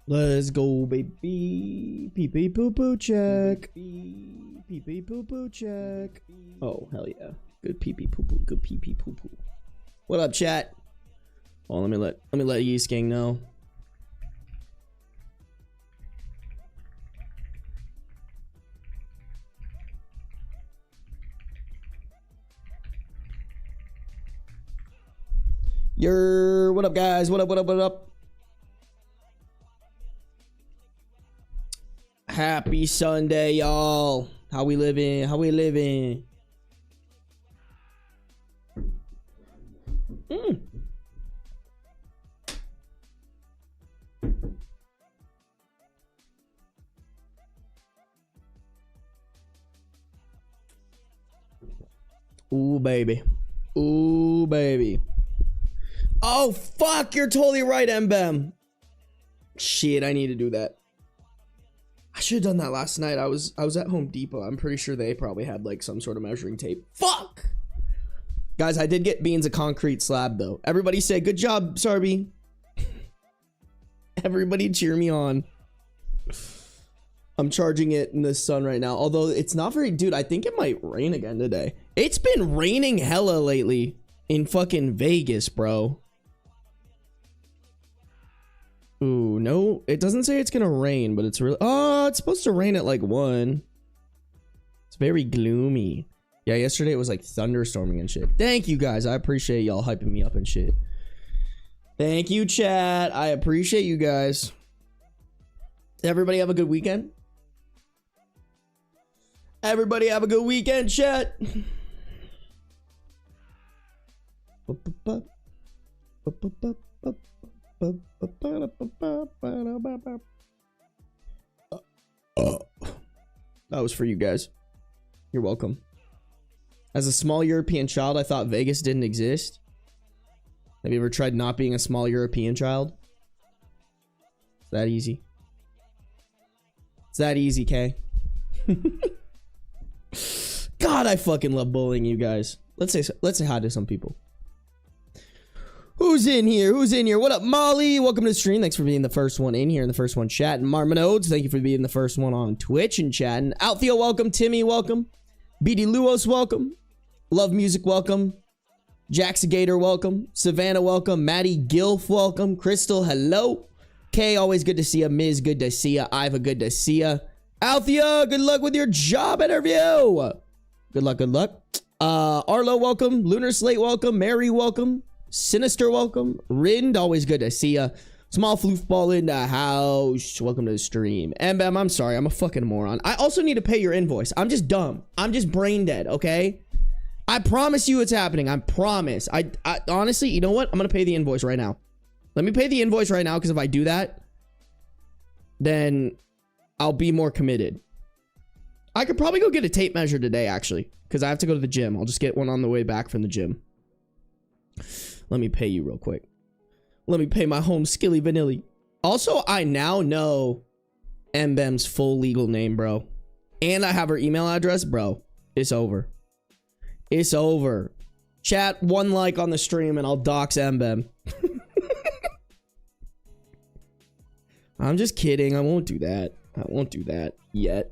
Let's go, baby. Pee pee poo poo check. Pee pee poo poo check. Oh, hell yeah. Good pee pee poo poo. Good pee pee poo poo. What up, chat? Oh, let me let Yeast Gang know. What up, guys? What up, what up, what up? Happy Sunday, y'all. How we living? How we living? Ooh, baby. Ooh, baby. Oh, fuck. You're totally right, Mbem. Shit, I need to do that. I should have done that last night. I was at Home Depot. I'm pretty sure they probably had like some sort of measuring tape. Fuck! Guys, I did get Beans a concrete slab though. Everybody say, good job, Sarby. Everybody cheer me on. I'm charging it in the sun right now. Although it's not very, dude, I think it might rain again today. It's been raining hella lately in fucking Vegas, bro. Ooh, no, it doesn't say it's gonna rain, but it's really, oh, it's supposed to rain at like 1. It's very gloomy. Yeah, yesterday it was like thunderstorming and shit. Thank you guys. I appreciate y'all hyping me up and shit. Thank you, chat. I appreciate you guys. Everybody have a good weekend. Everybody have a good weekend, chat. That was for you guys. You're welcome. As a small European child, I thought Vegas didn't exist. Have you ever tried not being a small European child? It's that easy. It's that easy, Kay. God, I fucking love bullying you guys. Let's say hi to some people. Who's in here? Who's in here? What up, Molly? Welcome to the stream. Thanks for being the first one in here and the first one chatting. Marmonodes, thank you for being the first one on Twitch and chatting. Outfield, welcome. Timmy, welcome. BD Luos, welcome. Love Music, welcome. Jaxagator, welcome. Savannah, welcome. Maddie Gilf, welcome. Crystal, hello. Kay, always good to see ya. Miz, good to see ya. Iva, good to see ya. Althea, good luck with your job interview. Good luck, good luck. Arlo, welcome. Lunar Slate, welcome. Mary, welcome. Sinister, welcome. Rind, always good to see ya. Small floofball in the house. Welcome to the stream. Mbam, I'm sorry. I'm a fucking moron. I also need to pay your invoice. I'm just dumb. I'm just brain dead, okay? I promise you it's happening. I promise. I honestly, you know what? I'm going to pay the invoice right now. Let me pay the invoice right now, because if I do that, then I'll be more committed. I could probably go get a tape measure today, actually, because I have to go to the gym. I'll just get one on the way back from the gym. Let me pay you real quick. Let me pay my home skilly vanilli. Also, I now know Mbem's full legal name, bro. And I have her email address, bro. It's over. It's over. Chat, 1 like on the stream and I'll dox Mbem. I'm just kidding. I won't do that. I won't do that yet.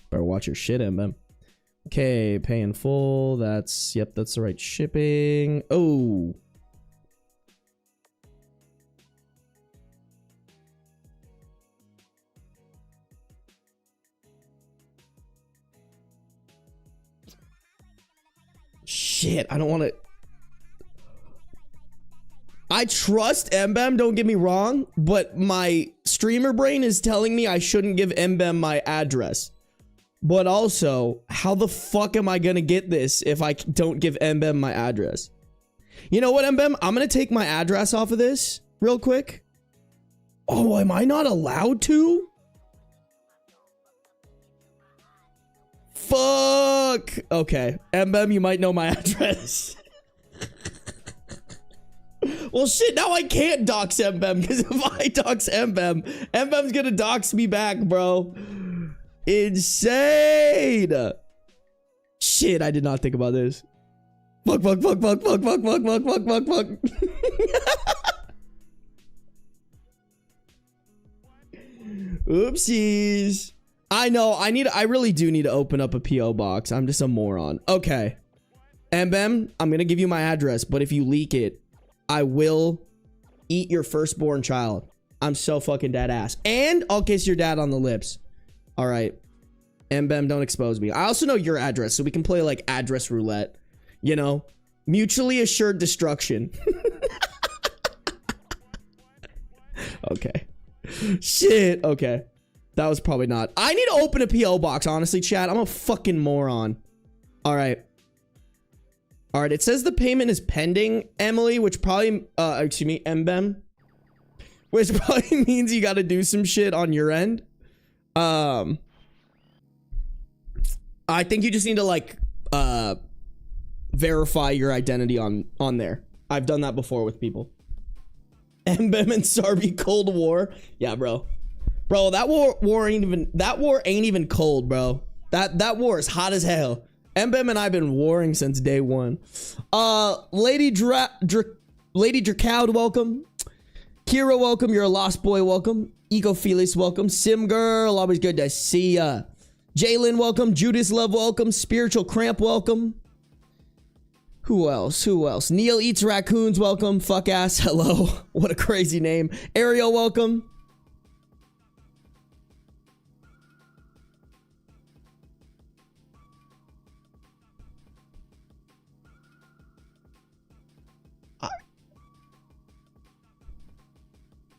Better watch your shit, Mbem. Okay, pay in full. That's, yep, that's the right shipping. Oh. Shit, I don't want to. I trust Mbem, don't get me wrong, but my streamer brain is telling me I shouldn't give Mbem my address. But also, how the fuck am I gonna get this if I don't give Mbem my address? You know what, Mbem? I'm going to take my address off of this real quick. Oh, am I not allowed to? Fuck. Okay. Mbem, you might know my address. Well, shit, now I can't dox Mbem, because if I dox Mbem, Mbem's gonna dox me back, bro. Insane. Shit, I did not think about this. Fuck. Oopsies. I know, I really do need to open up a P.O. box. I'm just a moron. Okay. Mbem, I'm gonna give you my address, but if you leak it, I will eat your firstborn child. I'm so fucking dead ass. And I'll kiss your dad on the lips. All right. Mbem, don't expose me. I also know your address, so we can play like address roulette. You know? Mutually assured destruction. Okay. Shit. Okay. That was probably not. I need to open a P.O. box, honestly, chat. I'm a fucking moron. All right. All right. It says the payment is pending, Emily, which probably, excuse me, Mbem, which probably means you got to do some shit on your end. I think you just need to like, verify your identity on there. I've done that before with people. Mbem and Sarby Cold War. Yeah, bro. Bro, that war ain't even cold, bro. That war is hot as hell. Mbem and I've been warring since day one. Lady Dracoud, welcome. Kira, welcome. You're a lost boy, welcome. Ecofelis, welcome. Sim Girl, always good to see ya. Jalen, welcome. Judas Love, welcome. Spiritual Cramp, welcome. Who else? Who else? Neil Eats Raccoons, welcome. Fuck ass, hello. What a crazy name. Ariel, welcome.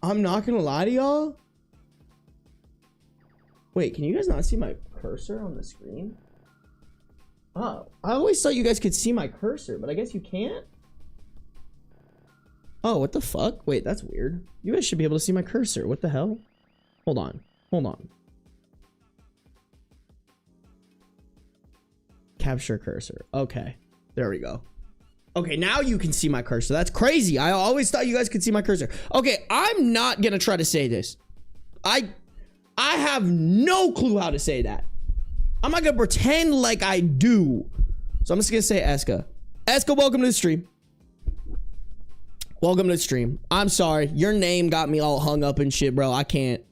I'm not gonna lie to y'all. Wait, can you guys not see my cursor on the screen? Oh, I always thought you guys could see my cursor, but I guess you can't? Oh, what the fuck? Wait, that's weird. You guys should be able to see my cursor. What the hell? Hold on. Hold on. Capture cursor. Okay. There we go. Okay, now you can see my cursor. That's crazy. I always thought you guys could see my cursor. Okay, I'm not gonna try to say this. I have no clue how to say that. I'm not gonna pretend like I do. So I'm just gonna say Eska. Eska, welcome to the stream. Welcome to the stream. I'm sorry. Your name got me all hung up and shit, bro. I can't.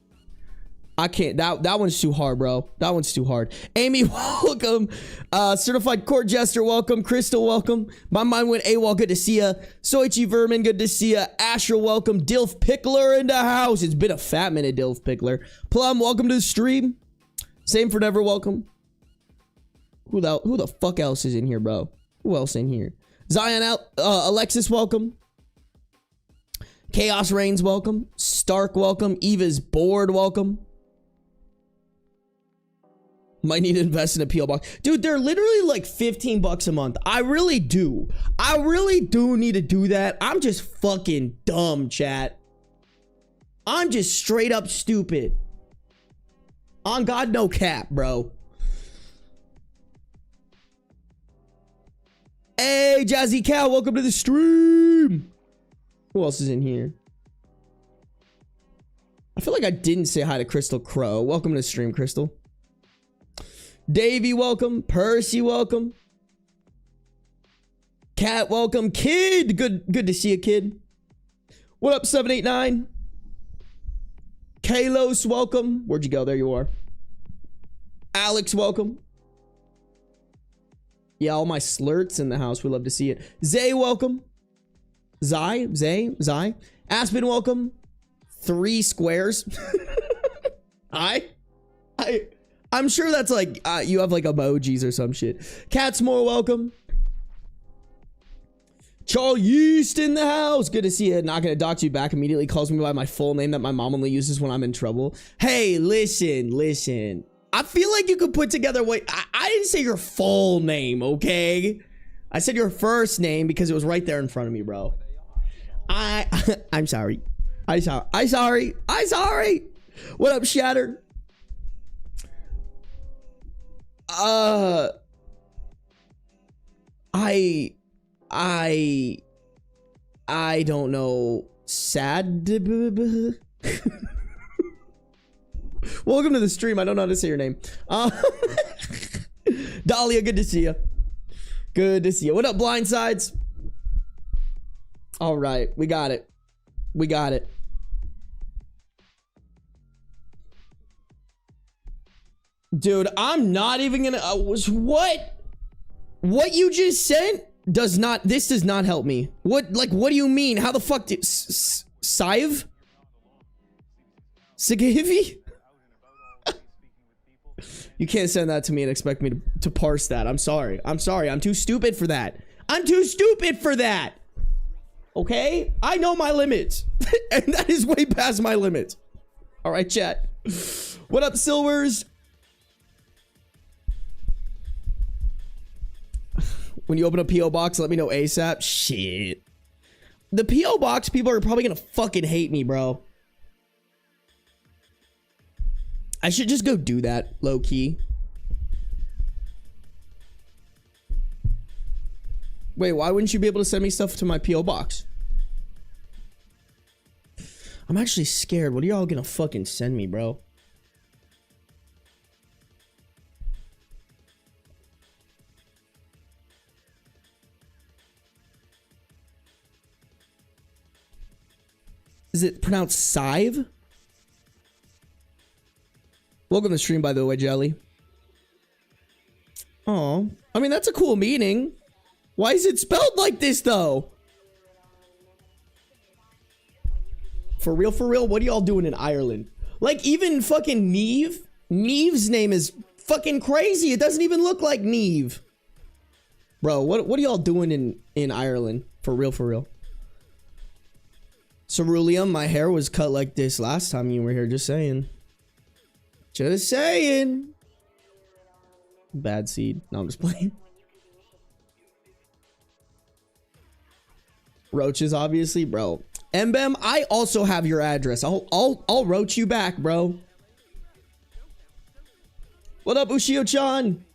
That one's too hard, bro. That one's too hard. Amy, welcome. Certified Court Jester, welcome. Crystal, welcome. My mind went AWOL, good to see ya. Soichi Vermin, good to see ya. Asher, welcome. Dilf Pickler in the house. It's been a fat minute, Dilf Pickler. Plum, welcome to the stream. Same for Never, welcome. Who the fuck else is in here, bro? Who else in here? Zion out. Alexis, welcome. Chaos Reigns, welcome. Stark, welcome. Eva's bored, welcome. Might need to invest in a P.O. box. Dude, they're literally like 15 bucks a month. I really do need to do that. I'm just fucking dumb, chat. I'm just straight up stupid. On God, no cap, bro. Hey, Jazzy Cow, welcome to the stream. Who else is in here? I feel like I didn't say hi to Crystal Crow. Welcome to the stream, Crystal. Davey, welcome. Percy, welcome. Cat, welcome. Kid, good to see you, kid. What up, 789? Kalos, welcome. Where'd you go? There you are. Alex, welcome. Yeah, all my slurts in the house. We love to see it. Zay, welcome. Zay. Aspen, welcome. 3 squares. I'm sure that's like, you have like emojis or some shit. Catsmore, welcome. Charles Yeast in the house. Good to see you. Not gonna dox you back immediately. Calls me by my full name that my mom only uses when I'm in trouble. Hey, listen. I feel like you could put together what I didn't say your full name, okay? I said your first name because it was right there in front of me, bro. I'm sorry. I'm sorry. What up, Shattered? I don't know. Sad. Welcome to the stream. I don't know how to say your name. Dahlia, good to see you. Good to see you. What up, Blindsides? All right, we got it. We got it. Dude, I'm not even gonna. What you just said does not. This does not help me. What do you mean? How the fuck did Sive? Sigahivi? You can't send that to me and expect me to parse that. I'm sorry. I'm sorry. I'm too stupid for that. I'm too stupid for that. Okay? I know my limits. And that is way past my limits. All right, chat. What up, Silvers? When you open a P.O. box, let me know ASAP. Shit. The P.O. box people are probably gonna fucking hate me, bro. I should just go do that, low-key. Wait, why wouldn't you be able to send me stuff to my P.O. box? I'm actually scared. What are y'all gonna fucking send me, bro? Is it pronounced Sive? Welcome to the stream, by the way, Jelly. Oh, I mean, that's a cool meaning. Why is it spelled like this, though? For real, what are y'all doing in Ireland? Like, even fucking Neve? Neve's name is fucking crazy. It doesn't even look like Neve. Bro, what are y'all doing in Ireland? For real. Ceruleum, my hair was cut like this last time you were here, just saying. Just saying. Bad seed. No, I'm just playing. Roaches, obviously, bro. Mbem, I also have your address. I'll roach you back, bro. What up, Ushio-chan?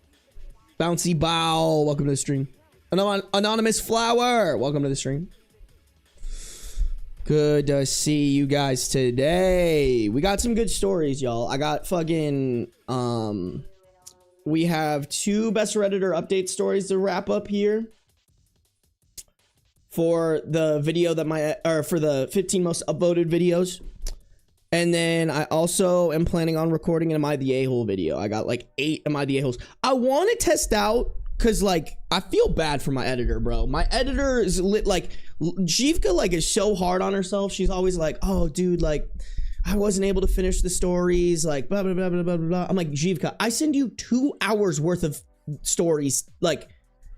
Bouncy Bow, welcome to the stream. Anonymous Flower, welcome to the stream. Good to see you guys today. We got some good stories, y'all. I got fucking, we have 2 Best Redditor update stories to wrap up here. For the video that for the 15 most upvoted videos. And then I also am planning on recording an Am I the A-hole video. I got like 8 Am I the A-holes. I want to test out, cause like, I feel bad for my editor, bro. My editor is like, Jivka like is so hard on herself. She's always like, oh dude, like I wasn't able to finish the stories, like blah blah blah blah blah blah. I'm like, Jivka, I send you 2 hours worth of stories, like,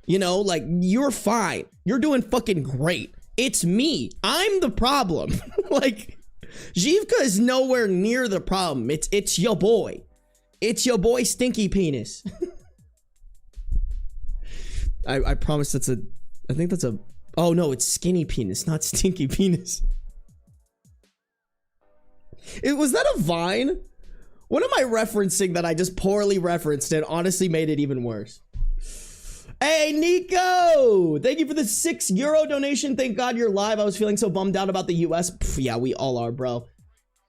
you know, like you're fine. You're doing fucking great. It's me. I'm the problem. Like, Jivka is nowhere near the problem. It's your boy. It's your boy Stinky Penis. I promise I think that's a, oh no, it's Skinny Penis, not Stinky Penis. Was that a Vine? What am I referencing that I just poorly referenced and honestly made it even worse? Hey, Nico! Thank you for the €6 donation. Thank God you're live. I was feeling so bummed out about the US. Pff, yeah, we all are, bro.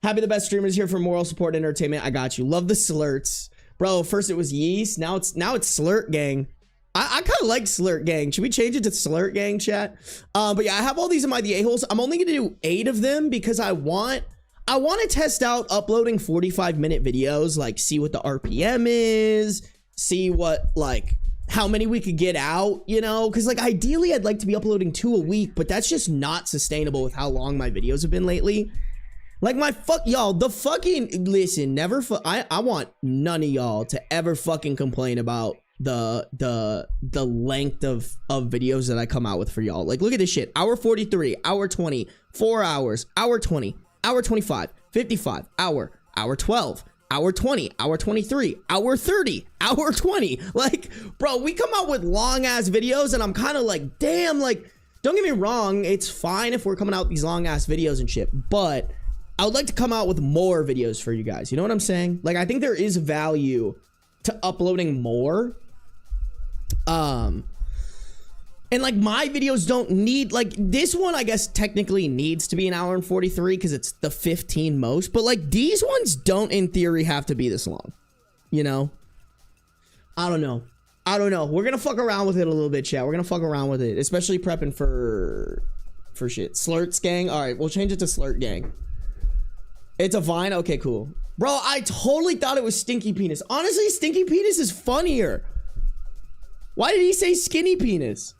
Happy the best streamers here for moral support and entertainment. I got you. Love the slurts. Bro, first it was yeast. Now it's slurt gang. I kind of like slurt gang. Should we change it to slurt gang, chat? But yeah, I have all these in my the a-holes. I'm only gonna do 8 of them because I want to test out uploading 45-minute videos, like see what the RPM is, see what, like, how many we could get out, you know? Because, like, ideally, I'd like to be uploading 2 a week, but that's just not sustainable with how long my videos have been lately. Like, y'all, the fucking, listen, I want none of y'all to ever fucking complain about the length of videos that I come out with for y'all. Like, look at this shit. Hour 43, hour 20, 4 hours, hour 20, hour 25, 55, hour 12, hour 20, hour 23, hour 30, hour 20. Like, bro, we come out with long ass videos and I'm kind of like, damn, like, don't get me wrong, it's fine if we're coming out with these long ass videos and shit, but I would like to come out with more videos for you guys. You know what I'm saying? Like, I think there is value to uploading more. And like my videos don't need, like this one I guess technically needs to be an hour and 43 because it's the 15 most, but like these ones don't in theory have to be this long, you know? I don't know. We're gonna fuck around with it a little bit, chat. We're gonna fuck around with it, especially prepping for shit. Slurts gang. All right, we'll change it to Slurt gang. It's a Vine. Okay, cool. Bro, I totally thought it was Stinky Penis. Honestly, Stinky Penis is funnier. Why did he say Skinny Penis?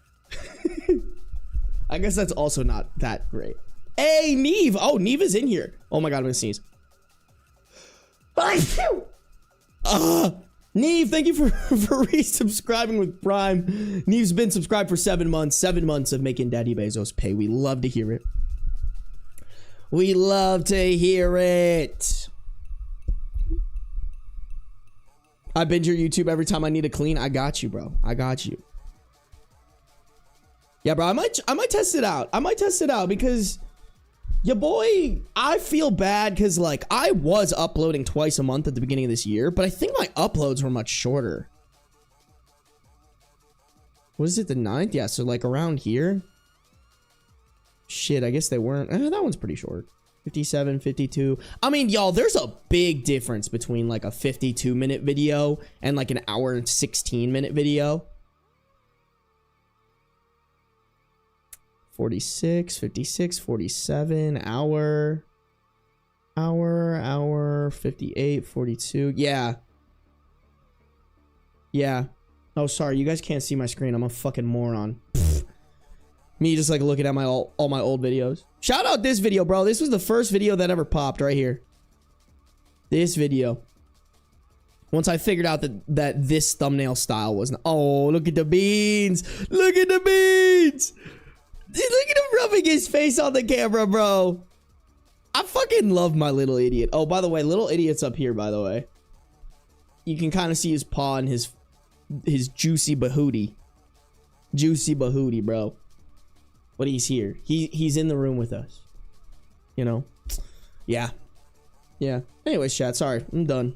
I guess that's also not that great. Hey, Neve. Oh, Neve is in here. Oh my god, I'm gonna sneeze. Neve, thank you for resubscribing with Prime. Neve's been subscribed for 7 months. 7 months of making Daddy Bezos pay. We love to hear it. We love to hear it. I binge your YouTube every time I need to clean. I got you, bro. I got you. Yeah, bro, I might test it out. I might test it out because your boy, I feel bad because like I was uploading twice a month at the beginning of this year, but I think my uploads were much shorter. Was it the 9th? Yeah, so like around here. Shit, I guess they weren't. That one's pretty short. 57, 52. I mean, y'all, there's a big difference between like a 52-minute video and like an hour and 16-minute video. 46, 56, 47, hour, 58, 42. Yeah. Oh, sorry, you guys can't see my screen. I'm a fucking moron. Pfft. Me just like looking at my all my old videos. Shout out this video, bro. This was the first video that ever popped right here. This video. Once I figured out that this thumbnail style wasn't. Oh, look at the beans. Look at the beans. Dude, look at him rubbing his face on the camera, bro. I fucking love my little idiot. Oh, by the way, little idiot's up here, by the way. You can kind of see his paw and his juicy bahooty. Juicy bahooty, bro. But he's here. He's in the room with us. You know? Yeah. Anyways, chat, sorry. I'm done.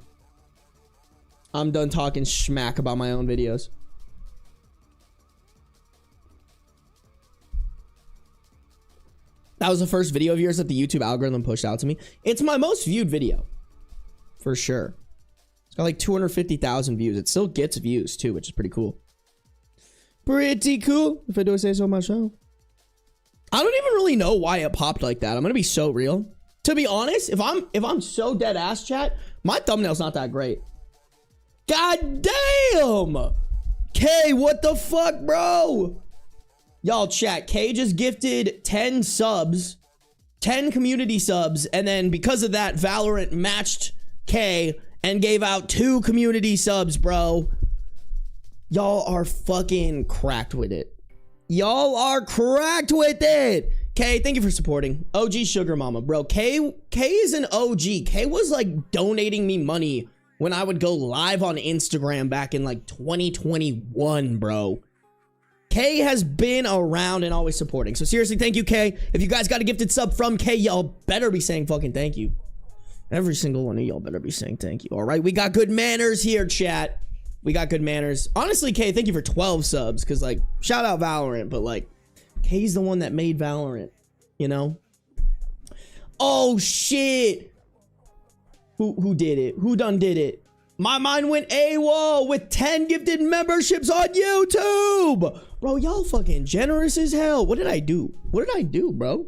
I'm done talking schmack about my own videos. That was the first video of yours that the YouTube algorithm pushed out to me. It's my most viewed video. For sure. It's got like 250,000 views. It still gets views too, which is pretty cool. Pretty cool, if I do say so myself. I don't even really know why it popped like that. I'm gonna be so real. To be honest, if I'm so dead ass, chat, my thumbnail's not that great. God damn! K, what the fuck, bro? Y'all, chat, K just gifted 10 subs, 10 community subs, and then because of that, Valorant matched K and gave out 2 community subs, bro. Y'all are fucking cracked with it. Y'all are cracked with it. K, thank you for supporting. OG Sugar Mama, bro. K is an OG. K was like donating me money when I would go live on Instagram back in like 2021, bro. K has been around and always supporting. So seriously, thank you, K. If you guys got a gifted sub from K, y'all better be saying fucking thank you. Every single one of y'all better be saying thank you. All right, we got good manners here, chat. We got good manners. Honestly, K, thank you for 12 subs. Because, like, shout out Valorant. But, like, K's the one that made Valorant. You know? Oh, shit. Who did it? Who done did it? My mind went AWOL with 10 gifted memberships on YouTube. Bro, y'all fucking generous as hell. What did I do? What did I do, bro?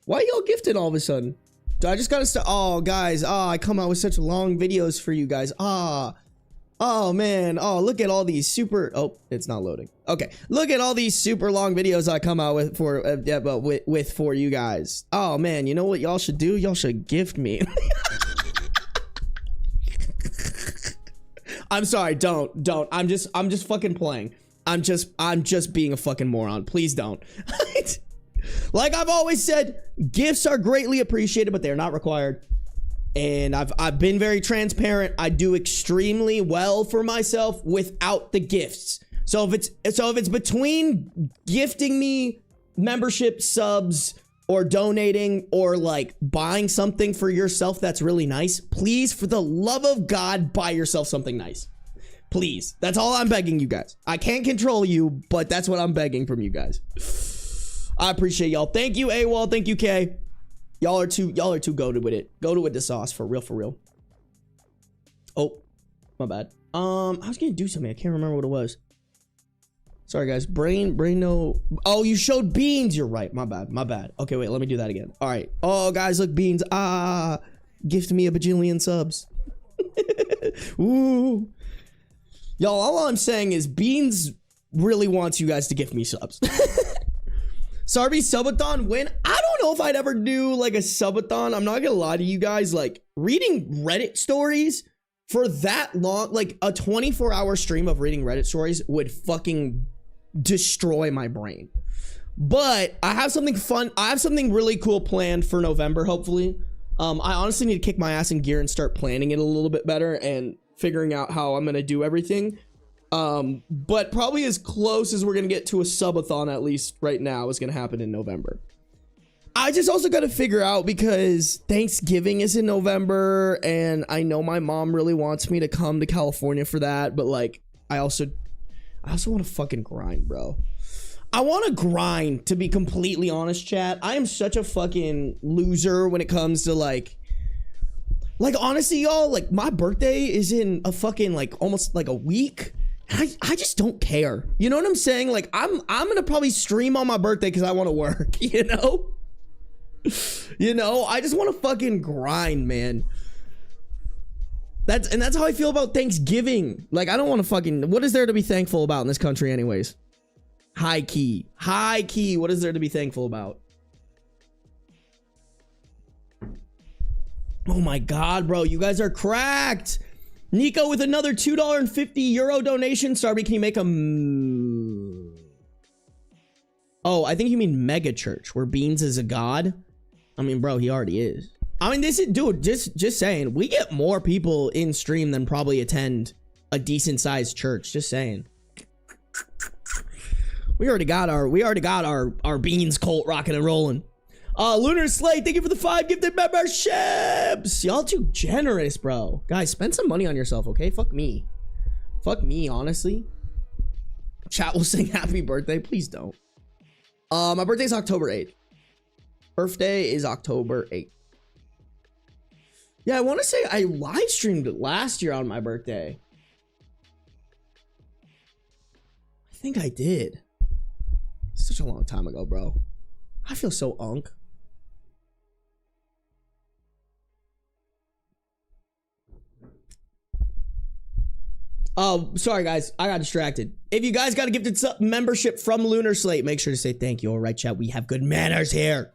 Why y'all gifted all of a sudden? Do I just gotta start? Oh, guys. Oh, I come out with such long videos for you guys. Oh, man. Oh, look at all these super... Oh, it's not loading. Okay. Look at all these super long videos I come out with for you guys. Oh, man. You know what y'all should do? Y'all should gift me. I'm sorry. Don't. I'm just fucking playing. I'm just being a fucking moron. Please don't. Like I've always said, gifts are greatly appreciated, but they're not required. And I've been very transparent. I do extremely well for myself without the gifts. So if it's between gifting me membership subs or donating or like buying something for yourself that's really nice, please, for the love of God, buy yourself something nice. Please. That's all I'm begging you guys. I can't control you, but that's what I'm begging from you guys. I appreciate y'all. Thank you, AWOL. Thank you, K. Y'all are too goated with it. Goated with the sauce, for real, for real. Oh, my bad. I was gonna do something. I can't remember what it was. Sorry, guys. Brain, no. Oh, you showed beans. You're right. My bad. Okay, wait. Let me do that again. All right. Oh, guys, look, beans. Gift me a bajillion subs. Ooh. Y'all, all I'm saying is beans really wants you guys to gift me subs. Sarby subathon win. I don't know if I'd ever do like a subathon. I'm not gonna lie to you guys. Like reading Reddit stories for that long, like a 24-hour stream of reading Reddit stories would fucking destroy my brain. But I have something fun. I have something really cool planned for November, hopefully. I honestly need to kick my ass in gear and start planning it a little bit better and figuring out how I'm gonna do everything. But probably as close as we're gonna get to a subathon, at least right now, is gonna happen in November. I just also gotta figure out, because Thanksgiving is in November and I know my mom really wants me to come to California for that, but like I also want to fucking grind, bro. I want to grind, to be completely honest, chat. I am such a fucking loser when it comes to like honestly, y'all, like my birthday is in a fucking like almost like a week. I just don't care. You know what I'm saying? Like I'm gonna probably stream on my birthday because I want to work, you know? You know, I just want to fucking grind, man. That's how I feel about Thanksgiving. Like I don't want to fucking, what is there to be thankful about in this country anyways? High key. What is there to be thankful about? Oh my God, bro, you guys are cracked. Nico with another €2.50 donation. Sarby, can you make a... Oh, I think you mean mega church, where Beans is a god. I mean, bro, he already is. I mean, this is, dude, just saying. We get more people in stream than probably attend a decent sized church. Just saying. We already got our Beans cult rocking and rolling. Lunar Slate, thank you for the 5 gifted memberships. Y'all too generous, bro. Guys, spend some money on yourself, okay? Fuck me. Fuck me, honestly. Chat will sing happy birthday. Please don't. My birthday's October 8th. Birthday is October 8th. Yeah, I want to say I live streamed last year on my birthday. I think I did. Such a long time ago, bro. I feel so unk. Oh, sorry guys, I got distracted. If you guys got a gifted membership from Lunar Slate, make sure to say thank you. All right, chat, we have good manners here.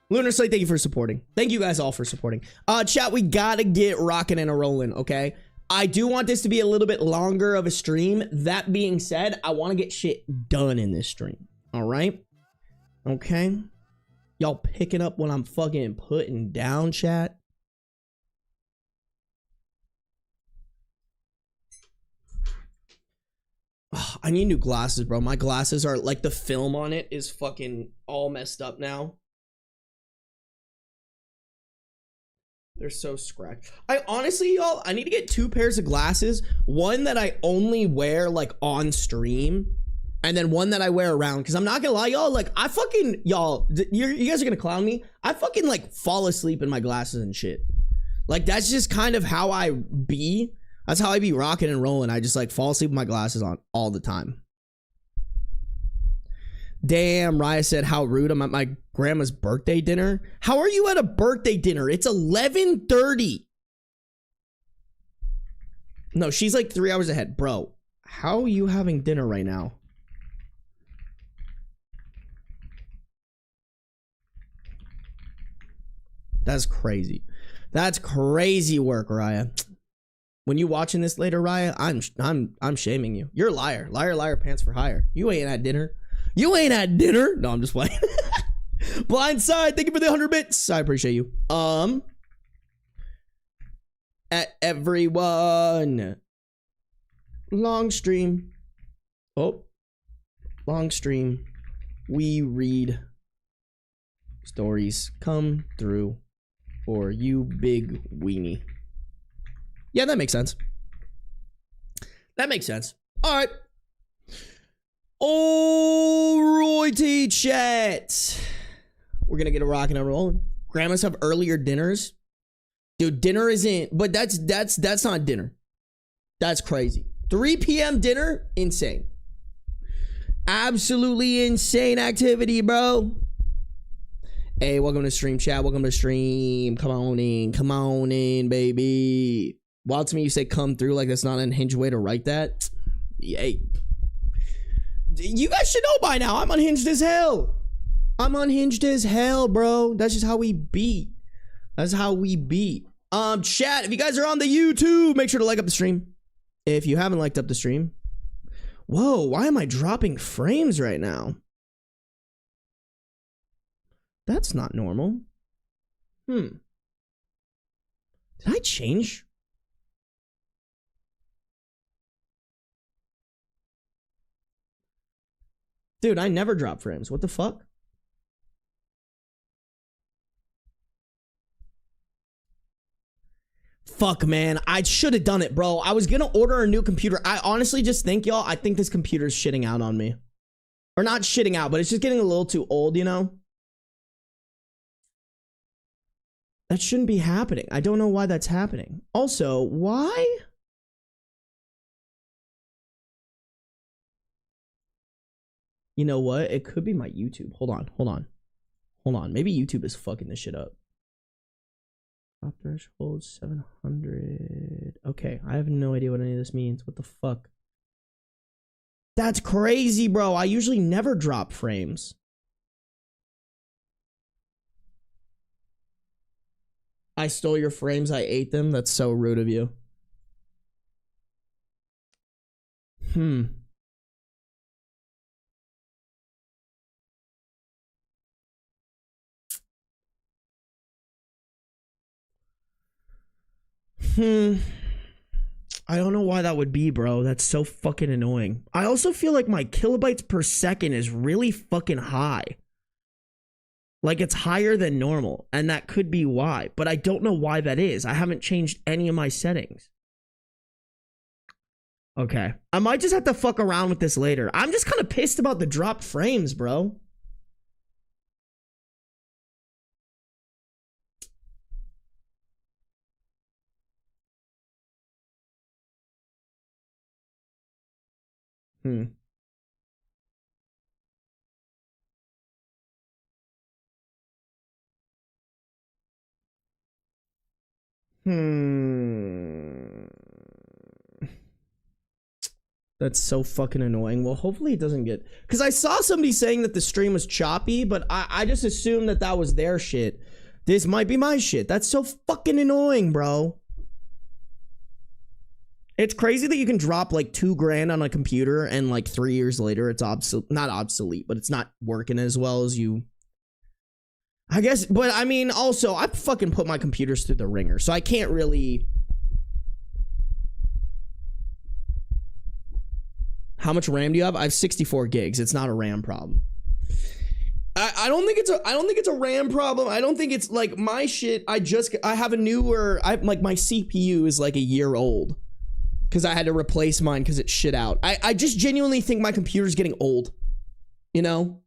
Lunar Slate, thank you for supporting. Thank you guys all for supporting. Chat, we gotta get rocking and a rolling, okay? I do want this to be a little bit longer of a stream. That being said, I want to get shit done in this stream. All right? Okay? Y'all picking up what I'm fucking putting down, chat? Oh, I need new glasses, bro. My glasses are like, the film on it is fucking all messed up now. They're so scratched. I honestly, y'all, I need to get 2 pairs of glasses. One that I only wear like on stream, and then one that I wear around. Because I'm not gonna lie, y'all, like I fucking, y'all, you guys are gonna clown me. I fucking like fall asleep in my glasses and shit. Like that's just kind of how I be. That's how I be rocking and rolling. I just like fall asleep with my glasses on all the time. Damn, Raya said, how rude. I'm at my grandma's birthday dinner. How are you at a birthday dinner? It's 11:30. No, she's like 3 hours ahead. Bro, how are you having dinner right now? That's crazy. That's crazy work, Raya. When you watching this later, Raya, I'm shaming you. You're a liar. Liar, liar, pants for hire. You ain't at dinner. You ain't at dinner. No, I'm just playing. Blindside, thank you for the 100 bits. I appreciate you. at everyone. Long stream. Oh, long stream. We read stories come through for you, big weenie. Yeah, that makes sense. That makes sense. All right. Alrighty, chat. We're gonna get a rockin' and rolling. Grandmas have earlier dinners. Dude, dinner isn't, but that's not dinner. That's crazy. 3 p.m. dinner, insane. Absolutely insane activity, bro. Hey, welcome to stream, chat. Welcome to stream. Come on in, baby. Wild to me, you say come through like that's not an unhinged way to write that. Yay. You guys should know by now, I'm unhinged as hell. I'm unhinged as hell, bro. That's just how we beat. That's how we beat. Chat, if you guys are on the YouTube, make sure to like up the stream. If you haven't liked up the stream. Whoa, why am I dropping frames right now? That's not normal. Did I change? Dude, I never drop frames. What the fuck? Fuck, man. I should have done it, bro. I was gonna order a new computer. I honestly just think, y'all, I think this computer's shitting out on me. Or not shitting out, but it's just getting a little too old, you know? That shouldn't be happening. I don't know why that's happening. Also, why? You know what? It could be my YouTube. Hold on. Maybe YouTube is fucking this shit up. Top threshold 700. Okay, I have no idea what any of this means. What the fuck? That's crazy, bro. I usually never drop frames. I stole your frames. I ate them. That's so rude of you. I don't know why that would be, bro. That's so fucking annoying. I also feel like my kilobytes per second is really fucking high. Like it's higher than normal, and that could be why, but I don't know why that is. I haven't changed any of my settings. Okay. I might just have to fuck around with this later. I'm just kind of pissed about the dropped frames, bro. That's so fucking annoying. Well, hopefully it doesn't get... Because I saw somebody saying that the stream was choppy, but I just assumed that that was their shit. This might be my shit. That's so fucking annoying, bro. It's crazy that you can drop like $2,000 on a computer and like 3 years later it's not obsolete, but it's not working as well as you... I guess, but I mean, also, I fucking put my computers through the ringer, so I can't really... How much RAM do you have? I have 64 gigs. It's not a RAM problem. I don't think it's a RAM problem. I don't think it's like my shit. I have a newer, like my CPU is like a year old because I had to replace mine because it shit out. I just genuinely think my computer's getting old, you know?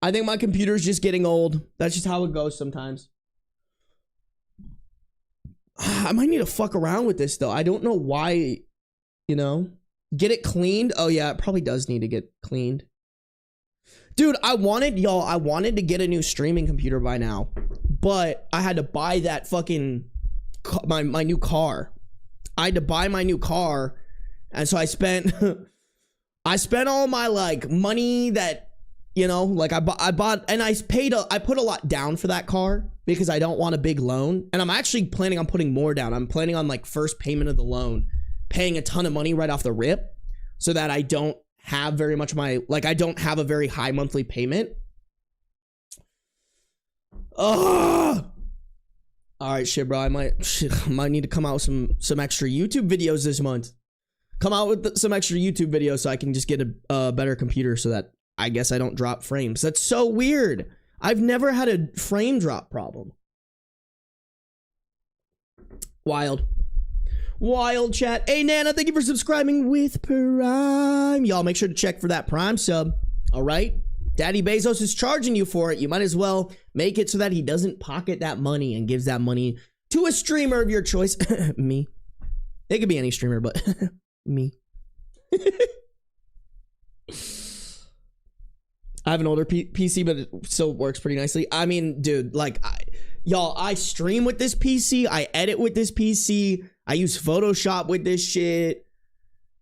I think my computer's just getting old. That's just how it goes sometimes. I might need to fuck around with this though. I don't know why, you know? Get it cleaned? Oh yeah, it probably does need to get cleaned. Dude, I wanted to get a new streaming computer by now, but I had to buy that fucking, my new car. I had to buy my new car, and so I spent, all my like money that, you know, like I bought, and I put a lot down for that car because I don't want a big loan, and I'm actually planning on putting more down. I'm planning on like first payment of the loan, paying a ton of money right off the rip so that I don't have very much I don't have a very high monthly payment. Ugh. All All right, shit, bro. I might need to come out with some extra YouTube videos this month. Come out with some extra YouTube videos so I can just get a better computer so that I guess I don't drop frames. That's so weird. I've never had a frame drop problem. Wild. Wild, chat. Hey, Nana, thank you for subscribing with Prime. Y'all make sure to check for that Prime sub. All right? Daddy Bezos is charging you for it. You might as well make it so that he doesn't pocket that money and gives that money to a streamer of your choice. Me. It could be any streamer, but me. I have an older PC, but it still works pretty nicely. I mean, dude, like, y'all, I stream with this PC. I edit with this PC. I use Photoshop with this shit.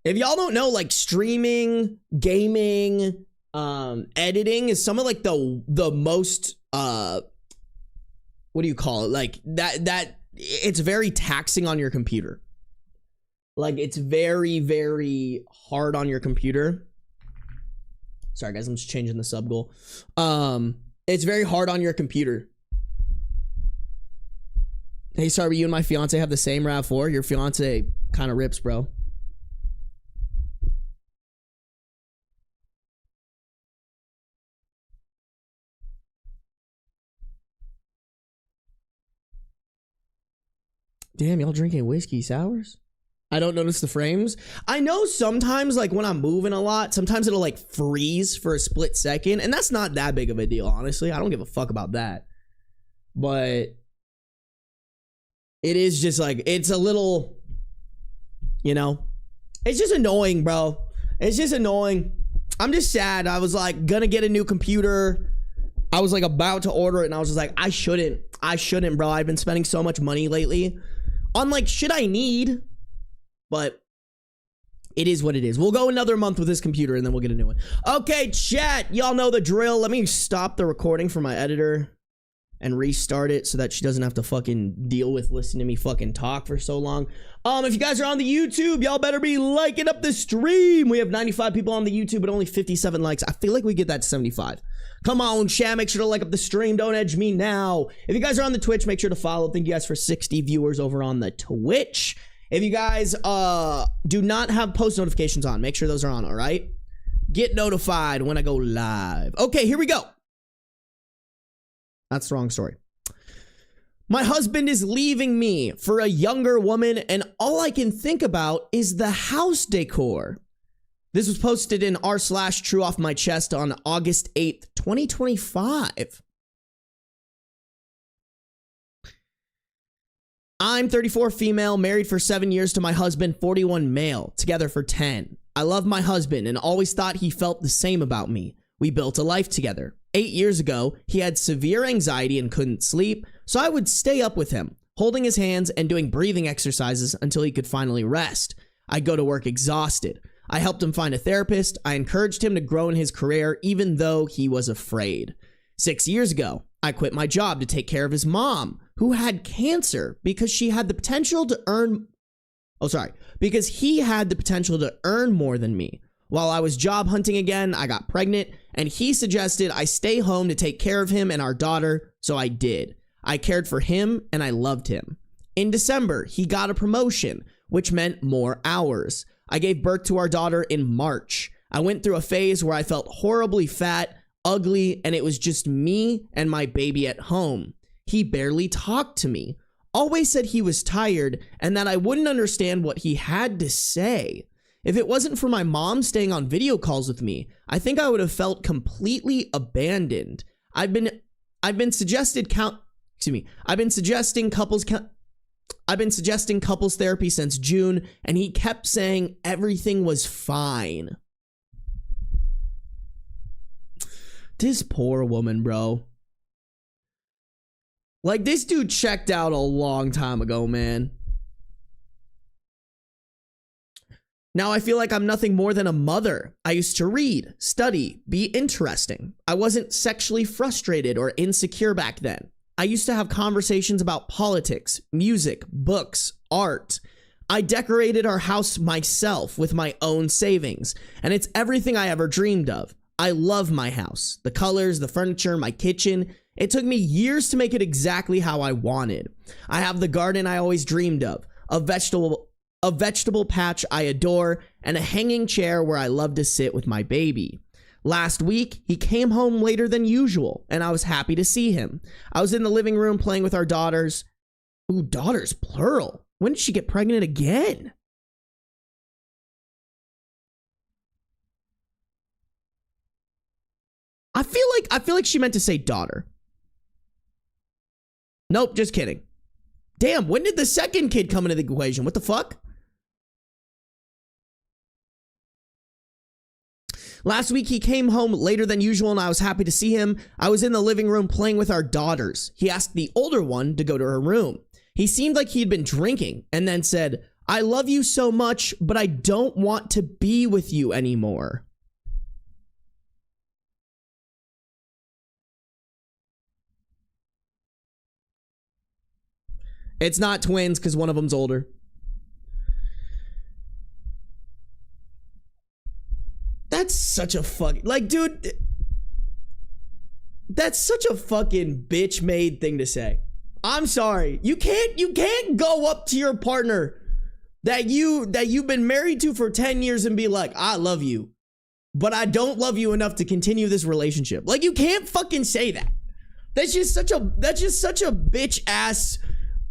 If y'all don't know, like, streaming, gaming, editing is some of like the most what do you call it, like that it's very taxing on your computer. Like, it's very, very hard on your computer. Sorry guys, I'm just changing the sub goal. It's very hard on your computer. Hey Sarby, you and my fiance have the same RAV4. Your fiance kind of rips, bro. Damn, y'all drinking whiskey sours? I don't notice the frames. I know sometimes, like, when I'm moving a lot, sometimes it'll, like, freeze for a split second. And that's not that big of a deal, honestly. I don't give a fuck about that. But it is just, like, it's a little, you know. It's just annoying, bro. It's just annoying. I'm just sad. I was, like, gonna get a new computer. I was, like, about to order it. And I was just like, I shouldn't, bro. I've been spending so much money lately on, like, shit I need. But it is what it is. We'll go another month with this computer and then we'll get a new one. Okay, chat. Y'all know the drill. Let me stop the recording for my editor and restart it so that she doesn't have to fucking deal with listening to me fucking talk for so long. If you guys are on the YouTube, y'all better be liking up the stream. We have 95 people on the YouTube, but only 57 likes. I feel like we get that to 75. Come on, chat. Make sure to like up the stream. Don't edge me now. If you guys are on the Twitch, make sure to follow. Thank you guys for 60 viewers over on the Twitch. If you guys do not have post notifications on, make sure those are on, all right? Get notified when I go live. Okay, here we go. That's the wrong story. My husband is leaving me for a younger woman, and all I can think about is the house decor. This was posted in r/TrueOffMyChest on August 8th, 2025. I'm 34 female, married for 7 years to my husband, 41 male, together for 10. I love my husband and always thought he felt the same about me. We built a life together. 8 years ago, he had severe anxiety and couldn't sleep, so I would stay up with him, holding his hands and doing breathing exercises until he could finally rest. I'd go to work exhausted. I helped him find a therapist. I encouraged him to grow in his career, even though he was afraid. 6 years ago, I quit my job to take care of his mom, who had cancer, because she had the potential to earn... because he had the potential to earn more than me. While I was job hunting again, I got pregnant, and he suggested I stay home to take care of him and our daughter, so I did. I cared for him, and I loved him. In December, he got a promotion, which meant more hours. I gave birth to our daughter in March. I went through a phase where I felt horribly fat, ugly, and it was just me and my baby at home. He barely talked to me, always said he was tired and that I wouldn't understand what he had to say. If it wasn't for my mom staying on video calls with me, I think I would have felt completely abandoned. I've been suggesting couples therapy since June, and he kept saying everything was fine. This poor woman, bro. Like, this dude checked out a long time ago, man. Now I feel like I'm nothing more than a mother. I used to read, study, be interesting. I wasn't sexually frustrated or insecure back then. I used to have conversations about politics, music, books, art. I decorated our house myself with my own savings, and it's everything I ever dreamed of. I love my house, the colors, the furniture, my kitchen. It took me years to make it exactly how I wanted. I have the garden I always dreamed of, a vegetable patch I adore, and a hanging chair where I love to sit with my baby. Last week, he came home later than usual, and I was happy to see him. I was in the living room playing with our daughters. Ooh, daughters, plural. When did she get pregnant again? I feel like she meant to say daughter. Nope, just kidding. Damn, when did the second kid come into the equation? What the fuck? Last week, he came home later than usual, and I was happy to see him. I was in the living room playing with our daughters. He asked the older one to go to her room. He seemed like he'd been drinking and then said, "I love you so much, but I don't want to be with you anymore." It's not twins because one of them's older. That's such a fucking, like, dude, that's such a fucking bitch made thing to say. I'm sorry. You can't go up to your partner that you've been married to for 10 years and be like, "I love you, but I don't love you enough to continue this relationship." Like, you can't fucking say that. That's just such a bitch ass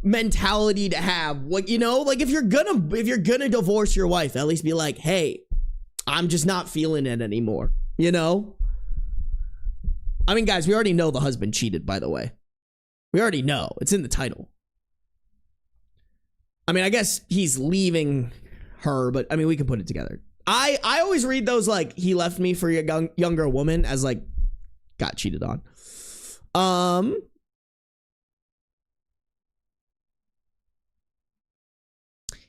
mentality to have. Like, you know, like if you're gonna divorce your wife, at least be like, "Hey, I'm just not feeling it anymore," you know? I mean, guys, we already know the husband cheated, by the way. We already know. It's in the title. I mean, I guess he's leaving her, but I mean, we can put it together. I always read those like, he left me for a younger woman as like, got cheated on.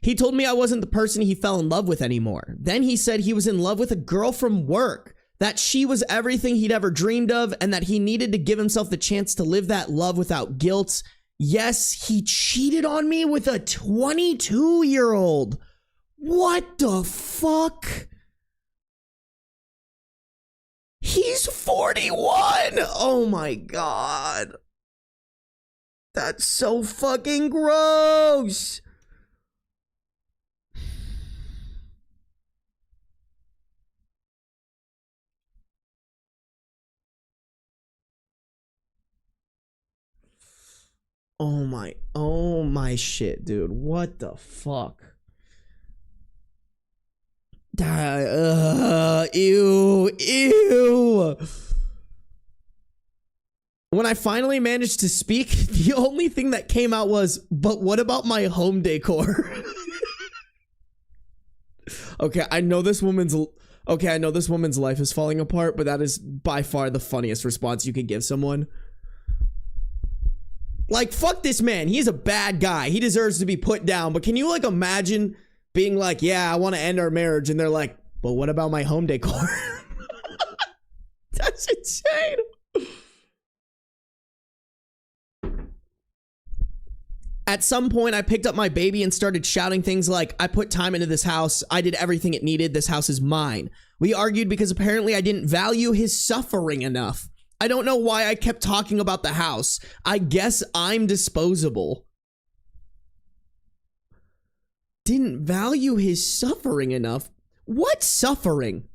He told me I wasn't the person he fell in love with anymore. Then he said he was in love with a girl from work, that she was everything he'd ever dreamed of, and that he needed to give himself the chance to live that love without guilt. Yes, he cheated on me with a 22-year-old. What the fuck? He's 41. Oh my God. That's so fucking gross. Oh my shit, dude. What the fuck? Ew. When I finally managed to speak, the only thing that came out was, "But what about my home decor?" Okay, I know this woman's life is falling apart, but that is by far the funniest response you could give someone. Like, fuck this man. He's a bad guy. He deserves to be put down. But can you, like, imagine being like, "Yeah, I want to end our marriage." And they're like, "But what about my home decor?" That's insane. At some point, I picked up my baby and started shouting things like, "I put time into this house. I did everything it needed. This house is mine." We argued because apparently I didn't value his suffering enough. I don't know why I kept talking about the house. I guess I'm disposable. Didn't value his suffering enough? What suffering?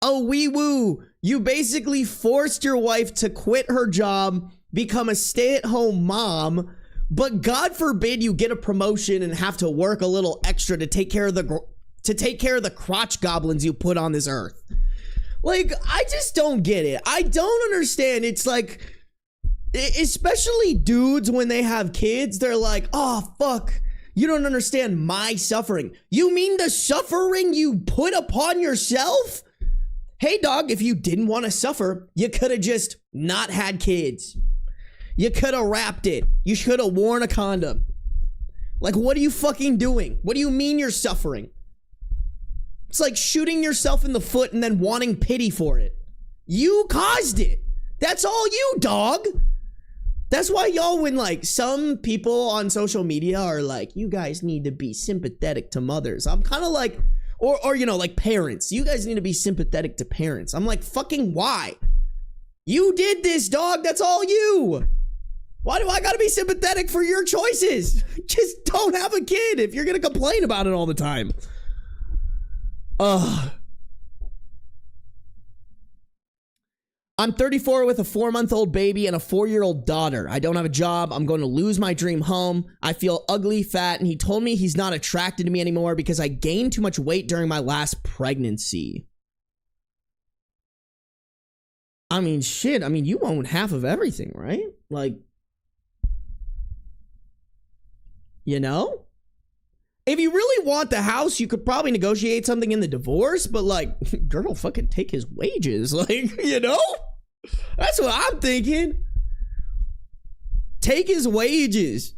Oh, wee woo. You basically forced your wife to quit her job, become a stay-at-home mom, but God forbid you get a promotion and have to work a little extra to take care of the crotch goblins you put on this earth. Like, I just don't get it. I don't understand. It's like, especially dudes when they have kids, they're like, "Oh, fuck, you don't understand my suffering." You mean the suffering you put upon yourself? Hey, dog, if you didn't want to suffer, you could have just not had kids. You could have wrapped it. You should have worn a condom. Like, what are you fucking doing? What do you mean you're suffering? It's like shooting yourself in the foot and then wanting pity for it. You caused it. That's all you, dog. That's why y'all, when like some people on social media are like, "You guys need to be sympathetic to mothers." I'm kind of like, or you know, like parents. "You guys need to be sympathetic to parents." I'm like, fucking why? You did this, dog. That's all you. Why do I gotta be sympathetic for your choices? Just don't have a kid if you're gonna complain about it all the time. Ugh. I'm 34 with a 4-month-old baby and a 4-year-old daughter. I don't have a job. I'm going to lose my dream home. I feel ugly, fat, and he told me he's not attracted to me anymore because I gained too much weight during my last pregnancy. I mean, shit. I mean, you own half of everything, right? Like, you know? If you really want the house, you could probably negotiate something in the divorce, but like, girl, fucking take his wages. Like, you know? That's what I'm thinking. Take his wages.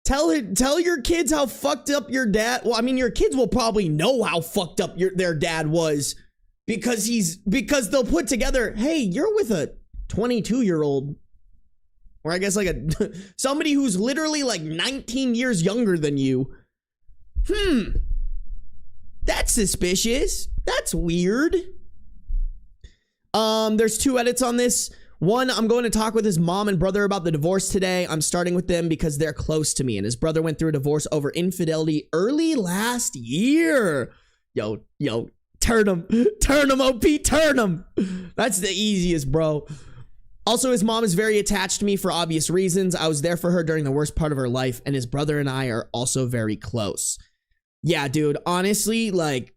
Tell your kids how fucked up your dad. Well, I mean, your kids will probably know how fucked up their dad was because they'll put together, hey, you're with a 22-year-old, or I guess like somebody who's literally like 19 years younger than you. That's suspicious. That's weird. There's 2 edits on this. One, I'm going to talk with his mom and brother about the divorce today. I'm starting with them because they're close to me, and his brother went through a divorce over infidelity early last year. Yo, turn him, OP, turn him. That's the easiest, bro. Also, his mom is very attached to me for obvious reasons. I was there for her during the worst part of her life, and his brother and I are also very close. Yeah, dude, honestly, like,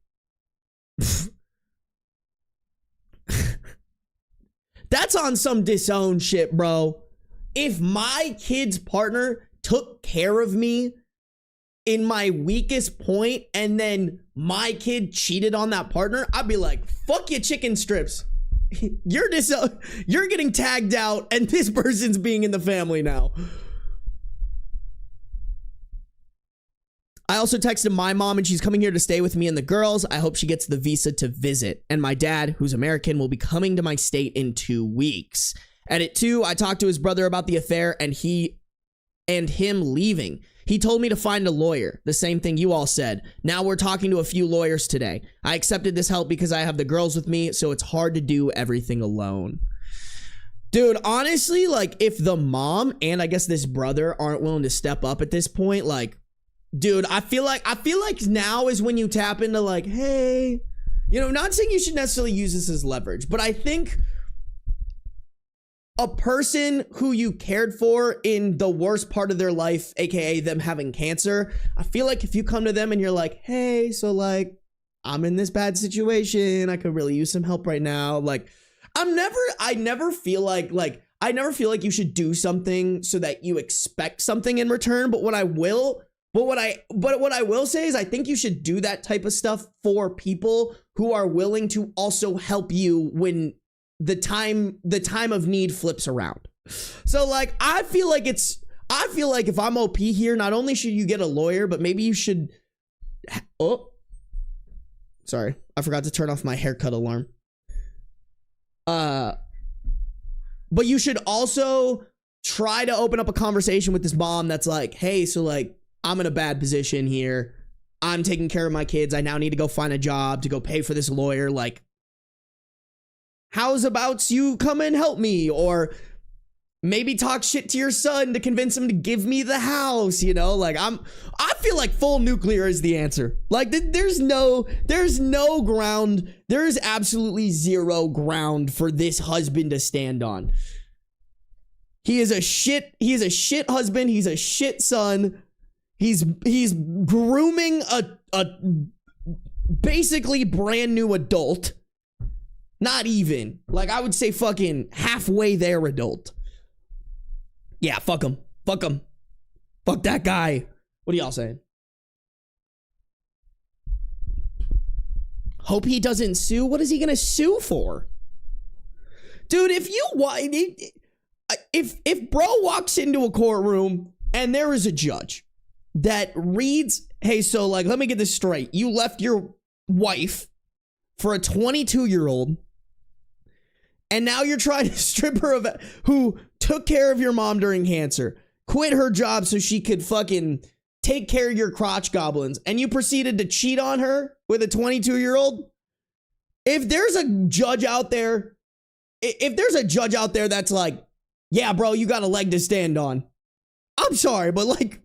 that's on some disown shit, bro. If my kid's partner took care of me in my weakest point and then my kid cheated on that partner, I'd be like, fuck your chicken strips. You're getting tagged out and this person's being in the family now. I also texted my mom and she's coming here to stay with me and the girls. I hope she gets the visa to visit. And my dad, who's American, will be coming to my state in 2 weeks. Edit 2, I talked to his brother about the affair and him leaving. He told me to find a lawyer. The same thing you all said. Now we're talking to a few lawyers today. I accepted this help because I have the girls with me, so it's hard to do everything alone. Dude, honestly, like, if the mom and I guess this brother aren't willing to step up at this point, like, dude, I feel like now is when you tap into like, hey, you know, not saying you should necessarily use this as leverage, but I think a person who you cared for in the worst part of their life, aka them having cancer, I feel like if you come to them and you're like, hey, so like, I'm in this bad situation, I could really use some help right now. Like, I never feel like you should do something so that you expect something in return. But what I will say is I think you should do that type of stuff for people who are willing to also help you when the time of need flips around. So like, I feel like if I'm OP here, not only should you get a lawyer, but maybe you should, oh, sorry, I forgot to turn off my haircut alarm. But you should also try to open up a conversation with this mom that's like, hey, so like, I'm in a bad position here. I'm taking care of my kids. I now need to go find a job to go pay for this lawyer. Like, how's about you come and help me? Or maybe talk shit to your son to convince him to give me the house, you know? Like, I feel like full nuclear is the answer. Like, there's no ground. There's absolutely zero ground for this husband to stand on. He is a shit husband. He's a shit son. He's grooming a basically brand new adult. Not even. Like, I would say fucking halfway there adult. Yeah, fuck him. Fuck him. Fuck that guy. What are y'all saying? Hope he doesn't sue. What is he gonna sue for? Dude, if bro walks into a courtroom and there is a judge that reads, hey, so like, let me get this straight. You left your wife for a 22-year-old and now you're trying to strip her of who took care of your mom during cancer, quit her job so she could fucking take care of your crotch goblins, and you proceeded to cheat on her with a 22-year-old. If there's a judge out there, if there's a judge out there that's like, yeah, bro, you got a leg to stand on. I'm sorry, but like,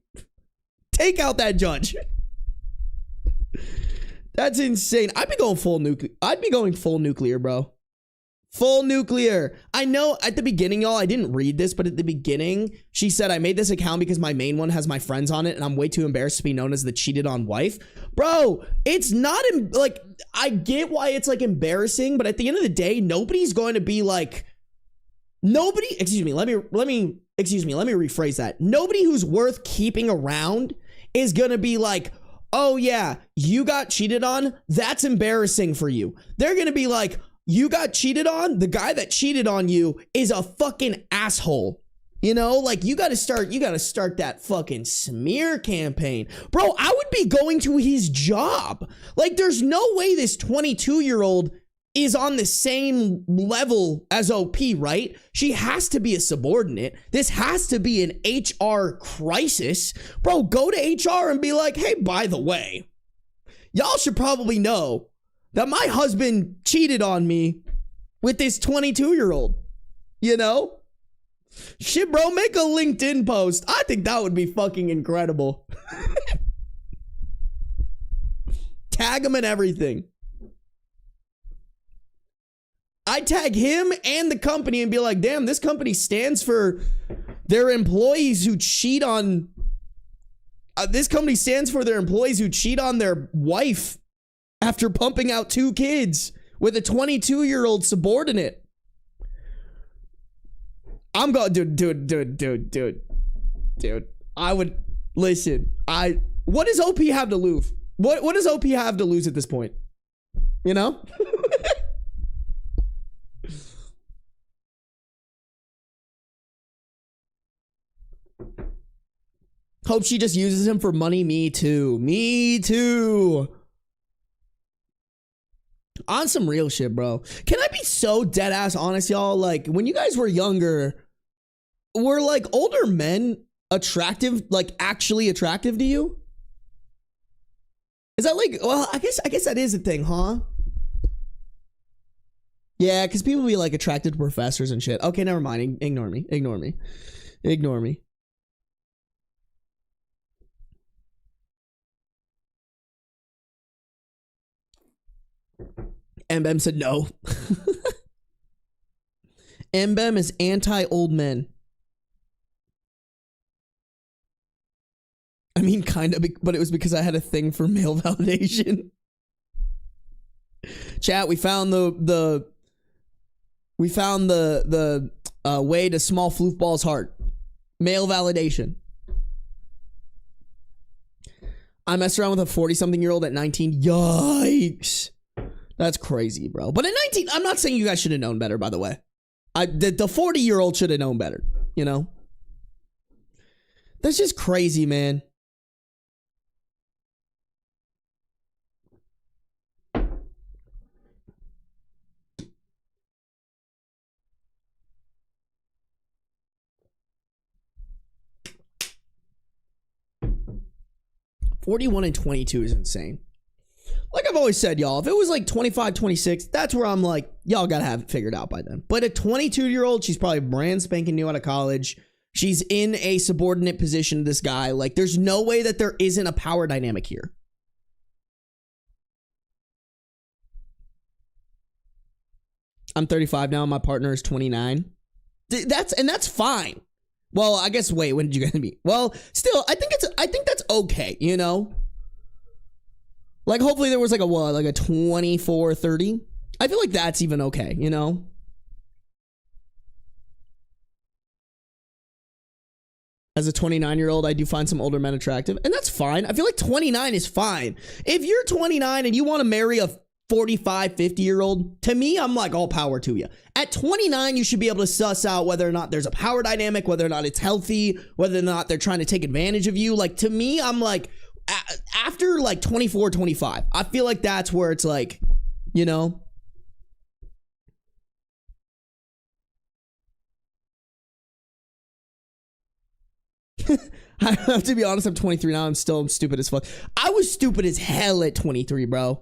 take out that judge. That's insane. I'd be going full nuclear, bro. Full nuclear. I know at the beginning, y'all, I didn't read this, but at the beginning, she said, I made this account because my main one has my friends on it, and I'm way too embarrassed to be known as the cheated on wife. Bro, it's not, like, I get why it's, like, embarrassing, but at the end of the day, nobody's going to be, like, let me rephrase that. Nobody who's worth keeping around is going to be like, oh, yeah, you got cheated on? That's embarrassing for you. They're going to be like, you got cheated on? The guy that cheated on you is a fucking asshole. You know, like you got to start that fucking smear campaign. Bro, I would be going to his job. Like there's no way this 22-year-old is on the same level as OP, right? She has to be a subordinate. This has to be an HR crisis. Bro, go to HR and be like, hey, by the way, y'all should probably know that my husband cheated on me with this 22-year-old, you know? Shit, bro, make a LinkedIn post. I think that would be fucking incredible. Tag him and everything. I tag him and the company and be like, damn, this company stands for their employees who cheat on... this company stands for their employees who cheat on their wife after pumping out 2 kids with a 22-year-old subordinate. I'm going, dude. I would, listen, what does OP have to lose? What does OP have to lose at this point? You know? Hope she just uses him for money. Me too. On some real shit, bro. Can I be so dead ass honest, y'all? Like, when you guys were younger, were like older men attractive, like actually attractive to you? Is that like, well, I guess that is a thing, huh? Yeah, because people be like attracted to professors and shit. Okay, never mind. Ignore me. Mbem said no. Mbem is anti-old men. I mean, kind of, but it was because I had a thing for male validation. Chat, we found the way to small floofball's heart. Male validation. I messed around with a 40-something-year-old at 19. Yikes. That's crazy, bro. But at 19, I'm not saying you guys should have known better, by the way. The 40-year-old should have known better, you know? That's just crazy, man. $41 and $22 is insane. Like I've always said, y'all, if it was like 25, 26, that's where I'm like, y'all gotta have it figured out by then. But a 22-year-old, she's probably brand spanking new out of college. She's in a subordinate position to this guy. Like, there's no way that there isn't a power dynamic here. I'm 35 now. My partner is 29. That's fine. Well, I guess, wait, when did you guys meet? Well, still, I think that's okay, you know? Like, hopefully there was like a 24, 30. I feel like that's even okay, you know? As a 29-year-old, I do find some older men attractive, and that's fine. I feel like 29 is fine. If you're 29 and you want to marry a 45, 50-year-old, to me, I'm like, all power to you. At 29, you should be able to suss out whether or not there's a power dynamic, whether or not it's healthy, whether or not they're trying to take advantage of you. Like, to me, I'm like, after like 24, 25, I feel like that's where it's like, you know? I have to be honest, I'm 23 now. I'm stupid as fuck. I was stupid as hell at 23, bro.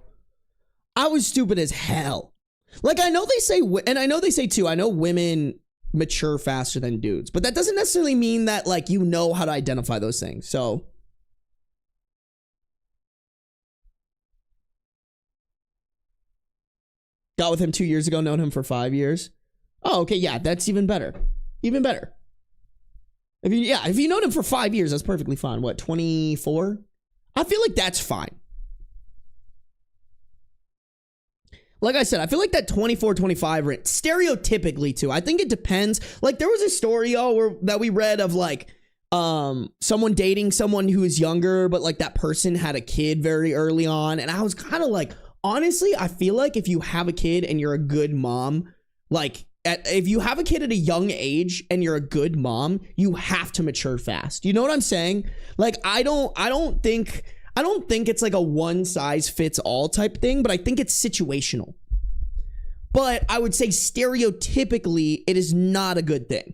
I was stupid as hell. Like, I know they say, and I know they say too, I know women mature faster than dudes, but that doesn't necessarily mean that, like, you know how to identify those things. So got with him 2 years ago, known him for 5 years. Oh, okay, yeah, that's even better. Even better. If you known him for 5 years, that's perfectly fine. What, 24? I feel like that's fine. Like I said, I feel like that 24, 25 rate, stereotypically too. I think it depends. Like, there was a story, that we read of, like, someone dating someone who is younger, but, like, that person had a kid very early on. And I was kind of like, honestly, I feel like if you have a kid and you're a good mom, like, if you have a kid at a young age and you're a good mom, you have to mature fast. You know what I'm saying? Like, I don't think it's like a one size fits all type thing, but I think it's situational. But I would say stereotypically, it is not a good thing.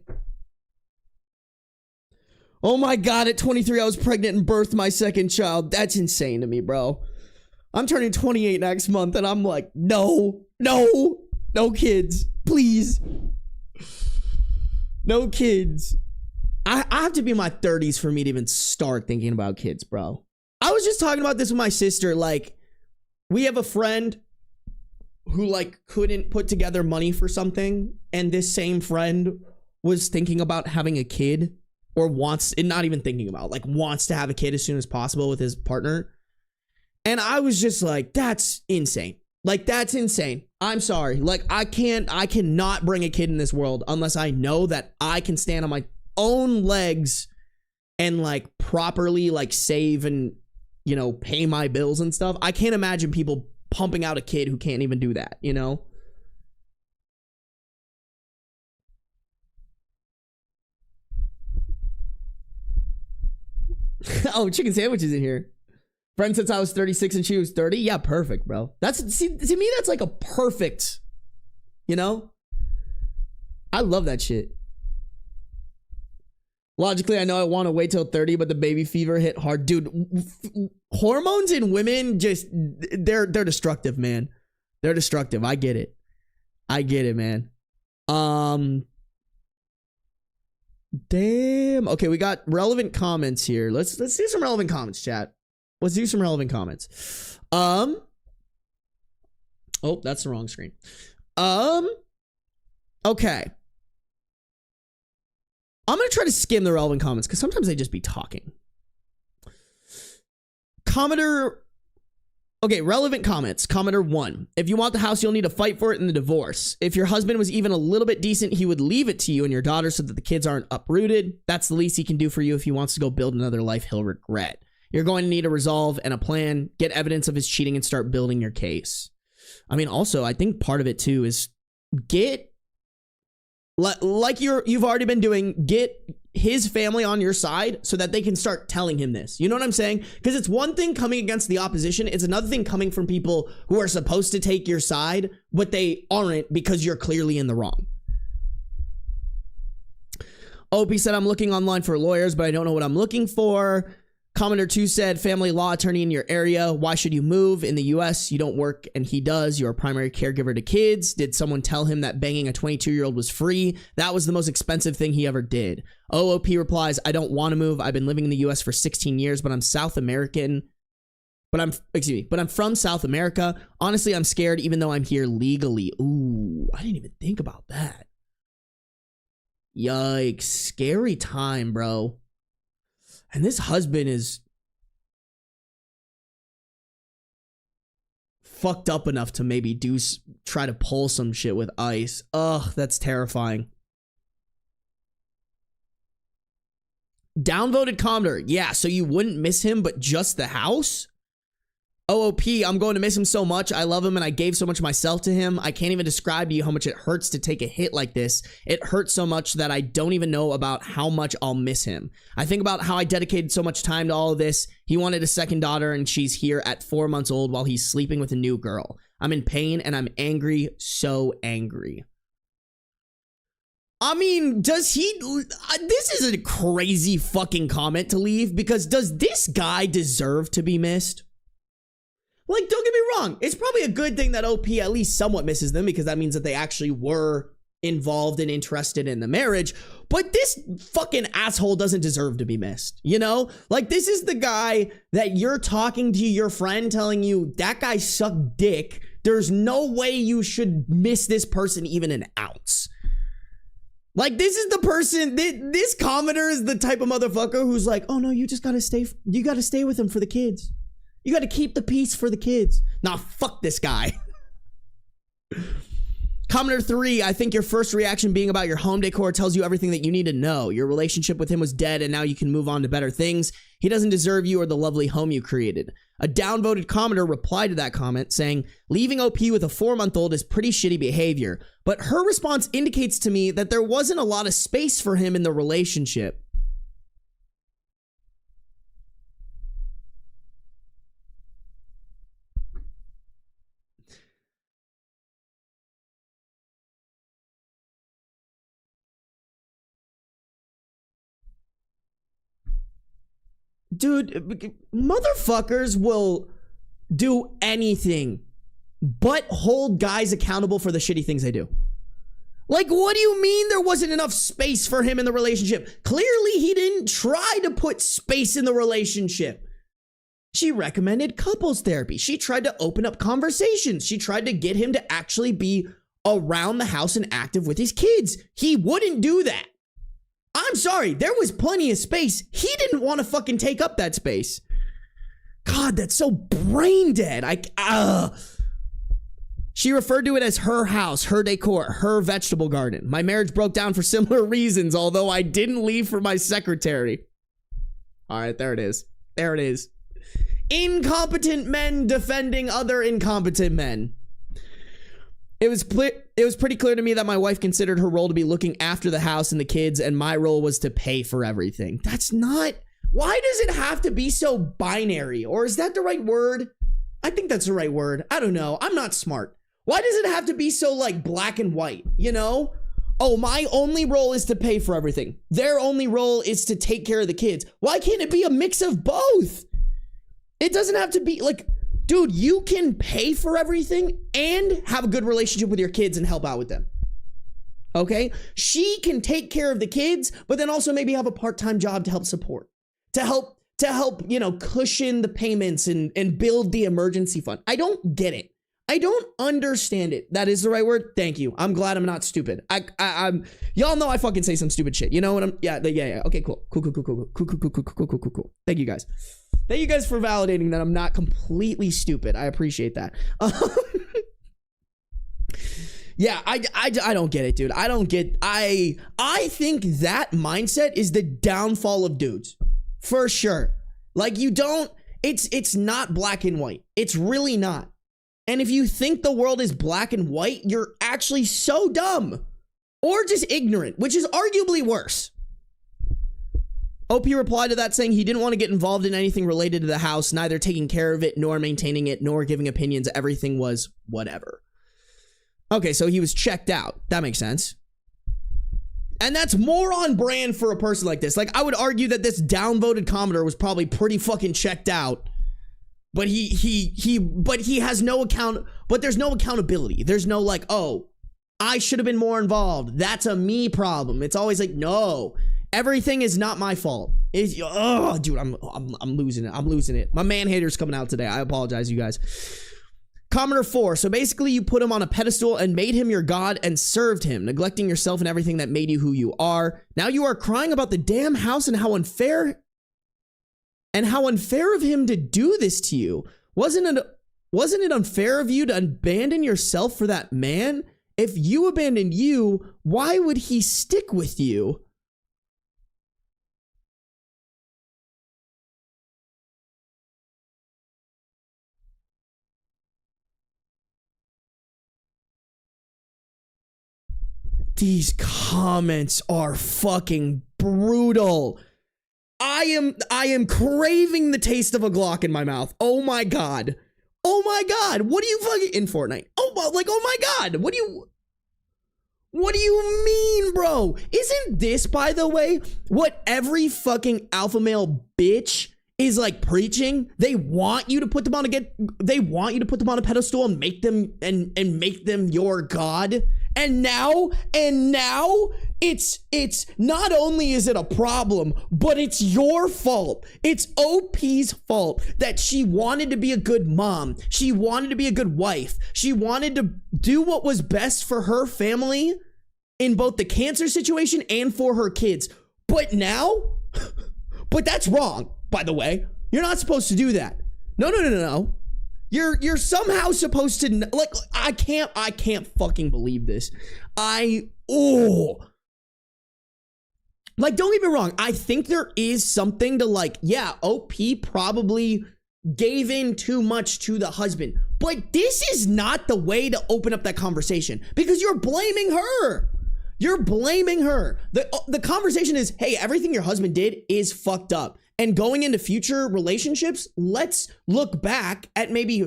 Oh my God, at 23, I was pregnant and birthed my second child. That's insane to me, bro. I'm turning 28 next month and I'm like, no kids, please. No kids. I have to be in my 30s for me to even start thinking about kids, bro. I was just talking about this with my sister. Like, we have a friend who, like, couldn't put together money for something, and this same friend was thinking about having a kid, or wants to have a kid as soon as possible with his partner. And I was just like, that's insane. Like, that's insane. I'm sorry. Like, I cannot bring a kid in this world unless I know that I can stand on my own legs and, like, properly, like, save and, you know, pay my bills and stuff. I can't imagine people pumping out a kid who can't even do that, you know? Oh, chicken sandwiches in here. Friend since I was 36 and she was 30. Yeah, perfect, bro. See, to me, that's like a perfect, you know? I love that shit. Logically, I know I want to wait till 30, but the baby fever hit hard. Dude, hormones in women just, they're destructive, man. They're destructive. I get it. I get it, man. Damn. Okay, we got relevant comments here. Let's do some relevant comments, chat. Let's do some relevant comments. Oh, that's the wrong screen. Okay. I'm going to try to skim the relevant comments because sometimes they just be talking. Commenter. Okay, relevant comments. Commenter 1. If you want the house, you'll need to fight for it in the divorce. If your husband was even a little bit decent, he would leave it to you and your daughter so that the kids aren't uprooted. That's the least he can do for you. If he wants to go build another life, he'll regret. You're going to need a resolve and a plan. Get evidence of his cheating and start building your case. I mean, also, I think part of it too is get, like you've already been doing, get his family on your side so that they can start telling him this. You know what I'm saying? Because it's one thing coming against the opposition. It's another thing coming from people who are supposed to take your side, but they aren't because you're clearly in the wrong. OP said, I'm looking online for lawyers, but I don't know what I'm looking for. Commenter 2 said, family law attorney in your area. Why should you move? In the US, you don't work and he does. You're a primary caregiver to kids. Did someone tell him that banging a 22-year-old was free? That was the most expensive thing he ever did. OOP replies, I don't want to move. I've been living in the US for 16 years, but I'm South American. But I'm from South America. Honestly, I'm scared even though I'm here legally. Ooh, I didn't even think about that. Yikes. Scary time, bro. And this husband is fucked up enough to maybe try to pull some shit with ICE. Ugh, that's terrifying. Downvoted commenter. Yeah, so you wouldn't miss him, but just the house? OOP, I'm going to miss him so much. I love him and I gave so much of myself to him. I can't even describe to you how much it hurts to take a hit like this. It hurts so much that I don't even know about how much I'll miss him. I think about how I dedicated so much time to all of this. He wanted a second daughter and she's here at 4 months old while he's sleeping with a new girl. I'm in pain and I'm angry, so angry. I mean, does he... This is a crazy fucking comment to leave because does this guy deserve to be missed? Like, don't get me wrong. It's probably a good thing that OP at least somewhat misses them because that means that they actually were involved and interested in the marriage. But this fucking asshole doesn't deserve to be missed, you know? Like, this is the guy that you're talking to your friend telling you that guy sucked dick. There's no way you should miss this person even an ounce. Like, this is the person, this commenter is the type of motherfucker who's like, oh no, you just gotta stay, you gotta stay with him for the kids. You gotta keep the peace for the kids. Nah, fuck this guy. Commenter 3, I think your first reaction being about your home decor tells you everything that you need to know. Your relationship with him was dead and now you can move on to better things. He doesn't deserve you or the lovely home you created. A downvoted commenter replied to that comment saying, leaving OP with a 4-month-old is pretty shitty behavior. But her response indicates to me that there wasn't a lot of space for him in the relationship. Dude, motherfuckers will do anything but hold guys accountable for the shitty things they do. Like, what do you mean there wasn't enough space for him in the relationship? Clearly, he didn't try to put space in the relationship. She recommended couples therapy. She tried to open up conversations. She tried to get him to actually be around the house and active with his kids. He wouldn't do that. I'm sorry, there was plenty of space. He didn't want to fucking take up that space. God, that's so brain dead. She referred to it as her house, her decor, her vegetable garden. My marriage broke down for similar reasons, although I didn't leave for my secretary. All right, there it is. There it is. Incompetent men defending other incompetent men. It was pretty clear to me that my wife considered her role to be looking after the house and the kids, and my role was to pay for everything. That's not... Why does it have to be so binary? Or is that the right word? I think that's the right word. I don't know. I'm not smart. Why does it have to be so, like, black and white, you know? Oh, my only role is to pay for everything. Their only role is to take care of the kids. Why can't it be a mix of both? It doesn't have to be, like... Dude, you can pay for everything and have a good relationship with your kids and help out with them. Okay? She can take care of the kids, but then also maybe have a part-time job to help support. To help, you know, cushion the payments and build the emergency fund. I don't get it. I don't understand it. That is the right word. Thank you. I'm glad I'm not stupid. I'm y'all know I fucking say some stupid shit. You know what I'm yeah. Okay, cool. Cool. Thank you guys. Thank you guys for validating that I'm not completely stupid. I appreciate that. Yeah, I don't get it, dude. I don't get I think that mindset is the downfall of dudes. For sure. Like you don't it's not black and white. It's really not. And if you think the world is black and white, you're actually so dumb or just ignorant, which is arguably worse. OP replied to that saying he didn't want to get involved in anything related to the house, neither taking care of it, nor maintaining it, nor giving opinions. Everything was whatever. Okay, so he was checked out. That makes sense. And that's more on brand for a person like this. Like, I would argue that this downvoted commenter was probably pretty fucking checked out. But he has no account, but there's no accountability. There's no like, oh, I should have been more involved. That's a me problem. It's always like, no. Everything is not my fault. Oh, dude, I'm losing it. I'm losing it. My man hater's coming out today. I apologize, you guys. Commenter 4. So basically, you put him on a pedestal and made him your god and served him, neglecting yourself and everything that made you who you are. Now you are crying about the damn house and how unfair of him to do this to you. Wasn't it unfair of you to abandon yourself for that man? If you abandoned you, why would he stick with you? These comments are fucking brutal. I am craving the taste of a Glock in my mouth. Oh my god. Oh my god. What do you fucking in Fortnite? Oh, like, oh my god. What do you mean, bro? Isn't this, by the way, what every fucking alpha male bitch is like preaching. They want you to put them on a pedestal and make them and make them your God. And now it's not only is it a problem, but it's your fault. It's OP's fault that she wanted to be a good mom. She wanted to be a good wife. She wanted to do what was best for her family in both the cancer situation and for her kids. But that's wrong, by the way. You're not supposed to do that. No. You're somehow supposed to, like, I can't fucking believe this. Like, don't get me wrong. I think there is something to, like, yeah, OP probably gave in too much to the husband, but this is not the way to open up that conversation because you're blaming her. You're blaming her. The conversation is, hey, everything your husband did is fucked up. And going into future relationships, let's look back at maybe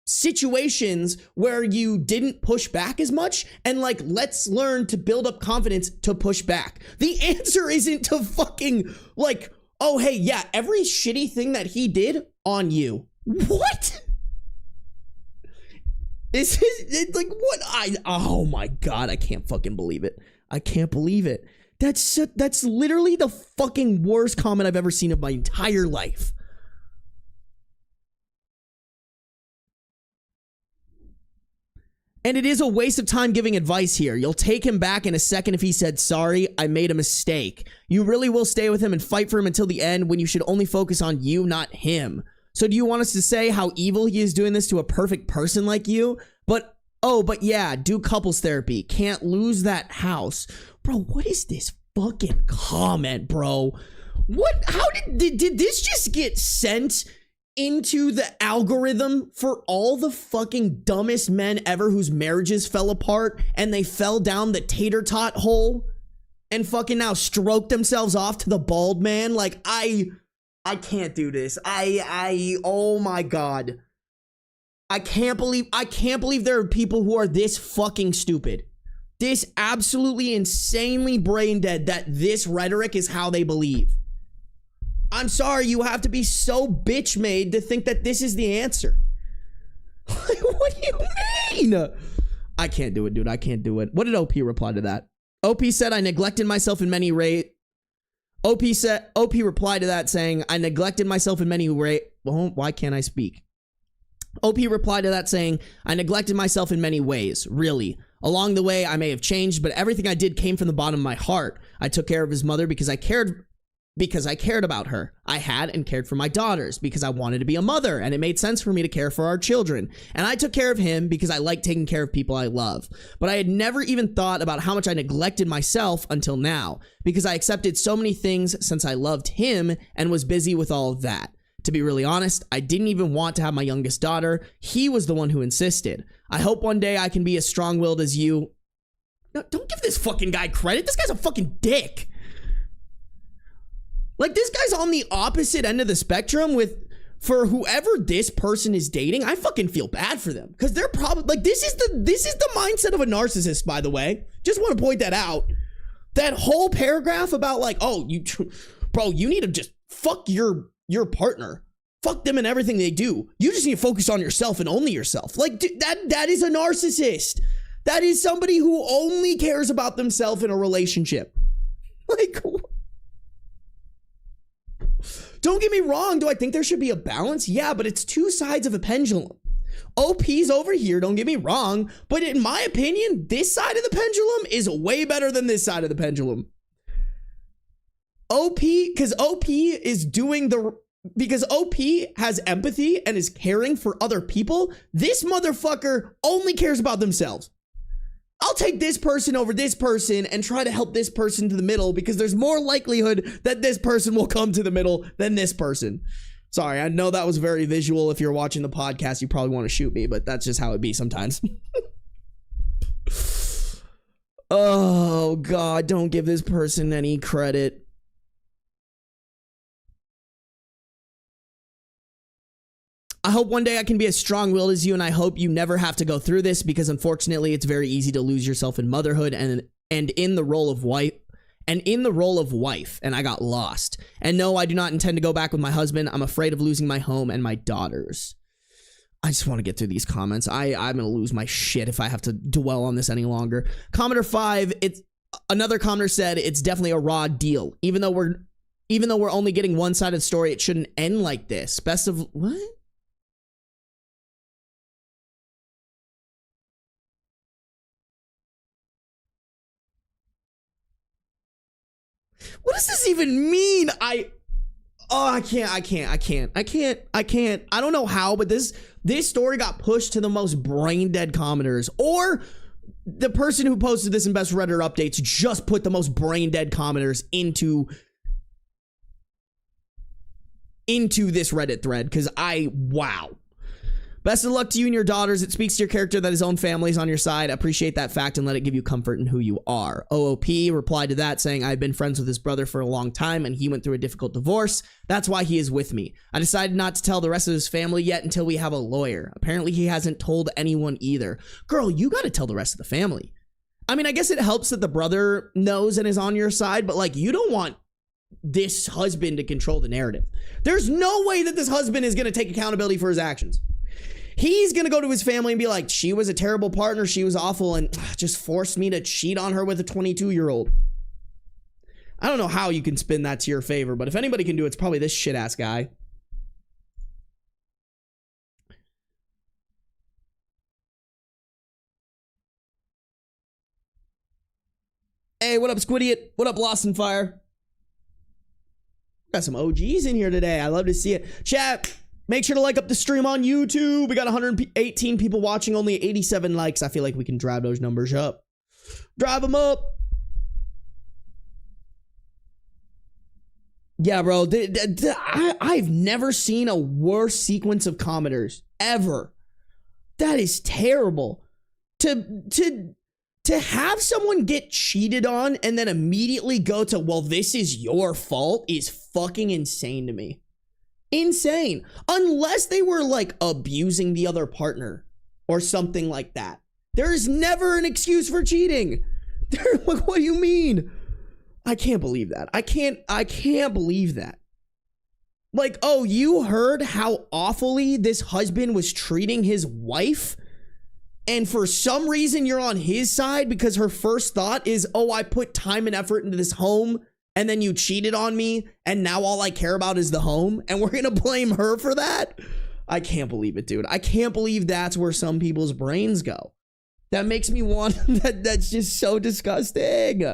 situations where you didn't push back as much, and like, let's learn to build up confidence to push back. The answer isn't to fucking like, oh, hey, yeah, every shitty thing that he did on you. What? It's like, what? Oh my God, I can't fucking believe it. I can't believe it. That's literally the fucking worst comment I've ever seen of my entire life. And it is a waste of time giving advice here. You'll take him back in a second if he said, sorry, I made a mistake. You really will stay with him and fight for him until the end when you should only focus on you, not him. So do you want us to say how evil he is doing this to a perfect person like you? But yeah, do couples therapy. Can't lose that house. Bro, what is this fucking comment, bro? What? How did this just get sent into the algorithm for all the fucking dumbest men ever whose marriages fell apart and they fell down the tater tot hole and fucking now stroke themselves off to the bald man? Like, I can't do this. Oh my God. I can't believe there are people who are this fucking stupid. This absolutely insanely brain dead that this rhetoric is how they believe. I'm sorry, you have to be so bitch made to think that this is the answer. What do you mean? I can't do it, dude. I can't do it. What did OP reply to that? OP said, I neglected myself in many ways. OP replied to that saying, I neglected myself in many ways. Well, why can't I speak? OP replied to that saying, I neglected myself in many ways, really. Along the way, I may have changed, but everything I did came from the bottom of my heart. I took care of his mother because I cared about her. I had and cared for my daughters because I wanted to be a mother, and it made sense for me to care for our children. And I took care of him because I like taking care of people I love. But I had never even thought about how much I neglected myself until now, because I accepted so many things since I loved him and was busy with all of that. To be really honest, I didn't even want to have my youngest daughter. He was the one who insisted. I hope one day I can be as strong-willed as you. No, don't give this fucking guy credit. This guy's a fucking dick. Like, this guy's on the opposite end of the spectrum for whoever this person is dating. I fucking feel bad for them because they're probably like, this is the mindset of a narcissist, by the way. Just want to point that out. That whole paragraph about like, oh, you need to just fuck your partner. Fuck them and everything they do. You just need to focus on yourself and only yourself. Like, dude, that is a narcissist. That is somebody who only cares about themselves in a relationship. Like, don't get me wrong. Do I think there should be a balance? Yeah, but it's two sides of a pendulum. OP's over here, don't get me wrong. But in my opinion, this side of the pendulum is way better than this side of the pendulum. Because OP has empathy and is caring for other people. This motherfucker only cares about themselves. I'll take this person over this person and try to help this person to the middle because there's more likelihood that this person will come to the middle than this person. Sorry, I know that was very visual. If you're watching the podcast, you probably want to shoot me, but that's just how it be sometimes. Oh, God, don't give this person any credit. I hope one day I can be as strong-willed as you, and I hope you never have to go through this because unfortunately it's very easy to lose yourself in motherhood and in the role of wife and in the role of wife, and I got lost. And no, I do not intend to go back with my husband. I'm afraid of losing my home and my daughters. I just want to get through these comments. I'm going to lose my shit if I have to dwell on this any longer. Commenter 5, another commenter said it's definitely a raw deal. Even though we're only getting one side of the story, it shouldn't end like this. Best of what? What does this even mean? I can't. I don't know how, but this story got pushed to the most brain dead commenters, or the person who posted this in best Reddit updates just put the most brain dead commenters into this Reddit thread, because wow. Best of luck to you and your daughters. It speaks to your character that his own family is on your side. Appreciate that fact and let it give you comfort in who you are. OOP replied to that saying, I've been friends with his brother for a long time and he went through a difficult divorce. That's why he is with me. I decided not to tell the rest of his family yet until we have a lawyer. Apparently he hasn't told anyone either. Girl, you got to tell the rest of the family. I mean, I guess it helps that the brother knows and is on your side, but like, you don't want this husband to control the narrative. There's no way that this husband is going to take accountability for his actions. He's going to go to his family and be like, she was a terrible partner. She was awful and just forced me to cheat on her with a 22-year-old. I don't know how you can spin that to your favor, but if anybody can do it, it's probably this shit-ass guy. Hey, what up, Squidiot? What up, Lost in Fire? Got some OGs in here today. I love to see it. Chat. Make sure to like up the stream on YouTube. We got 118 people watching, only 87 likes. I feel like we can drive those numbers up. Drive them up. Yeah, bro. I've never seen a worse sequence of commenters ever. That is terrible. To have someone get cheated on and then immediately go to, well, this is your fault, is fucking insane to me. Insane. Unless they were like abusing the other partner or something like that. There's never an excuse for cheating. They're like, what do you mean? I can't believe that. I can't believe that. Like, oh, you heard how awfully this husband was treating his wife? And for some reason you're on his side because her first thought is, oh, I put time and effort into this home and then you cheated on me and now all I care about is the home and we're going to blame her for that? I can't believe it, dude. I can't believe that's where some people's brains go. That makes me want, that's just so disgusting.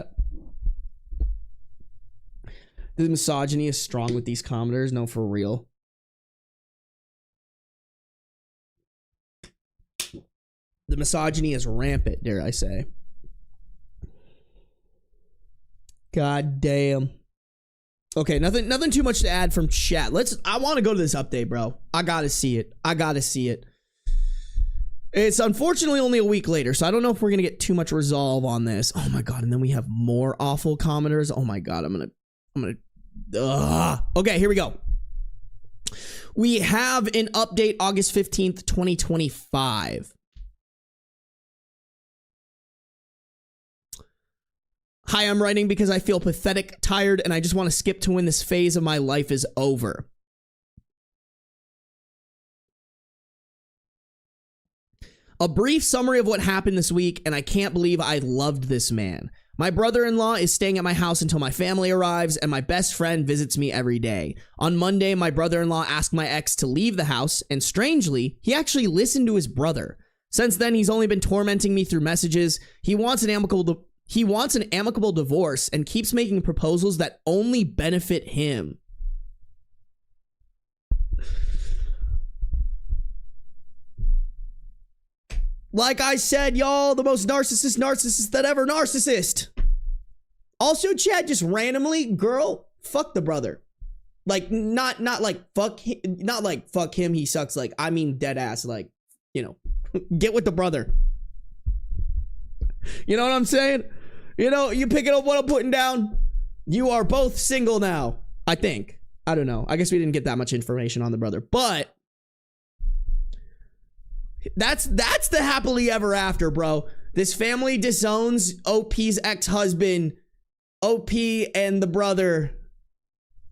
The misogyny is strong with these commenters. No, for real. The misogyny is rampant, dare I say. God damn. Okay, nothing too much to add from chat. I want to go to this update, bro. I gotta see it. It's unfortunately only a week later, so I don't know if we're gonna get too much resolve on this. Oh my god, and then we have more awful commenters. Oh my god, I'm gonna okay, here we go. We have an update August 15th, 2025. Hi, I'm writing because I feel pathetic, tired, and I just want to skip to when this phase of my life is over. A brief summary of what happened this week, and I can't believe I loved this man. My brother-in-law is staying at my house until my family arrives, and my best friend visits me every day. On Monday, my brother-in-law asked my ex to leave the house, and strangely, he actually listened to his brother. Since then, he's only been tormenting me through messages. He wants an amicable divorce and keeps making proposals that only benefit him. Like I said, y'all, the most narcissist that ever narcissist. Also, chat, just randomly, girl, fuck the brother. Like, not like fuck him, he sucks. Like, I mean dead ass, like, you know, get with the brother. You know what I'm saying? You know, you picking up what I'm putting down? You are both single now, I think. I don't know. I guess we didn't get that much information on the brother, but that's the happily ever after, bro. This family disowns OP's ex-husband OP and the brother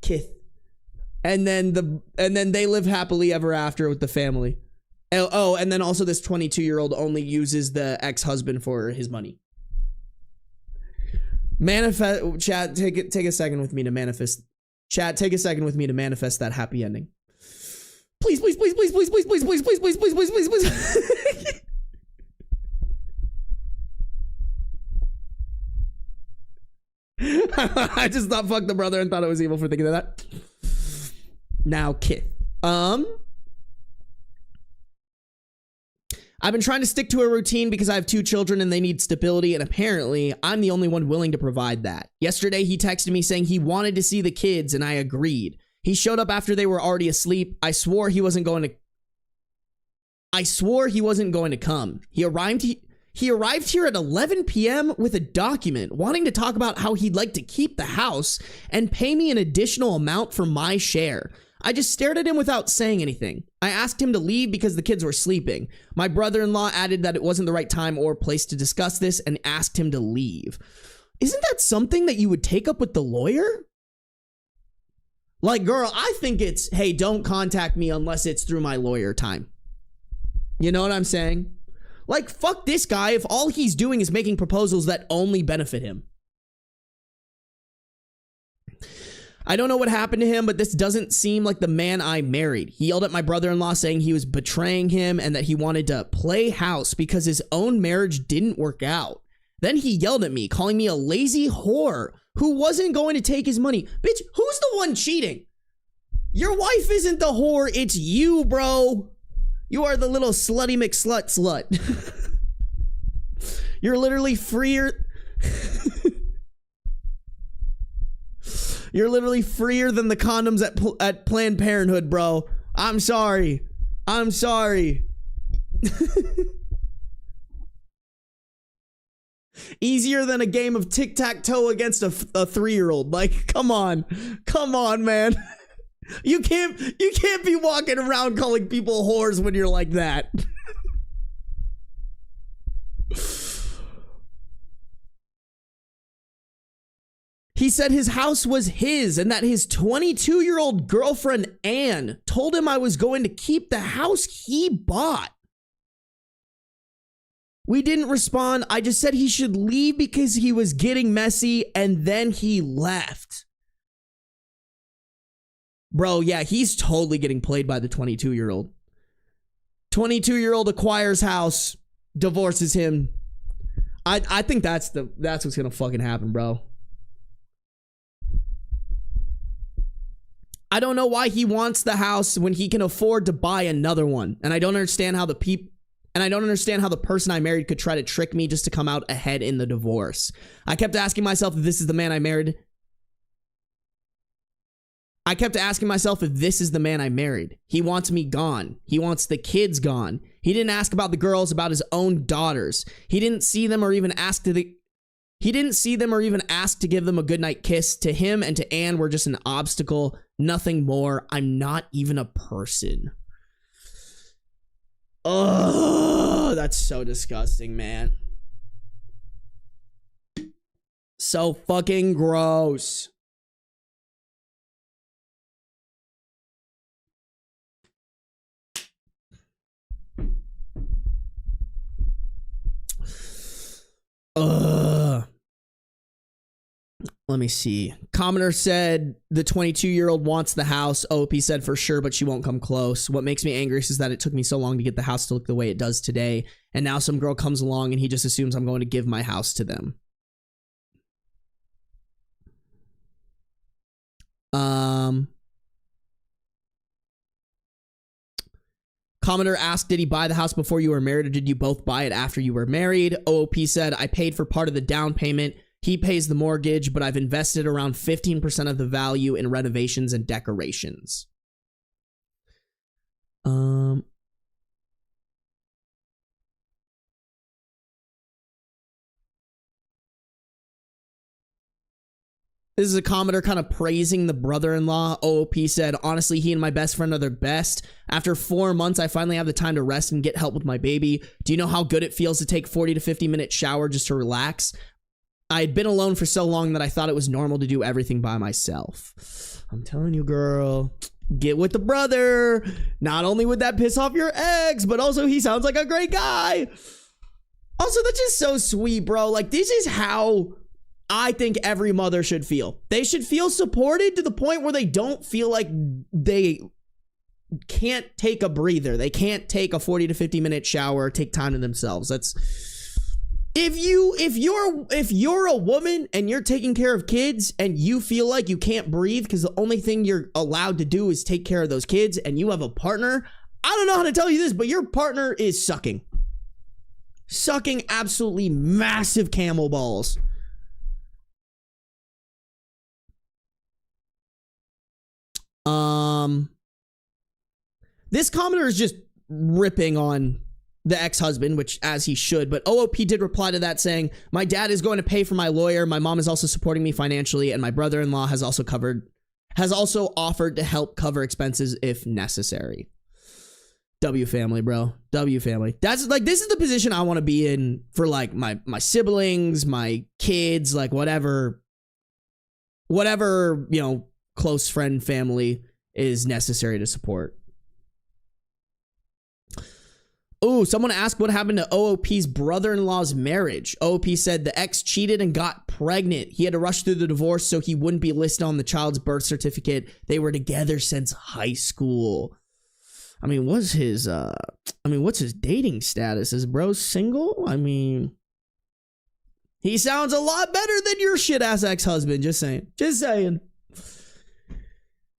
Kith. And then they live happily ever after with the family. Oh, and then also this 22-year-old only uses the ex-husband for his money. Manifest, chat, take a second with me to manifest. Chat, take a second with me to manifest that happy ending. Please, please, please, please, please, please, please, please, please, please, please, please, please, please. I just thought fuck the brother and thought it was evil for thinking of that. Now, Kith. I've been trying to stick to a routine because I have 2 children and they need stability, and apparently I'm the only one willing to provide that. Yesterday, he texted me saying he wanted to see the kids, and I agreed. He showed up after they were already asleep. I swore he wasn't going to come. He arrived here at 11 p.m. with a document wanting to talk about how he'd like to keep the house and pay me an additional amount for my share. I just stared at him without saying anything. I asked him to leave because the kids were sleeping. My brother-in-law added that it wasn't the right time or place to discuss this and asked him to leave. Isn't that something that you would take up with the lawyer? Like, girl, I think it's, hey, don't contact me unless it's through my lawyer time. You know what I'm saying? Like, fuck this guy if all he's doing is making proposals that only benefit him. I don't know what happened to him, but this doesn't seem like the man I married. He yelled at my brother-in-law saying he was betraying him and that he wanted to play house because his own marriage didn't work out. Then he yelled at me, calling me a lazy whore who wasn't going to take his money. Bitch, who's the one cheating? Your wife isn't the whore, it's you, bro. You are the little slutty McSlut slut. You're literally freer. You're literally freer than the condoms at Planned Parenthood, bro. I'm sorry. I'm sorry. Easier than a game of tic-tac-toe against a 3-year-old. Like, come on. Come on, man. You can't be walking around calling people whores when you're like that. He said his house was his and that his 22-year-old girlfriend, Anne, told him I was going to keep the house he bought. We didn't respond. I just said he should leave because he was getting messy, and then he left. Bro, yeah, he's totally getting played by the 22-year-old. 22-year-old acquires house, divorces him. I think that's what's gonna fucking happen, bro. I don't know why he wants the house when he can afford to buy another one. And I don't understand how the person I married could try to trick me just to come out ahead in the divorce. I kept asking myself if this is the man I married. He wants me gone. He wants the kids gone. He didn't ask about the girls, about his own daughters. He didn't see them or even ask to give them a goodnight kiss. To him and to Anne were just an obstacle, nothing more. I'm not even a person. Oh, that's so disgusting, man. So fucking gross. Let me see. Commoner said the 22-year-old wants the house. OP said for sure, but she won't come close. What makes me angriest is that it took me so long to get the house to look the way it does today. And now some girl comes along and he just assumes I'm going to give my house to them. Commodore asked, did he buy the house before you were married or did you both buy it after you were married? OOP said, I paid for part of the down payment. He pays the mortgage, but I've invested around 15% of the value in renovations and decorations. This is a commenter kind of praising the brother-in-law. OOP said, honestly, he and my best friend are the best. After 4 months, I finally have the time to rest and get help with my baby. Do you know how good it feels to take 40 to 50 minute shower just to relax? I had been alone for so long that I thought it was normal to do everything by myself. I'm telling you, girl, get with the brother. Not only would that piss off your ex, but also he sounds like a great guy. Also, that's just so sweet, bro. Like, this is how I think every mother should feel. They should feel supported to the point where they don't feel like they can't take a breather. They can't take a 40 to 50 minute shower, take time to themselves. That's if you're a woman and you're taking care of kids and you feel like you can't breathe because the only thing you're allowed to do is take care of those kids, and you have a partner, I don't know how to tell you this, but your partner is sucking absolutely massive camel balls. This commenter is just ripping on the ex-husband, which as he should, but OOP did reply to that saying, my dad is going to pay for my lawyer, my mom is also supporting me financially, and my brother-in-law has also offered to help cover expenses if necessary. W family, bro. W family. That's like, this is the position I want to be in for like my siblings, my kids, like whatever, you know, close friend family is necessary to support. Oh, someone asked what happened to OOP's brother-in-law's marriage. OOP said the ex cheated and got pregnant. He had to rush through the divorce so he wouldn't be listed on the child's birth certificate. They were together since high school. I mean, what's his dating status? Is bro single? I mean, he sounds a lot better than your shit-ass ex-husband. Just saying. Just saying.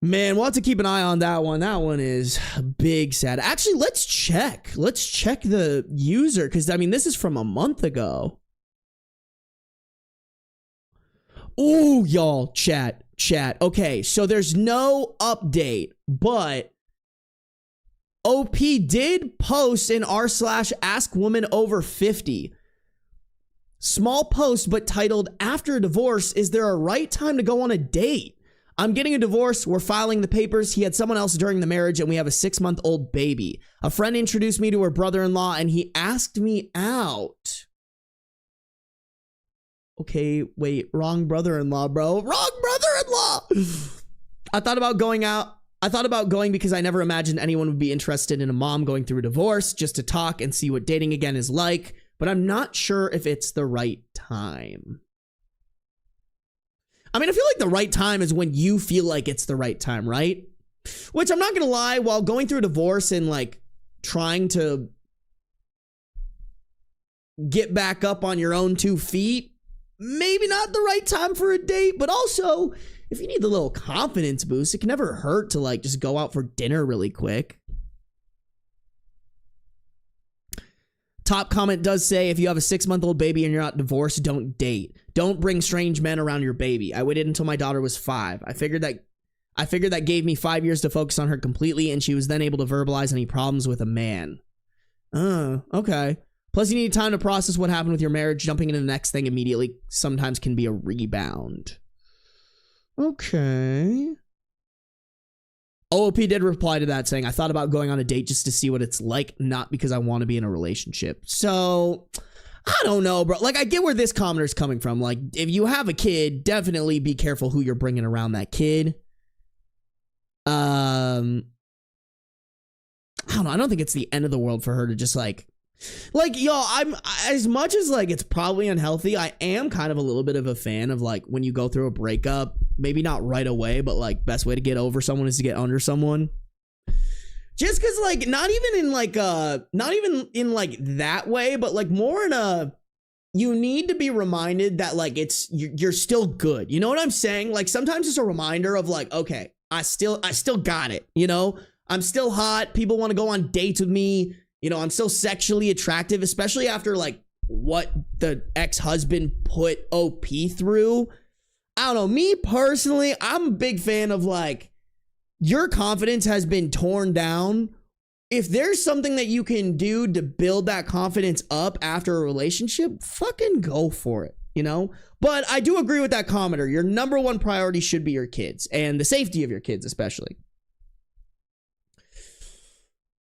Man, we'll have to keep an eye on that one. That one is big sad. Actually, let's check. Let's check the user, because, I mean, this is from a month ago. Ooh, y'all, chat. Okay, so there's no update, but OP did post in r/AskWomanOver50. Small post, but titled, after a divorce, is there a right time to go on a date? I'm getting a divorce. We're filing the papers. He had someone else during the marriage, and we have a 6-month-old baby. A friend introduced me to her brother-in-law, and he asked me out. Okay, wait, wrong brother-in-law, bro. Wrong brother-in-law. I thought about going because I never imagined anyone would be interested in a mom going through a divorce, just to talk and see what dating again is like, but I'm not sure if it's the right time. I mean, I feel like the right time is when you feel like it's the right time, right? Which, I'm not gonna lie, while going through a divorce and like trying to get back up on your own 2 feet, maybe not the right time for a date, but also if you need the little confidence boost, it can never hurt to like just go out for dinner really quick. Top comment does say, if you have a 6-month-old baby and you're not divorced, don't date. Don't bring strange men around your baby. I waited until my daughter was 5. I figured that gave me 5 years to focus on her completely, and she was then able to verbalize any problems with a man. Okay. Plus, you need time to process what happened with your marriage. Jumping into the next thing immediately sometimes can be a rebound. Okay. OOP did reply to that saying, I thought about going on a date just to see what it's like, not because I want to be in a relationship. So, I don't know, bro. Like, I get where this commenter's coming from. Like, if you have a kid, definitely be careful who you're bringing around that kid. I don't know. I don't think it's the end of the world for her to just like, y'all, I'm, as much as like it's probably unhealthy, I am kind of a little bit of a fan of like when you go through a breakup, maybe not right away, but like best way to get over someone is to get under someone. Just because like not even in that way, but like more in a, you need to be reminded that like you're still good. You know what I'm saying? Like sometimes it's a reminder of like, okay, I still got it. You know, I'm still hot. People want to go on dates with me. You know, I'm still sexually attractive, especially after like what the ex-husband put OP through. I don't know. Me personally, I'm a big fan of like, your confidence has been torn down. If there's something that you can do to build that confidence up after a relationship, fucking go for it, you know? But I do agree with that commenter. Your number one priority should be your kids and the safety of your kids, especially.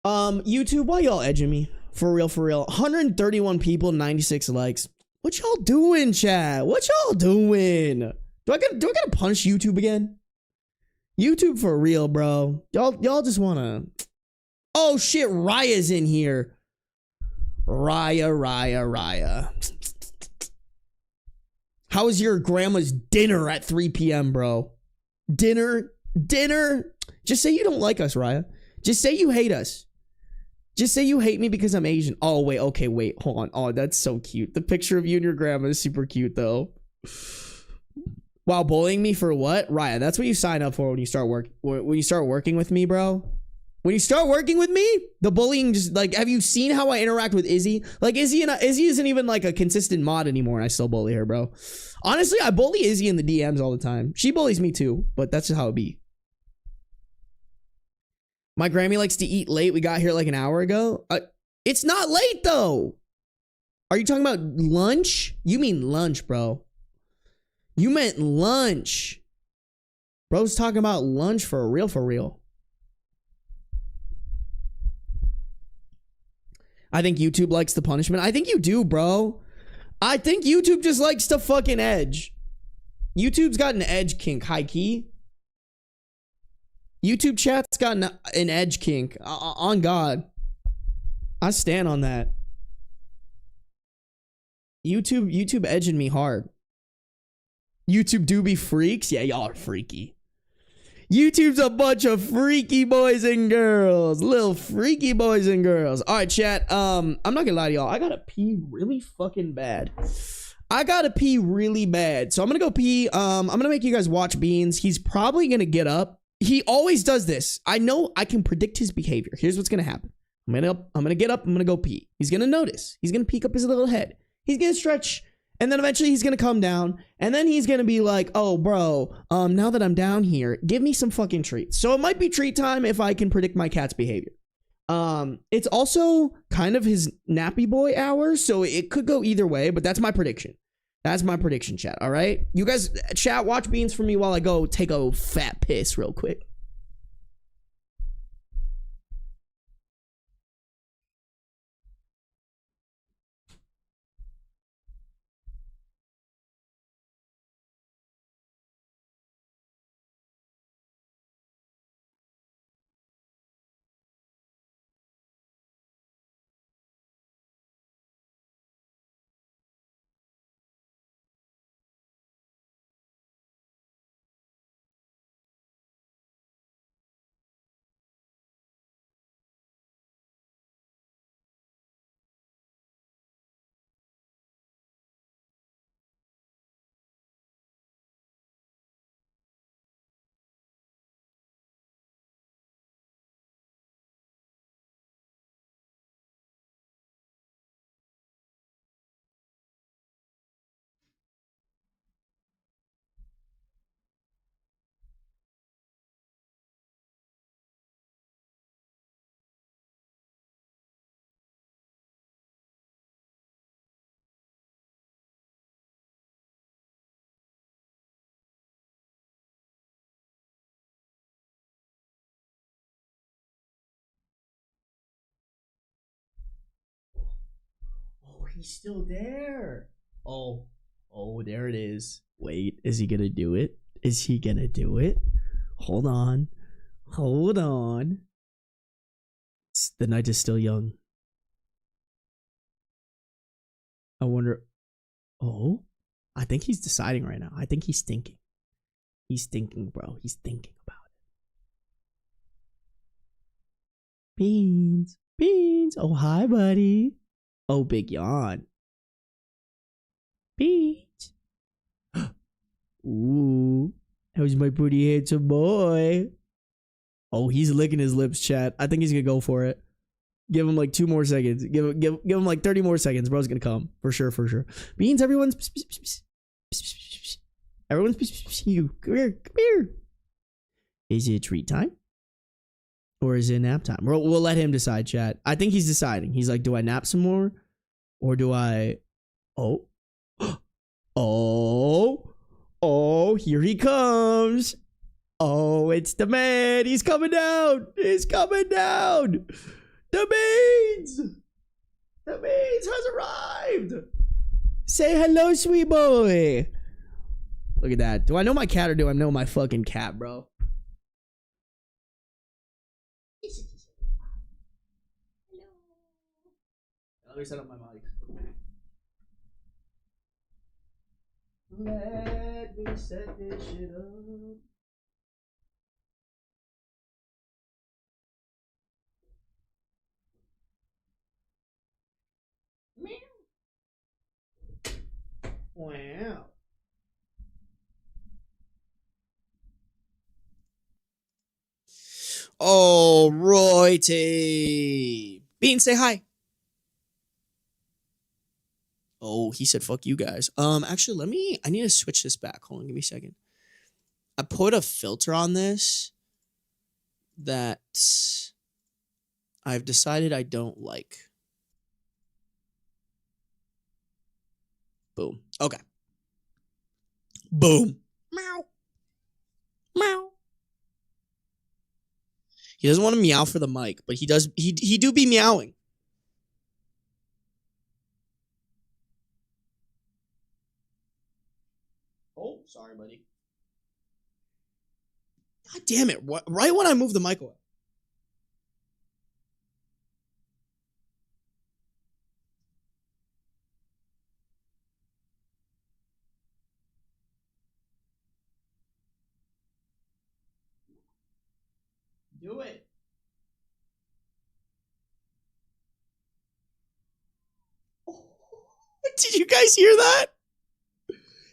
YouTube, why y'all edging me? For real, for real. 131 people, 96 likes. What y'all doing, chat? What y'all doing? Do I gotta punch YouTube again? YouTube for real, bro. Y'all just wanna. Oh shit, Raya's in here. Raya. How was your grandma's dinner at 3 p.m., bro? Dinner? Just say you don't like us, Raya. Just say you hate us. Just say you hate me because I'm Asian. Oh, wait. Okay, wait. Hold on. Oh, that's so cute. The picture of you and your grandma is super cute, though. Wow, bullying me for what? Raya, that's what you sign up for when you start working with me, bro. When you start working with me, the bullying just, like, have you seen how I interact with Izzy? Like, Izzy isn't even, like, a consistent mod anymore, and I still bully her, bro. Honestly, I bully Izzy in the DMs all the time. She bullies me, too, but that's just how it be. My Grammy likes to eat late. We got here like an hour ago. It's not late, though. Are you talking about lunch? You mean lunch, bro. You meant lunch. Bro's talking about lunch for real, for real. I think YouTube likes the punishment. I think you do, bro. I think YouTube just likes to fucking edge. YouTube's got an edge kink, high key. YouTube chat's got an edge kink. On God. I stand on that. YouTube edging me hard. YouTube do be freaks? Yeah, y'all are freaky. YouTube's a bunch of freaky boys and girls. Little freaky boys and girls. All right, chat. I'm not gonna lie to y'all. I gotta pee really fucking bad. I gotta pee really bad. So I'm gonna go pee. I'm gonna make you guys watch Beans. He's probably gonna get up. He always does this. I know I can predict his behavior. Here's what's gonna happen. I'm gonna get up. I'm gonna go pee. He's gonna notice. He's gonna peek up his little head. He's gonna stretch. And then eventually he's going to come down. And then he's going to be like, oh, bro, now that I'm down here, give me some fucking treats. So it might be treat time if I can predict my cat's behavior. It's also kind of his nappy boy hours. So it could go either way, but that's my prediction. That's my prediction, chat. All right. You guys, chat, watch Beans for me while I go take a fat piss real quick. Oh, he's still there. Oh, there it is. Wait, is he gonna do it? Is he gonna do it? Hold on. The night is still young. I wonder. Oh, I think he's deciding right now. I think he's thinking. He's thinking, bro. He's thinking about it. Beans. Oh, hi, buddy. Oh, big yawn. Beans. Ooh. How's my pretty handsome boy? Oh, he's licking his lips, chat. I think he's gonna go for it. Give him like 2 more seconds. Give him like 30 more seconds. Bro's gonna come. For sure. Beans, everyone's you. Come here. Is it treat time? Or is it nap time? We'll let him decide, chat. I think he's deciding. He's like, do I nap some more? Or do I... Oh, here he comes. Oh, it's the man. He's coming down. The Beans has arrived. Say hello, sweet boy. Look at that. Do I know my cat or do I know my fucking cat, bro? Hello. Let me set up my mic. Let me set this shit up. Meow. Wow. Oh, righty. Bean, say hi. Oh, he said, fuck you guys. Actually, I need to switch this back. Hold on, give me a second. I put a filter on this that I've decided I don't like. Boom. Okay. Boom. Meow. Meow. He doesn't want to meow for the mic, but he does. He do be meowing. Oh, sorry, buddy. God damn it. Right when I move the mic away. Do it. Oh, did you guys hear that?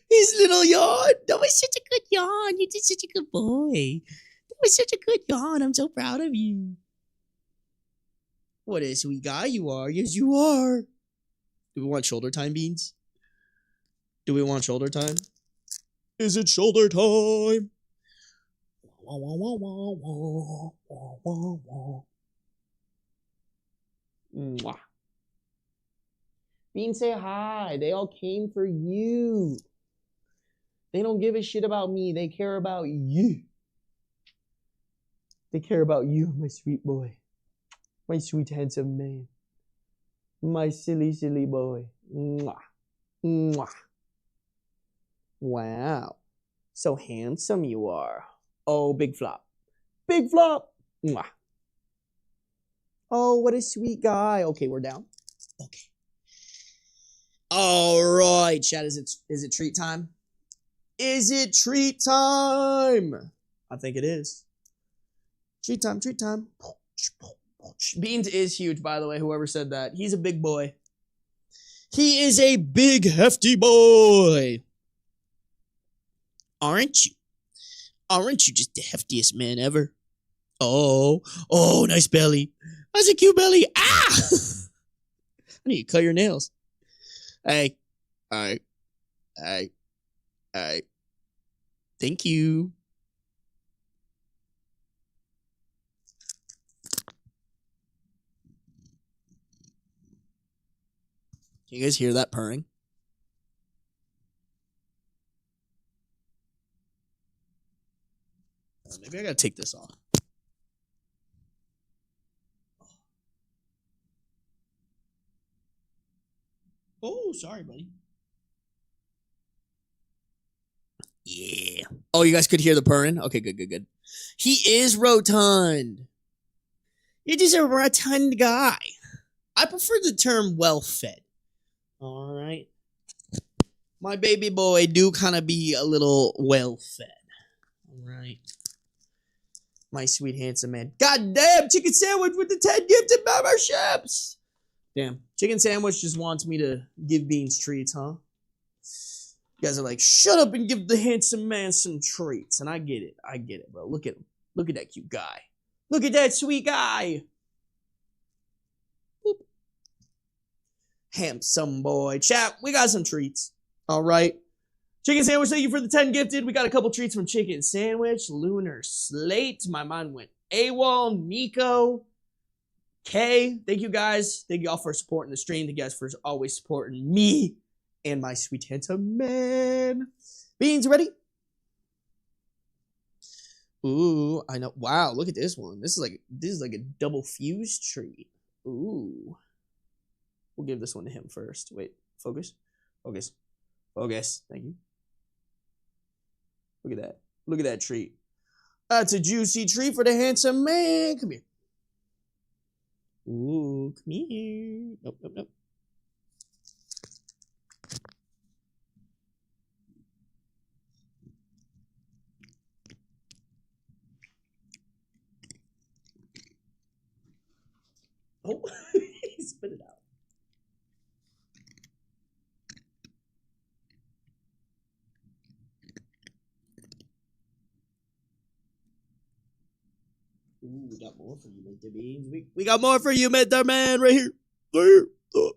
His little yawn. That was such a good yawn. You did such a good boy. That was such a good yawn. I'm so proud of you. What a sweet guy you are. Yes, you are. Do we want shoulder time, Beans? Do we want shoulder time? Is it shoulder time? Mwah. Bean, say hi. They all came for you. They don't give a shit about me. They care about you. They care about you, my sweet boy. My sweet, handsome man. My silly, silly boy. Mwah. Mwah. Wow. So handsome you are. Oh, big flop. Big flop. Mwah. Oh, what a sweet guy. Okay, we're down. Okay. All right, chat. Is it treat time? Is it treat time? I think it is. Treat time, treat time. Beans is huge, by the way, whoever said that. He's a big boy. He is a big, hefty boy. Aren't you? Aren't you just the heftiest man ever? Oh, nice belly. That's a cute belly. Ah! I need to cut your nails. Hey. Thank you. Can you guys hear that purring? Maybe I gotta take this off. Oh, sorry, buddy. Yeah. Oh, you guys could hear the purring? Okay, good. He is rotund. You're just a rotund guy. I prefer the term well-fed. All right. My baby boy do kind of be a little well-fed. All right. My sweet, handsome man. God damn, Chicken Sandwich with the 10 gifted memberships. Damn. Chicken Sandwich just wants me to give Beans treats, huh? You guys are like, shut up and give the handsome man some treats. And I get it, bro. Look at him. Look at that cute guy. Look at that sweet guy. Boop. Handsome boy. Chat, we got some treats. All right. Chicken Sandwich, thank you for the 10 gifted. We got a couple treats from Chicken Sandwich. Lunar Slate. My mind went AWOL. Nico. Kay. Thank you guys. Thank you all for supporting the stream. Thank you guys for always supporting me and my sweet handsome man. Beans, ready? Ooh, I know. Wow, look at this one. This is like a double fused treat. Ooh. We'll give this one to him first. Wait, focus. Focus. Focus. Thank you. Look at that. Look at that treat. That's a juicy treat for the handsome man. Come here. Ooh, come here. Nope, nope, nope. Oh, he spit it out. Ooh, we got more for you, Mr. Beans. We got more for you, Mr. Man, right here. Right here. Oh.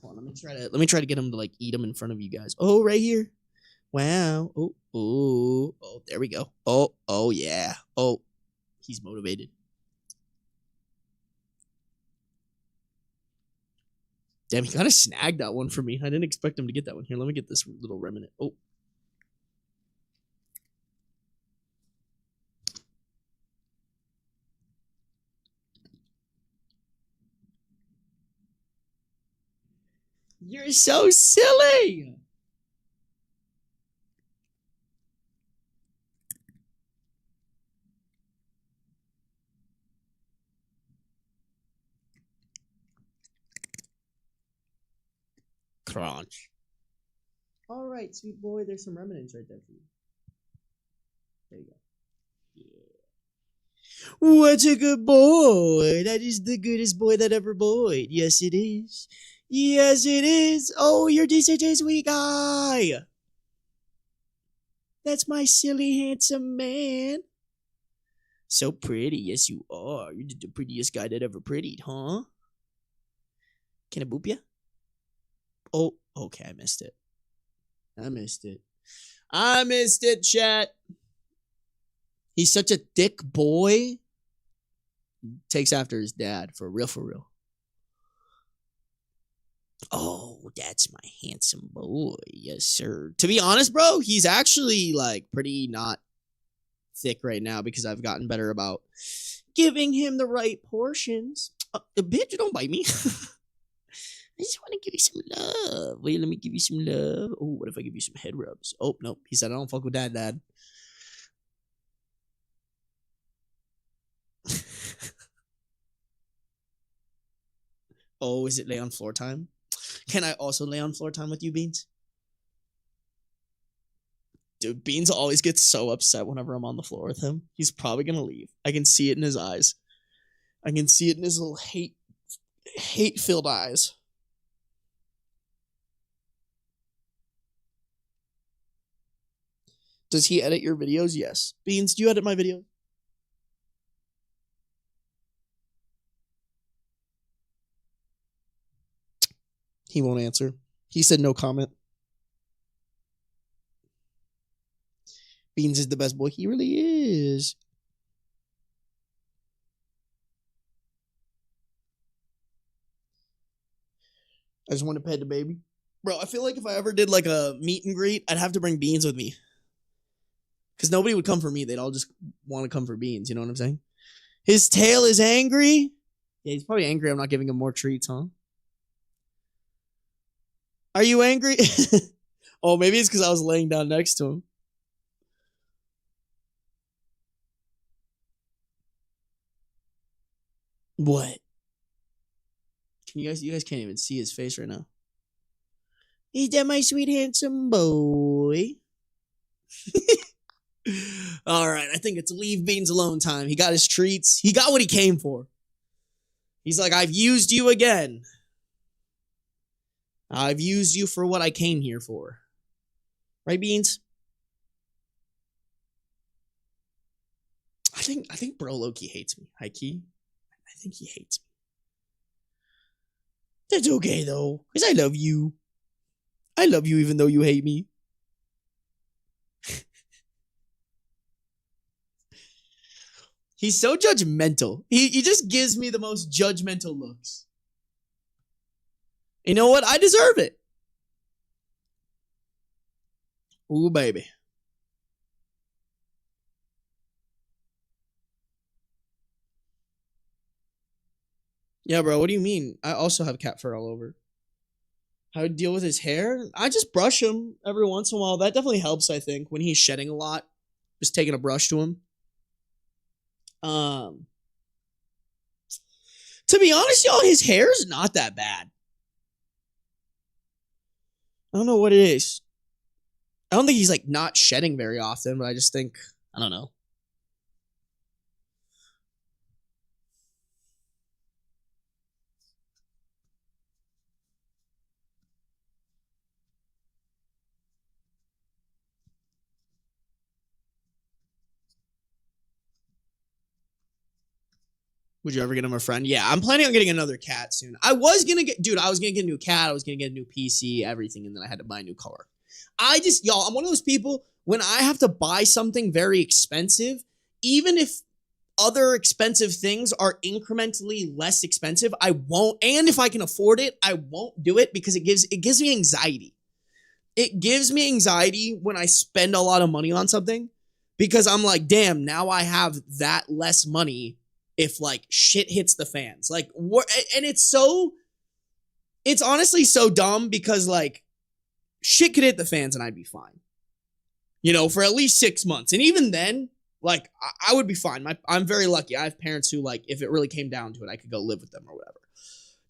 Hold on, let me try to get him to like eat them in front of you guys. Oh, right here. Wow. Oh, there we go. Oh, yeah. Oh, he's motivated. Damn, he kind of snagged that one for me. I didn't expect him to get that one. Here, let me get this little remnant. Oh. You're so silly. Crunch. All right, sweet boy. There's some remnants right there for you. There you go. Yeah. What a good boy. That is the goodest boy that ever boyed. Yes, it is. Yes, it is. Oh, you're such a sweet guy. That's my silly, handsome man. So pretty. Yes, you are. You're the prettiest guy that ever prettied, huh? Can I boop ya? Oh, okay. I missed it. I missed it, chat. He's such a thick boy. Takes after his dad. For real, for real. Oh, that's my handsome boy. Yes, sir. To be honest, bro, he's actually like pretty not thick right now because I've gotten better about giving him the right portions. Bitch, don't bite me. I just want to give you some love. Wait, let me give you some love. Oh, what if I give you some head rubs? Oh, nope. He said, I don't fuck with that, Dad. Oh, is it lay on floor time? Can I also lay on floor time with you, Beans? Dude, Beans always gets so upset whenever I'm on the floor with him. He's probably going to leave. I can see it in his eyes. I can see it in his little hate-filled eyes. Does he edit your videos? Yes. Beans, do you edit my videos? He won't answer. He said no comment. Beans is the best boy. He really is. I just want to pet the baby. Bro, I feel like if I ever did like a meet and greet, I'd have to bring Beans with me. Because nobody would come for me. They'd all just want to come for Beans. You know what I'm saying? His tail is angry. Yeah, he's probably angry I'm not giving him more treats, huh? Are you angry? Oh, maybe it's because I was laying down next to him. What? You guys can't even see his face right now. Is that my sweet handsome boy? All right, I think it's leave Beans alone time. He got his treats. He got what he came for. He's like, I've used you again. I've used you for what I came here for. Right, Beans? I think bro Loki hates me. High key. I think he hates me. That's okay though, because I love you. I love you even though you hate me. He's so judgmental. He just gives me the most judgmental looks. You know what? I deserve it. Ooh, baby. Yeah, bro. What do you mean? I also have cat fur all over. How to deal with his hair? I just brush him every once in a while. That definitely helps, I think, when he's shedding a lot. Just taking a brush to him. Um, to be honest, y'all, his hair is not that bad. I don't know what it is. I don't think he's like not shedding very often, but I just think, I don't know. Would you ever get him a friend? Yeah, I'm planning on getting another cat soon. I was gonna get a new cat, I was gonna get a new PC, everything, and then I had to buy a new car. Y'all, I'm one of those people, when I have to buy something very expensive, even if other expensive things are incrementally less expensive, I won't, and if I can afford it, I won't do it because it gives me anxiety. It gives me anxiety when I spend a lot of money on something because I'm like, damn, now I have that less money if like shit hits the fans. Like, what? And it's honestly so dumb because like shit could hit the fans and I'd be fine, you know, for at least 6 months. And even then, like, I would be fine. I'm very lucky. I have parents who, like, if it really came down to it, I could go live with them or whatever.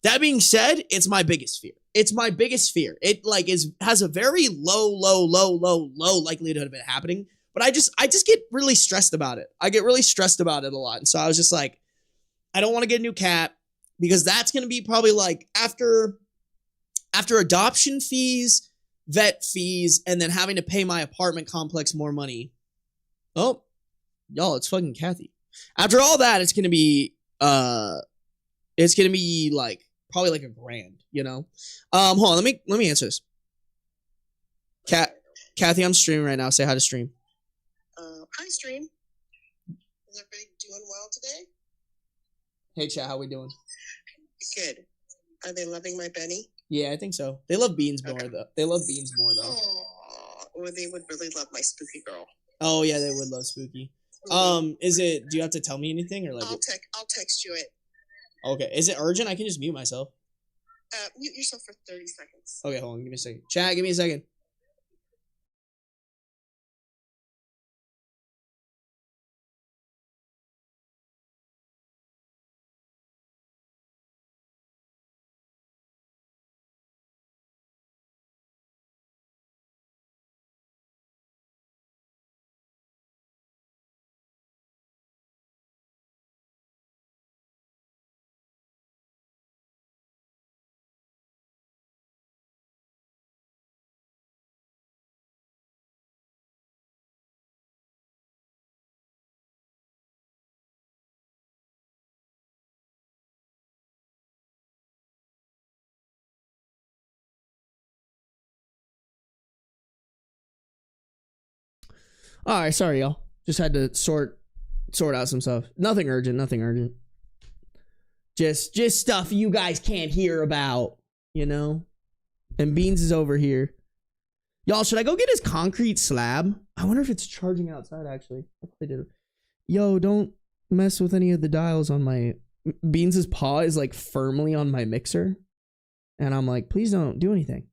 That being said, it's my biggest fear. It's my biggest fear. It like has a very low likelihood of it happening. But I just get really stressed about it. I get really stressed about it a lot. And so I was just like, I don't want to get a new cat because that's gonna be probably like after adoption fees, vet fees, and then having to pay my apartment complex more money. Oh, y'all, it's fucking Kathy. After all that, it's gonna be like probably like $1,000, you know? Hold on, let me answer this. Kathy, I'm streaming right now. Say hi to stream. Hi stream. Is everybody doing well today? Hey chat, how we doing? Good. Are they loving my Benny? Yeah, I think so. They love Beans more though. They love Beans more though. Aww. Or they would really love my spooky girl. Oh yeah, they would love Spooky. Is it? Do you have to tell me anything or like? I'll text you it. Okay. Is it urgent? I can just mute myself. Mute yourself for 30 seconds. Okay, hold on. Give me a second. Chat, give me a second. All right, sorry y'all. Just had to sort out some stuff. Nothing urgent. Nothing urgent. Just stuff you guys can't hear about, you know? And Beans is over here. Y'all, should I go get his concrete slab? I wonder if it's charging outside, actually. I probably did. Yo, don't mess with any of the dials on my... Beans' paw is, like, firmly on my mixer. And I'm like, please don't do anything.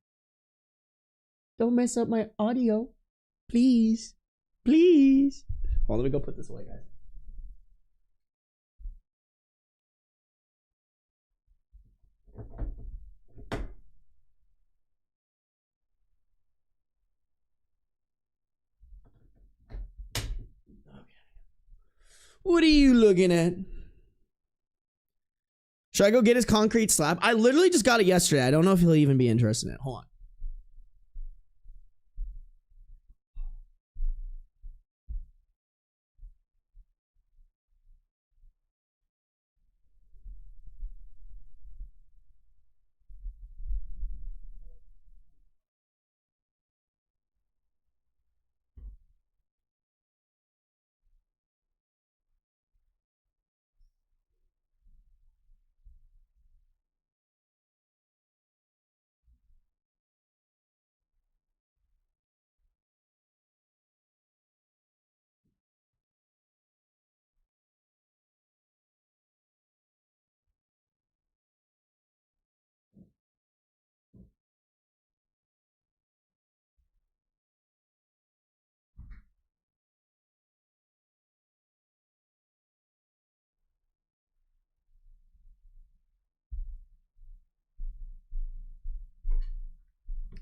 Don't mess up my audio. Please. Please. Well, let me go put this away, guys. What are you looking at? Should I go get his concrete slab? I literally just got it yesterday. I don't know if he'll even be interested in it. Hold on.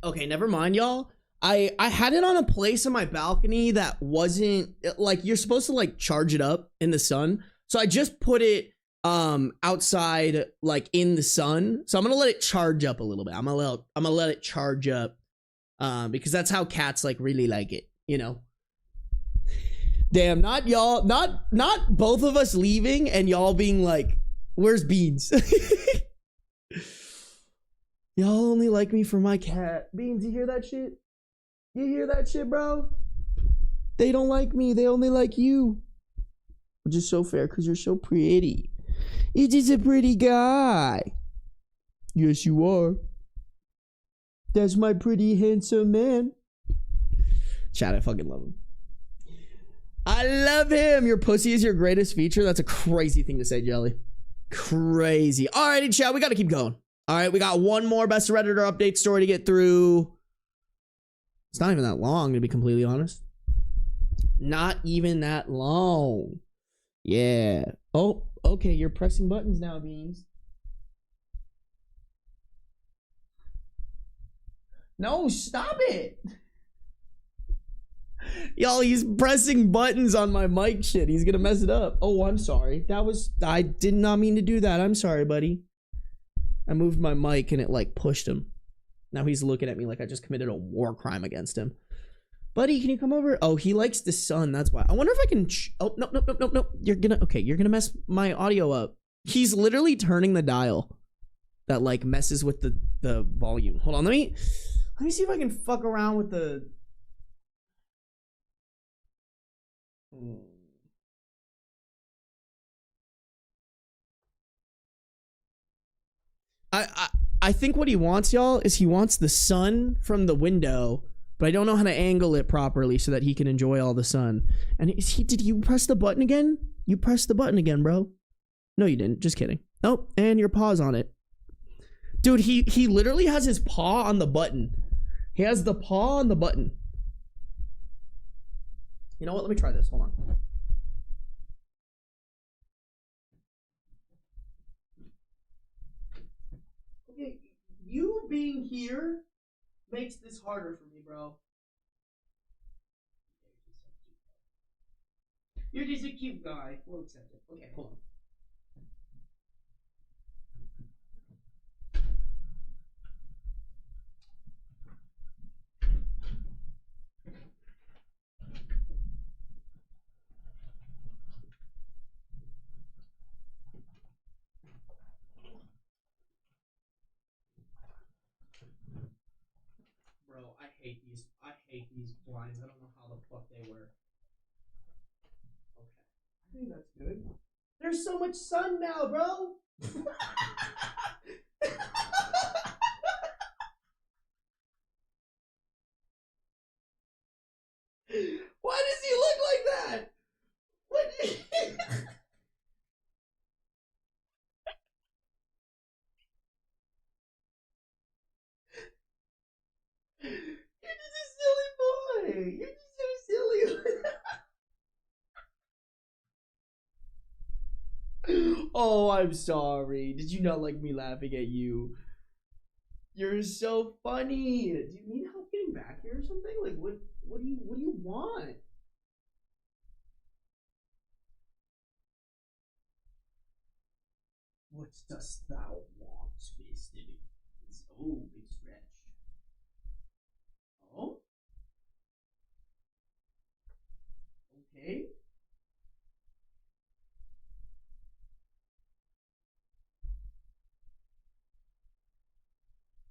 okay, never mind, y'all. I had it on a place on my balcony that wasn't like, you're supposed to like charge it up in the sun. So I just put it outside, like in the sun. So I'm gonna let it charge up a little bit. I'm gonna let it charge up because that's how cats like really like it, you know. Damn, not y'all, not both of us leaving and y'all being like, where's Beans? Y'all only like me for my cat. Beans, you hear that shit? You hear that shit, bro? They don't like me. They only like you. Which is so fair because you're so pretty. You're just a pretty guy. Yes, you are. That's my pretty handsome man. Chat, I fucking love him. I love him. Your pussy is your greatest feature. That's a crazy thing to say, Jelly. Crazy. Alrighty, chat, we got to keep going. All right, we got one more Best Redditor update story to get through. It's not even that long, to be completely honest. Not even that long. Yeah. Oh, okay, you're pressing buttons now, Beans. No, stop it. Y'all, he's pressing buttons on my mic shit. He's gonna mess it up. Oh, I'm sorry. I did not mean to do that. I'm sorry, buddy. I moved my mic and it like pushed him. Now he's looking at me like I just committed a war crime against him. Buddy, can you come over? Oh, he likes the sun. That's why. I wonder if I can. Oh, no. You're gonna mess my audio up. He's literally turning the dial that like messes with the volume. Hold on. Let me see if I can fuck around with the. I think what he wants, y'all, is he wants the sun from the window, but I don't know how to angle it properly so that he can enjoy all the sun. And did you press the button again? You pressed the button again, bro. No, you didn't. Just kidding. Oh, and your paw's on it. Dude, he literally has his paw on the button. He has the paw on the button. You know what? Let me try this. Hold on. Okay, you being here makes this harder for me, bro. You're just a cute guy. We'll accept it. Okay, hold on. Bro, I hate these blinds. I don't know how the fuck they work. Okay. I think that's good. There's so much sun now, bro. Why does he look like that? What? You're just a silly boy. You're just so silly. Oh, I'm sorry. Did you not like me laughing at you? You're so funny. Do you need help getting back here or something? Like, what do you want? What dost thou want, Bestof? Oh, big stretch. Oh? Okay.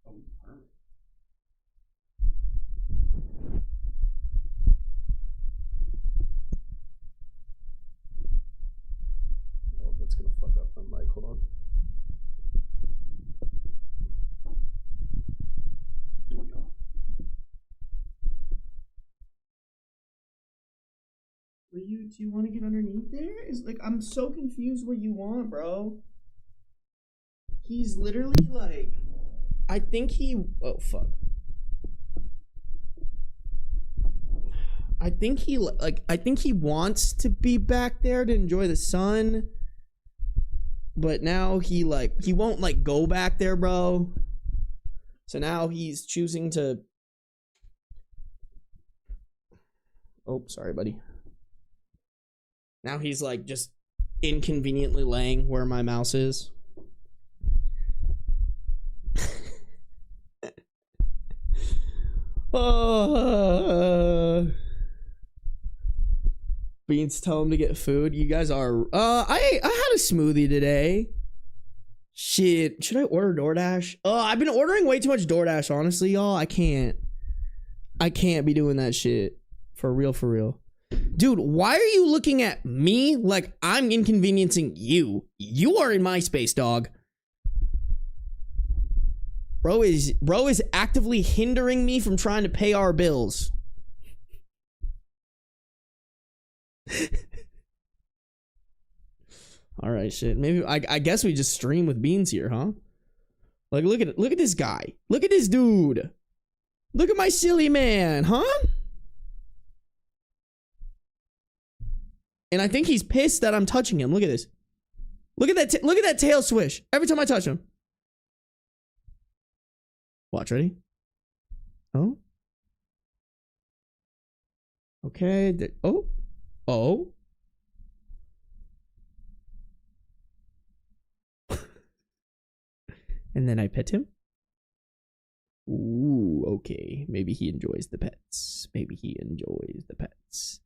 Oh, permit. Oh, that's gonna fuck up my mic. Hold on. There we go. Do you want to get underneath there? Is like, I'm so confused what you want, bro. He's literally like, I think he, oh fuck. I think he wants to be back there to enjoy the sun. But now he won't like go back there, bro. So now he's choosing to... Oh, sorry, buddy. Now he's like just inconveniently laying where my mouse is. Beans, tell him to get food. You guys are... I had a smoothie today. Shit. Should I order DoorDash? I've been ordering way too much DoorDash, honestly, y'all. I can't be doing that shit. For real, for real. Dude, why are you looking at me like I'm inconveniencing you? You are in my space, dog. Bro is actively hindering me from trying to pay our bills. All right, shit. Maybe I guess we just stream with Beans here, huh? Like, look at this guy. Look at this dude. Look at my silly man, huh? And I think he's pissed that I'm touching him. Look at this. Look at that tail swish every time I touch him. Watch, ready? Oh. Okay. Oh. And then I pet him. Ooh, okay. Maybe he enjoys the pets. Maybe he enjoys the pets.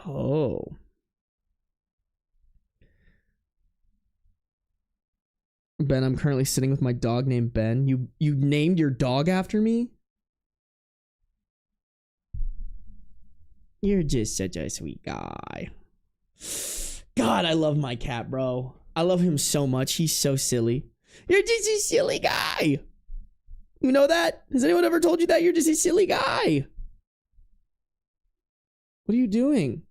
Oh. Ben, I'm currently sitting with my dog named Ben. You named your dog after me? You're just such a sweet guy. God, I love my cat, bro. I love him so much. He's so silly. You're just a silly guy. You know that? Has anyone ever told you that? You're just a silly guy. What are you doing?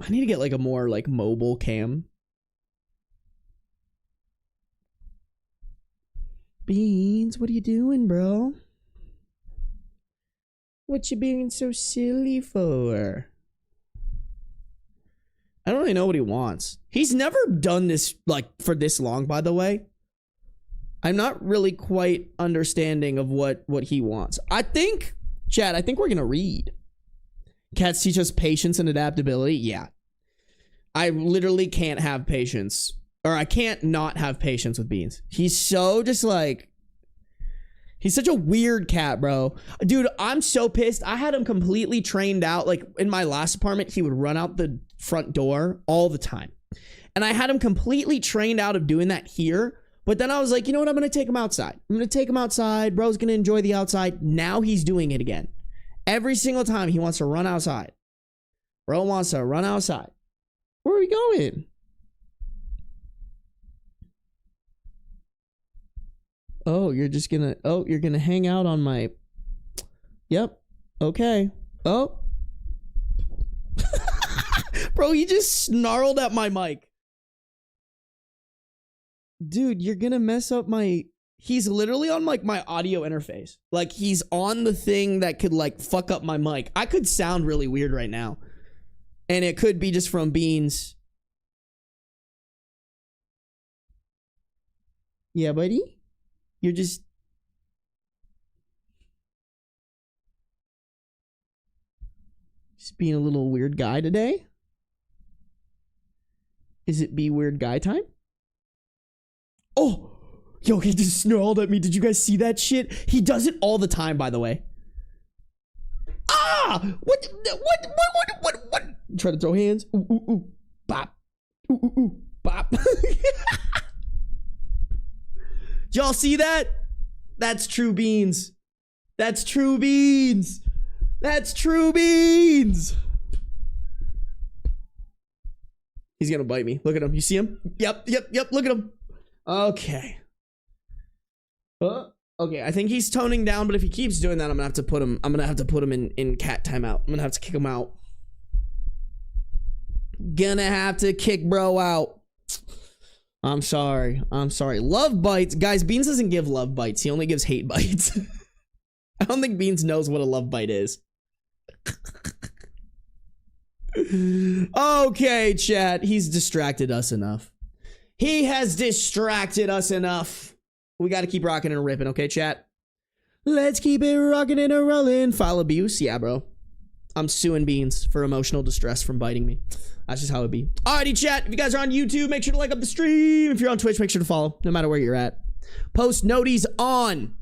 I need to get like a more like mobile cam. Beans, what are you doing, bro? What you being so silly for? I don't really know what he wants. He's never done this like for this long, by the way. I'm not really quite understanding of what he wants. I think, Chad, I think we're gonna read. Cats teach us patience and adaptability. Yeah. I literally can't have patience. Or I can't not have patience with Beans. He's so just like... He's such a weird cat, bro. Dude, I'm so pissed. I had him completely trained out. Like, in my last apartment, he would run out the front door all the time. And I had him completely trained out of doing that here. But then I was like, you know what? I'm going to take him outside. I'm going to take him outside. Bro's going to enjoy the outside. Now he's doing it again. Every single time he wants to run outside. Bro wants to run outside. Where are we going? Oh, you're just gonna... Oh, you're gonna hang out on my... Yep. Okay. Oh. Bro, you just snarled at my mic. Dude, you're gonna mess up my... He's literally on like my audio interface. Like he's on the thing that could like fuck up my mic. I could sound really weird right now. And it could be just from Beans. Yeah, buddy? You're just... Just being a little weird guy today? Is it be weird guy time? Oh! Yo, he just snarled at me. Did you guys see that shit? He does it all the time, by the way. Ah! What? Try to throw hands. Ooh, ooh, ooh. Bop. Ooh, ooh, ooh. Bop. Y'all see that? That's true Beans. That's true Beans. That's true Beans. He's gonna bite me. Look at him. You see him? Yep. Look at him. Okay. Okay, I think he's toning down, but if he keeps doing that, I'm gonna have to put him in cat timeout. I'm gonna have to kick him out. Gonna have to kick bro out. I'm sorry. Love bites. Guys, Beans doesn't give love bites. He only gives hate bites. I don't think Beans knows what a love bite is. Okay, chat. He's distracted us enough. He has distracted us enough. We got to keep rocking and ripping, okay, chat? Let's keep it rocking and a rolling. File abuse? Yeah, bro. I'm suing Beans for emotional distress from biting me. That's just how it be. Alrighty, chat. If you guys are on YouTube, make sure to like up the stream. If you're on Twitch, make sure to follow, no matter where you're at. Post noties on.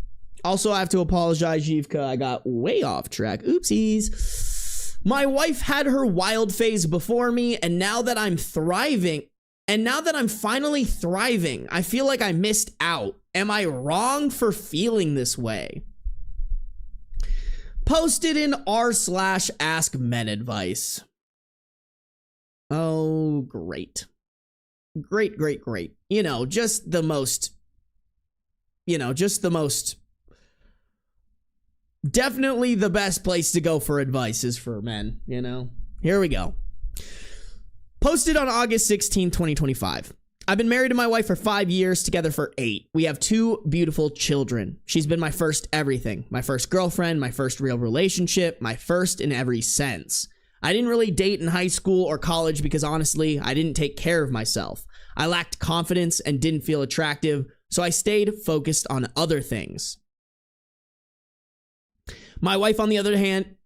Also, I have to apologize, Yivka. I got way off track. Oopsies. My wife had her wild phase before me, and now that I'm thriving, and now that I'm finally thriving, I feel like I missed out. Am I wrong for feeling this way? Posted in r/AskMen advice. Oh, great. Great, great, great. You know, just the most, definitely the best place to go for advice is for men, you know? Here we go. Posted on August 16, 2025. I've been married to my wife for 5 years, together for 8. We have 2 beautiful children. She's been my first everything, my first girlfriend, my first real relationship, my first in every sense. I didn't really date in high school or college because honestly, I didn't take care of myself. I lacked confidence and didn't feel attractive, so I stayed focused on other things. My wife, on the other hand,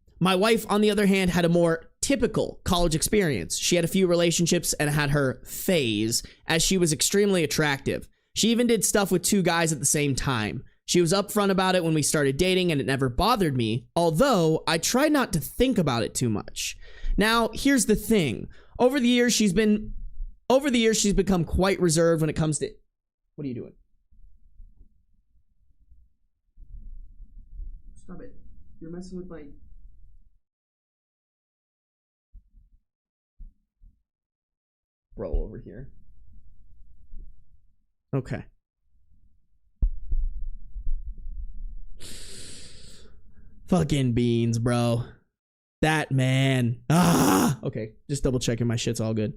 had a more typical college experience. She had a few relationships and had her phase, as she was extremely attractive. She even did stuff with 2 guys at the same time. She was upfront about it when we started dating, and it never bothered me, although I tried not to think about it too much. Now, here's the thing. Over the years, she's become quite reserved when it comes to... What are you doing? Stop it. You're messing with my... Bro over here. Okay. Fucking Beans, bro. That man. Ah! Okay, just double checking my shit's all good.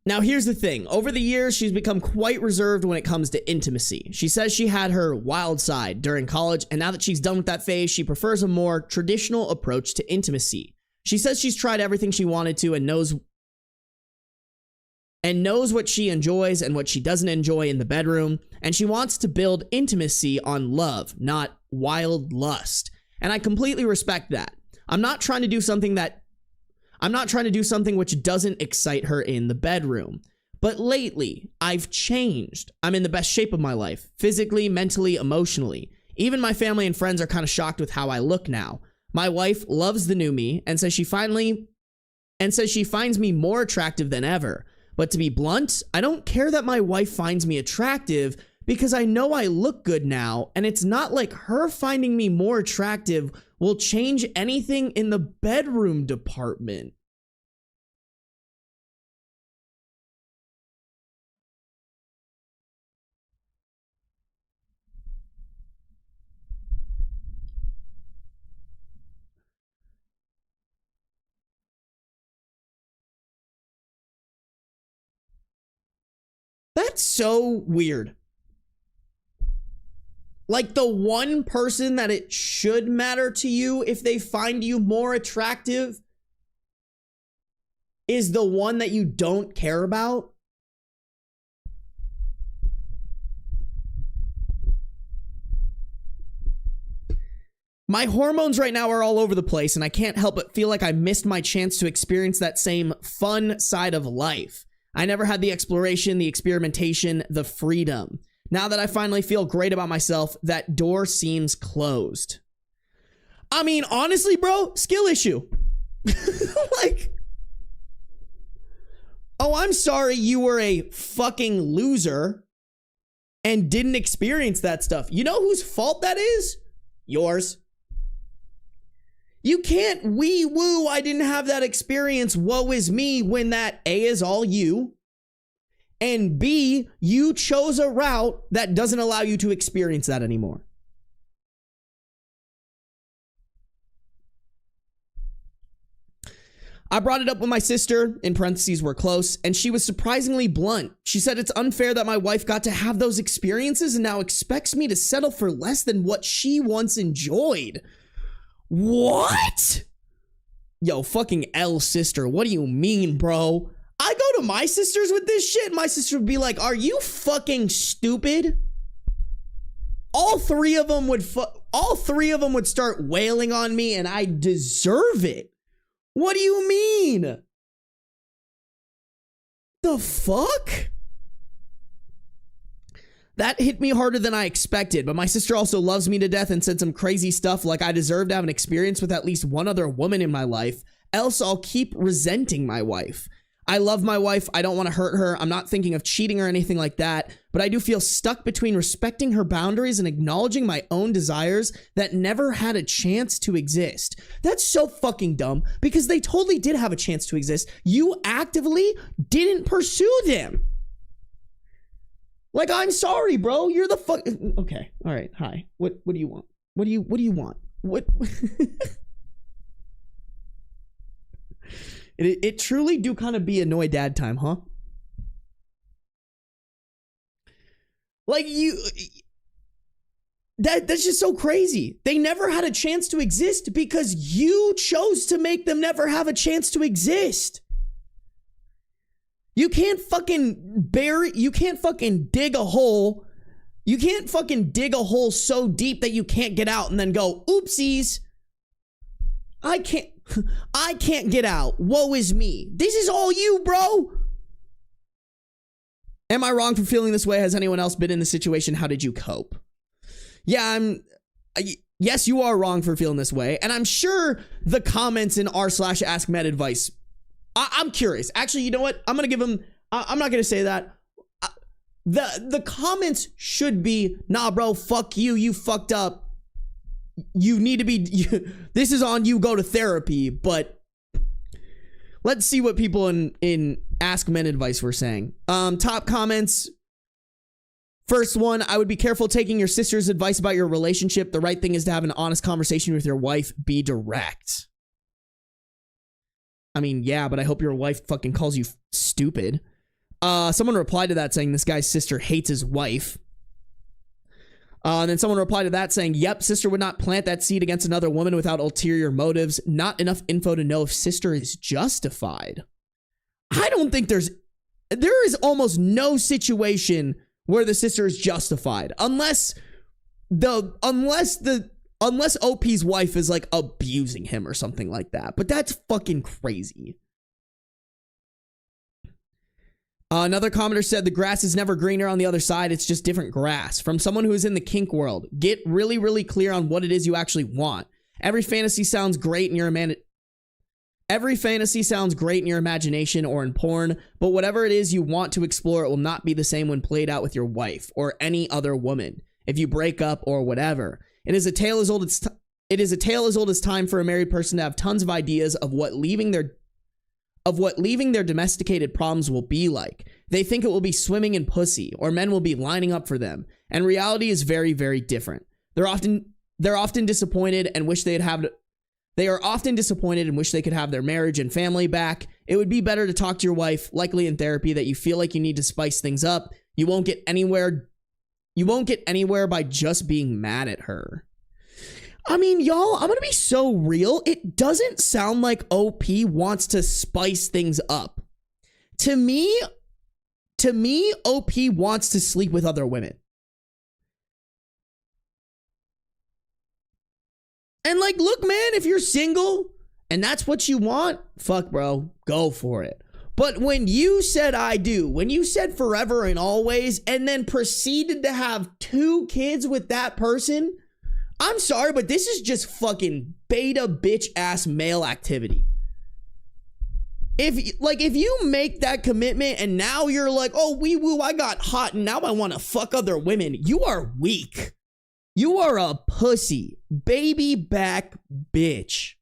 Now, here's the thing. Over the years, she's become quite reserved when it comes to intimacy. She says she had her wild side during college, and now that she's done with that phase, she prefers a more traditional approach to intimacy. She says she's tried everything she wanted to and knows what she enjoys and what she doesn't enjoy in the bedroom, and she wants to build intimacy on love, not wild lust. And I completely respect that. I'm not trying to do something which doesn't excite her in the bedroom. But lately, I've changed. I'm in the best shape of my life, physically, mentally, emotionally. Even my family and friends are kind of shocked with how I look now. My wife loves the new me and says she finds me more attractive than ever. But to be blunt, I don't care that my wife finds me attractive because I know I look good now, and it's not like her finding me more attractive will change anything in the bedroom department. That's so weird. Like, the one person that it should matter to you if they find you more attractive is the one that you don't care about? My hormones right now are all over the place, and I can't help but feel like I missed my chance to experience that same fun side of life. I never had the exploration, the experimentation, the freedom. Now that I finally feel great about myself, that door seems closed. I mean, honestly, bro, skill issue. Like, oh, I'm sorry you were a fucking loser and didn't experience that stuff. You know whose fault that is? Yours. You can't wee-woo, I didn't have that experience, woe is me, when that A is all you, and B, you chose a route that doesn't allow you to experience that anymore. I brought it up with my sister, in parentheses, we're close, and she was surprisingly blunt. She said it's unfair that my wife got to have those experiences and now expects me to settle for less than what she once enjoyed. What? Yo, fucking L sister, what do you mean, bro? I go to my sisters with this shit, my sister would be like, are you fucking stupid? All three of them would start wailing on me, and I deserve it. What do you mean? The fuck? That hit me harder than I expected, but my sister also loves me to death and said some crazy stuff like I deserve to have an experience with at least one other woman in my life, else I'll keep resenting my wife. I love my wife. I don't want to hurt her. I'm not thinking of cheating or anything like that, but I do feel stuck between respecting her boundaries and acknowledging my own desires that never had a chance to exist. That's so fucking dumb because they totally did have a chance to exist. You actively didn't pursue them. Like, I'm sorry, bro. You're the fuck. Okay. All right. Hi. What do you want? What do you want? What? It truly do kind of be annoy dad time, huh? Like that's just so crazy. They never had a chance to exist because you chose to make them never have a chance to exist. You can't fucking dig a hole. You can't fucking dig a hole so deep that you can't get out and then go, oopsies. I can't get out. Woe is me. This is all you, bro. Am I wrong for feeling this way? Has anyone else been in this situation? How did you cope? Yeah, yes, you are wrong for feeling this way. And I'm sure the comments in r/AskMen advice, I'm curious. Actually, you know what? I'm going to give them, I'm not going to say that. The comments should be, nah, bro, fuck you. You fucked up. You need to be, this is on you, go to therapy. But let's see what people in AskMen advice were saying. Top comments. First one, I would be careful taking your sister's advice about your relationship. The right thing is to have an honest conversation with your wife. Be direct. I mean, yeah, but I hope your wife fucking calls you stupid. Someone replied to that saying this guy's sister hates his wife. And then someone replied to that saying, yep, sister would not plant that seed against another woman without ulterior motives. Not enough info to know if sister is justified. I don't think there is almost no situation where the sister is justified. Unless OP's wife is like abusing him or something like that. But that's fucking crazy. Another commenter said the grass is never greener on the other side. It's just different grass. From someone who is in the kink world, get really, really clear on what it is you actually want. Every fantasy sounds great in your imagination or in porn, but whatever it is you want to explore, it will not be the same when played out with your wife or any other woman. If you break up or whatever, it is a tale as old as time for a married person to have tons of ideas of what leaving their domesticated problems will be like. They think it will be swimming in pussy, or men will be lining up for them. And reality is very, very different. They're often disappointed and wish they could have their marriage and family back. It would be better to talk to your wife, likely in therapy, that you feel like you need to spice things up. You won't get anywhere by just being mad at her. I mean, y'all, I'm gonna be so real. It doesn't sound like OP wants to spice things up. To me, OP wants to sleep with other women. And like, look, man, if you're single and that's what you want, fuck, bro, go for it. But when you said I do, when you said forever and always, and then proceeded to have 2 kids with that person, I'm sorry, but this is just fucking beta bitch ass male activity. If you make that commitment and now you're like, oh, wee woo, I got hot and now I want to fuck other women, you are weak. You are a pussy, baby back bitch.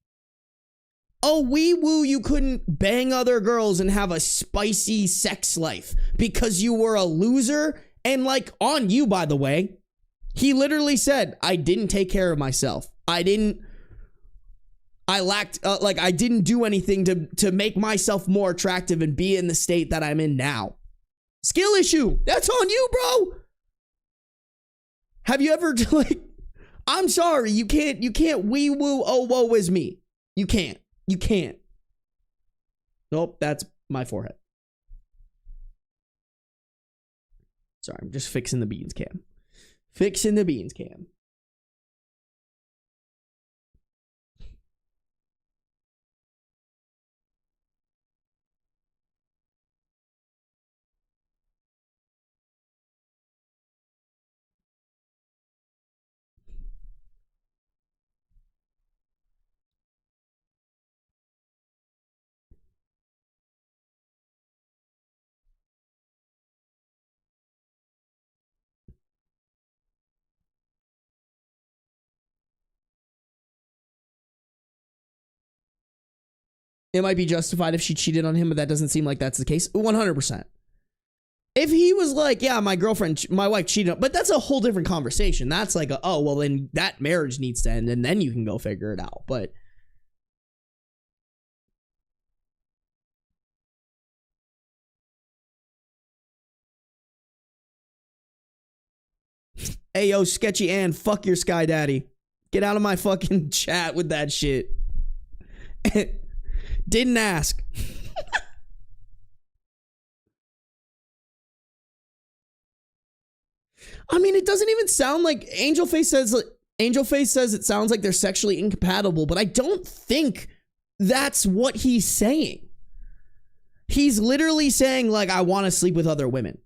Oh, wee woo, you couldn't bang other girls and have a spicy sex life because you were a loser. And like, on you, by the way. He literally said, I didn't take care of myself. I didn't I lacked, like, I didn't do anything to make myself more attractive and be in the state that I'm in now. Skill issue. That's on you, bro. Have you ever, like, I'm sorry, you can't wee woo, oh, woe is me. You can't. Nope, that's my forehead. Sorry, I'm just fixing the beans cam. It might be justified if she cheated on him, but that doesn't seem like that's the case. 100%. If he was like, yeah, my wife cheated on, but that's a whole different conversation. That's like, oh, well, then that marriage needs to end, and then you can go figure it out. But hey, yo, Sketchy Ann, fuck your Sky Daddy. Get out of my fucking chat with that shit. Didn't ask. I mean, it doesn't even sound like Angel Face says it sounds like they're sexually incompatible, but I don't think that's what he's saying. He's literally saying, like, I want to sleep with other women.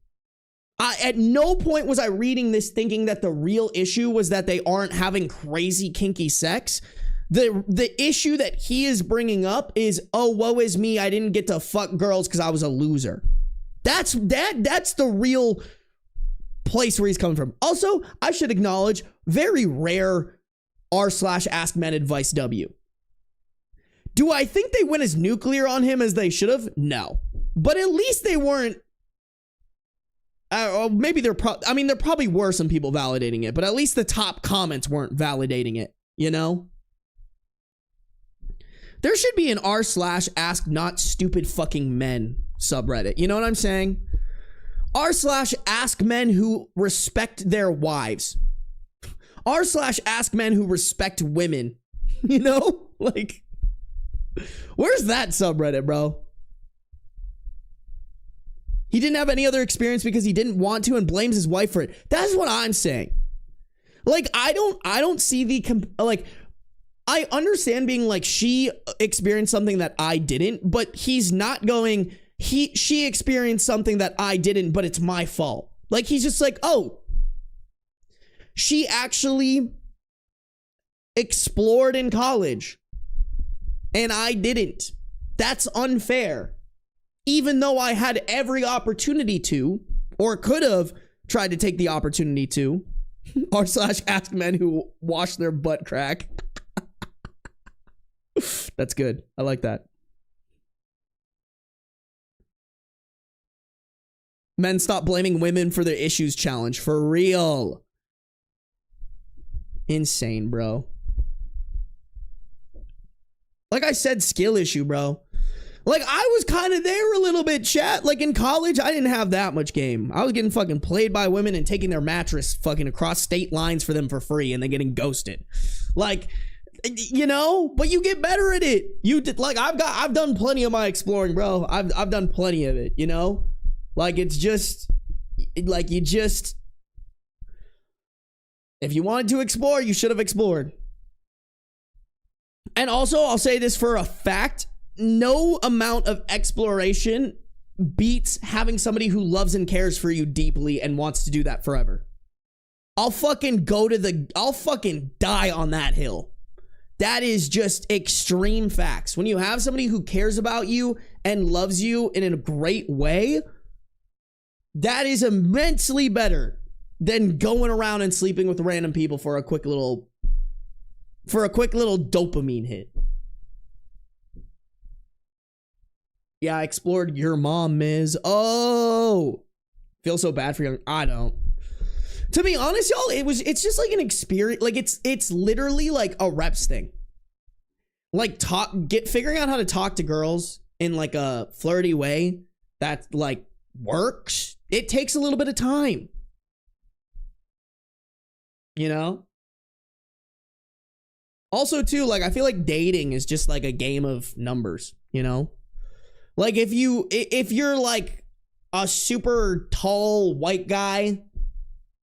At no point was I reading this thinking that the real issue was that they aren't having crazy kinky sex. The issue that he is bringing up is, oh, woe is me, I didn't get to fuck girls because I was a loser. That's the real place where he's coming from. Also, I should acknowledge, very rare r/AskMen advice W. Do I think they went as nuclear on him as they should have? No. But at least they weren't, maybe there probably were some people validating it, but at least the top comments weren't validating it, you know? There should be an r/ask not stupid fucking men subreddit. You know what I'm saying? r/ask men who respect their wives. r/ask men who respect women. You know? Like, where's that subreddit, bro? He didn't have any other experience because he didn't want to and blames his wife for it. That's what I'm saying. Like, I don't see the, like, I understand being like, she experienced something that I didn't, but he's not going, she experienced something that I didn't, but it's my fault. Like, he's just like, oh, she actually explored in college and I didn't. That's unfair. Even though I had every opportunity to, or could have tried to take the opportunity to, r/ask men who wash their butt crack. That's good. I like that. Men stop blaming women for their issues challenge. For real. Insane, bro. Like I said, skill issue, bro. Like, I was kind of there a little bit, chat. Like, in college, I didn't have that much game. I was getting fucking played by women and taking their mattress fucking across state lines for them for free and then getting ghosted. Like, you know, but you get better at it. You did, like, I've done plenty of my exploring, bro. I've done plenty of it, you know? Like, it's just, like, you just, if you wanted to explore, you should have explored. And also, I'll say this for a fact, no amount of exploration beats having somebody who loves and cares for you deeply and wants to do that forever. I'll fucking die on that hill. That is just extreme facts. When you have somebody who cares about you and loves you in a great way, that is immensely better than going around and sleeping with random people for a quick little dopamine hit. Yeah, I explored your mom, Miz. Oh, feel so bad for you. I don't. To be honest, y'all, it's just like an experience. Like, it's literally like a reps thing. like figuring out how to talk to girls in like a flirty way that like works, it takes a little bit of time. You know? Also too, like I feel like dating is just like a game of numbers, you know? Like if you're like a super tall white guy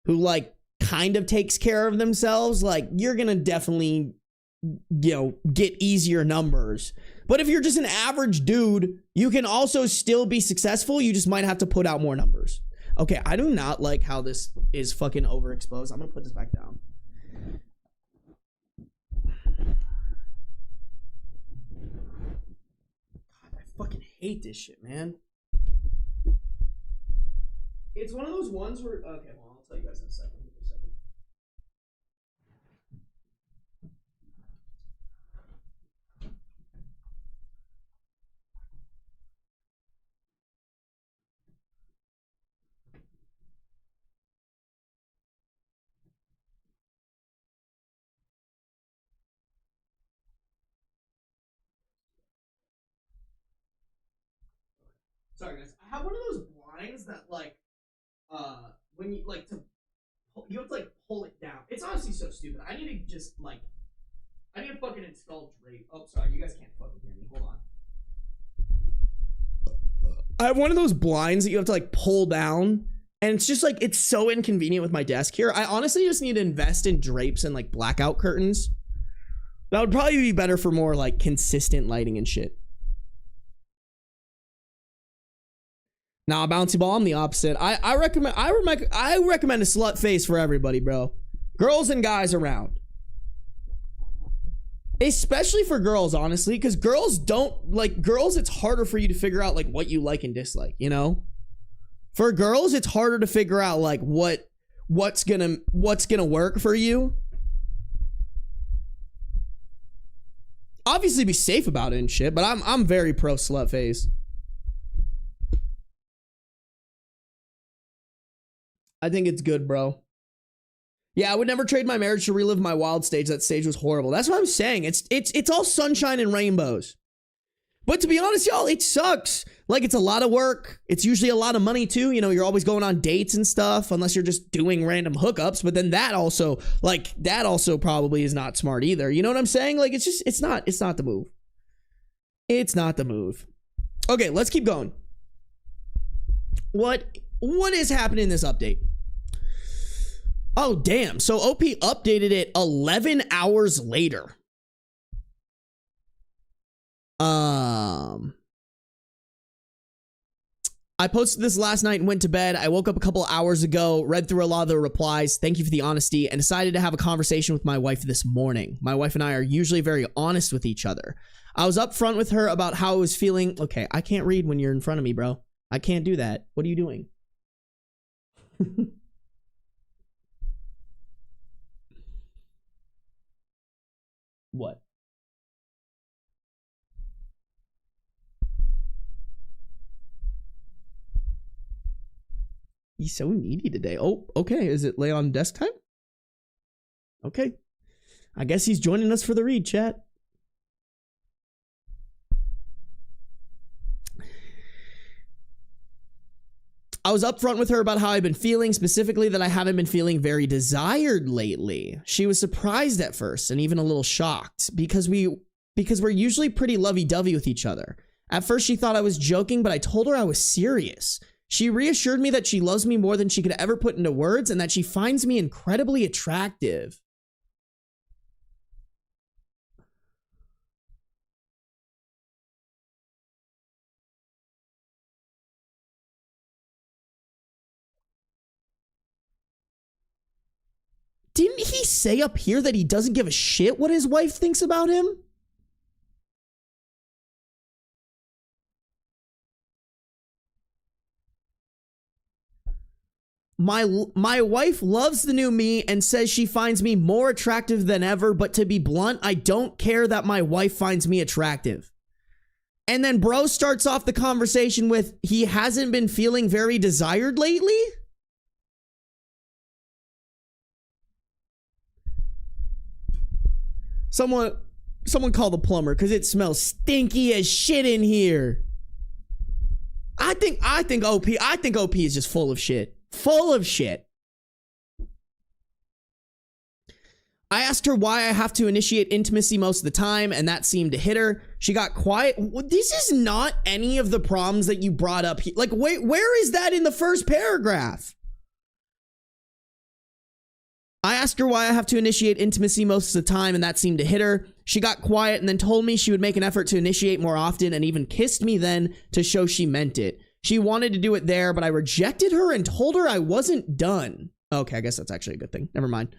who like kind of takes care of themselves, like you're gonna definitely, you know, get easier numbers. But if you're just an average dude, you can also still be successful. You just might have to put out more numbers. Okay, I do not like how this is fucking overexposed. I'm gonna put this back down. God, I fucking hate this shit, man. It's one of those ones where, okay, well, I'll tell you guys in a second. Sorry guys, I have one of those blinds that like, when you like to, you have to like pull it down. It's honestly so stupid. I need to just like, I need to fucking install drape. Oh, sorry, you guys can't fucking hear me. Hold on. I have one of those blinds that you have to like pull down, and it's just like, it's so inconvenient with my desk here. I honestly just need to invest in drapes and like blackout curtains. That would probably be better for more like consistent lighting and shit. Nah, bouncy ball, I'm the opposite. I recommend a slut face for everybody, bro. Girls and guys around. Especially for girls, honestly, because girls don't like girls. It's harder for you to figure out like what you like and dislike, you know? For girls, it's harder to figure out like what's gonna work for you. Obviously be safe about it and shit, but I'm very pro slut face. I think it's good, bro. Yeah, I would never trade my marriage to relive my wild stage. That stage was horrible. That's what I'm saying. It's all sunshine and rainbows. But to be honest, y'all, it sucks. Like, it's a lot of work. It's usually a lot of money, too. You know, you're always going on dates and stuff, unless you're just doing random hookups. But then that also probably is not smart either. You know what I'm saying? Like, it's not the move. It's not the move. Okay, let's keep going. What is happening in this update? Oh, damn. So OP updated it 11 hours later. I posted this last night and went to bed. I woke up a couple hours ago, read through a lot of the replies. Thank you for the honesty, and decided to have a conversation with my wife this morning. My wife and I are usually very honest with each other. I was upfront with her about how I was feeling. Okay, I can't read when you're in front of me, bro. I can't do that. What are you doing? What? He's so needy today. Oh, okay. Is it lay on desk time? Okay. I guess he's joining us for the read, chat. I was upfront with her about how I've been feeling, specifically that I haven't been feeling very desired lately. She was surprised at first and even a little shocked because we're usually pretty lovey-dovey with each other. At first she thought I was joking, but I told her I was serious. She reassured me that she loves me more than she could ever put into words and that she finds me incredibly attractive. Didn't he say up here that he doesn't give a shit what his wife thinks about him? My wife loves the new me and says she finds me more attractive than ever, but to be blunt, I don't care that my wife finds me attractive. And then bro starts off the conversation with, he hasn't been feeling very desired lately? Someone Someone call the plumber because it smells stinky as shit in here. I think OP is just full of shit. Full of shit. I asked her why I have to initiate intimacy most of the time, and that seemed to hit her. She got quiet. This is not any of the problems that you brought up. Like, wait, where is that in the first paragraph? I asked her why I have to initiate intimacy most of the time, and that seemed to hit her. She got quiet and then told me she would make an effort to initiate more often and even kissed me then to show she meant it. She wanted to do it there, but I rejected her and told her I wasn't done. Okay, I guess that's actually a good thing. Never mind.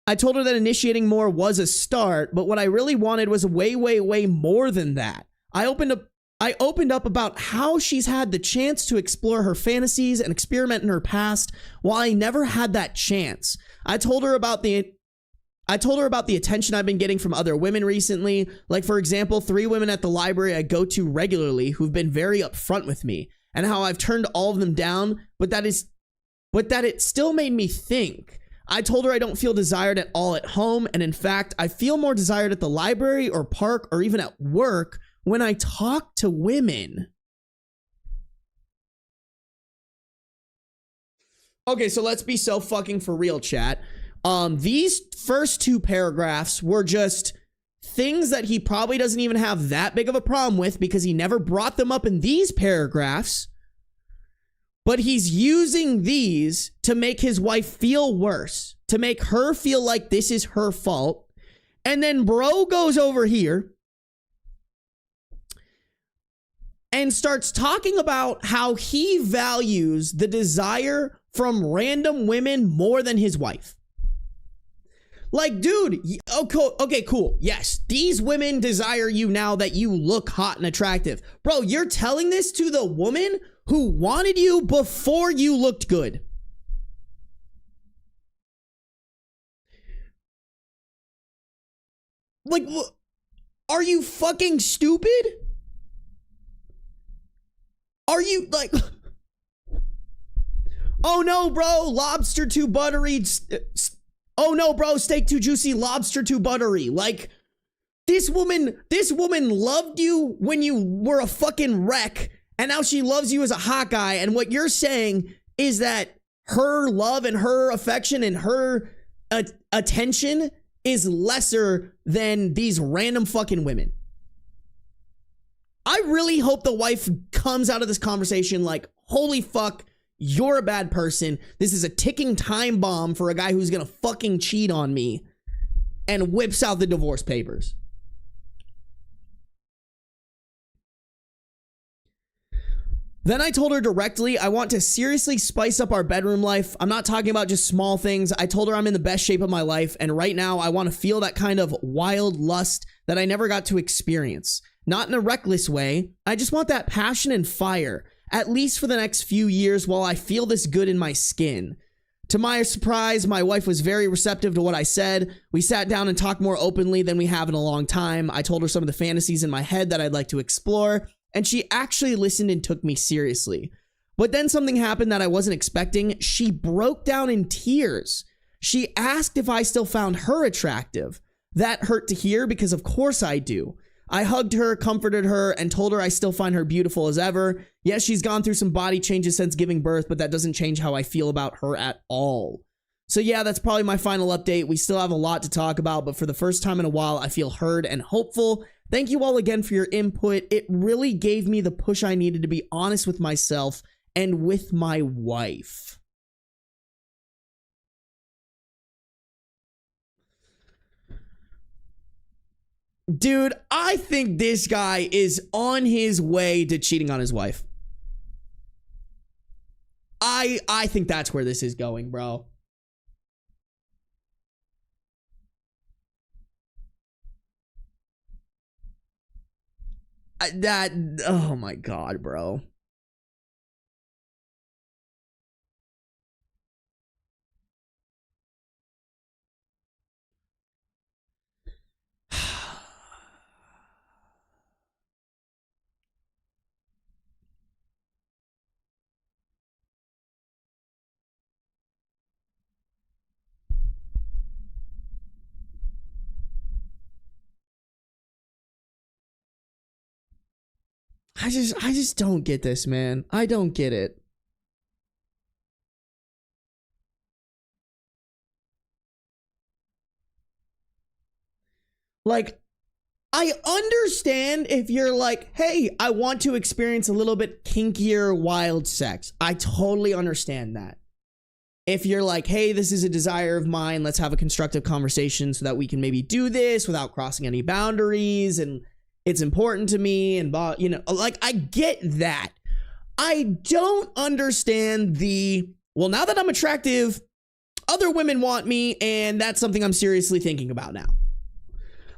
I told her that initiating more was a start, but what I really wanted was way, way, way more than that. I opened up about how she's had the chance to explore her fantasies and experiment in her past while I never had that chance. I told her about the attention I've been getting from other women recently. Like, for example, 3 women at the library I go to regularly who've been very upfront with me, and how I've turned all of them down, but that it still made me think. I told her I don't feel desired at all at home, and in fact, I feel more desired at the library or park or even at work when I talk to women. Okay, so let's be so fucking for real, chat. These first 2 paragraphs were just things that he probably doesn't even have that big of a problem with because he never brought them up in these paragraphs. But he's using these to make his wife feel worse, to make her feel like this is her fault. And then bro goes over here and starts talking about how he values the desire from random women more than his wife. Like, dude, okay, cool. Yes, these women desire you now that you look hot and attractive. Bro, you're telling this to the woman who wanted you before you looked good. Like, are you fucking stupid? Are you like, oh no, bro, lobster too buttery. Oh no, bro, steak too juicy, lobster too buttery. Like, this woman loved you when you were a fucking wreck, and now she loves you as a hot guy. And what you're saying is that her love and her affection and her attention is lesser than these random fucking women. I really hope the wife comes out of this conversation like, holy fuck, you're a bad person. This is a ticking time bomb for a guy who's gonna fucking cheat on me, and whips out the divorce papers. Then I told her directly, I want to seriously spice up our bedroom life. I'm not talking about just small things. I told her I'm in the best shape of my life, and right now I want to feel that kind of wild lust that I never got to experience. Not in a reckless way. I just want that passion and fire, at least for the next few years while I feel this good in my skin. To my surprise, my wife was very receptive to what I said. We sat down and talked more openly than we have in a long time. I told her some of the fantasies in my head that I'd like to explore, and she actually listened and took me seriously. But then something happened that I wasn't expecting. She broke down in tears. She asked if I still found her attractive. That hurt to hear because of course I do. I hugged her, comforted her, and told her I still find her beautiful as ever. Yes, she's gone through some body changes since giving birth, but that doesn't change how I feel about her at all. So yeah, that's probably my final update. We still have a lot to talk about, but for the first time in a while, I feel heard and hopeful. Thank you all again for your input. It really gave me the push I needed to be honest with myself and with my wife. Dude, I think this guy is on his way to cheating on his wife. I think that's where this is going, bro. Oh my God, bro. I just don't get this, man. I don't get it. Like, I understand if you're like, hey, I want to experience a little bit kinkier wild sex. I totally understand that. If you're like, hey, this is a desire of mine, let's have a constructive conversation so that we can maybe do this without crossing any boundaries, and it's important to me, and you know, like, I get that. I don't understand well, now that I'm attractive, other women want me, and that's something I'm seriously thinking about now.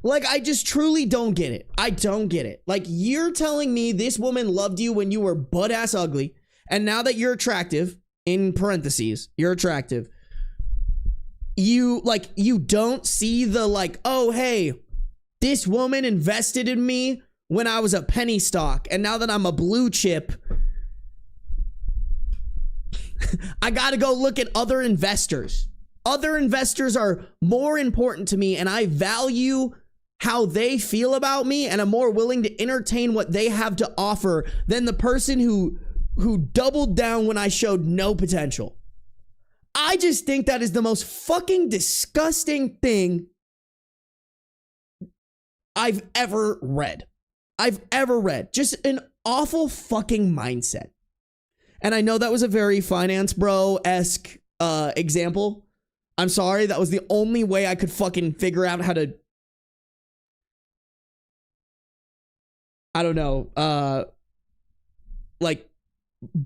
Like, I just truly don't get it. I don't get it. Like, you're telling me this woman loved you when you were butt-ass ugly, and now that you're attractive, in parentheses, you're attractive, you don't see the, like, oh, hey, this woman invested in me when I was a penny stock, and now that I'm a blue chip, I gotta go look at other investors. Other investors are more important to me, and I value how they feel about me, and I'm more willing to entertain what they have to offer than the person who doubled down when I showed no potential. I just think that is the most fucking disgusting thing I've ever read. Just an awful fucking mindset. And I know that was a very finance bro-esque example. I'm sorry, that was the only way I could fucking figure out how to, I don't know, like,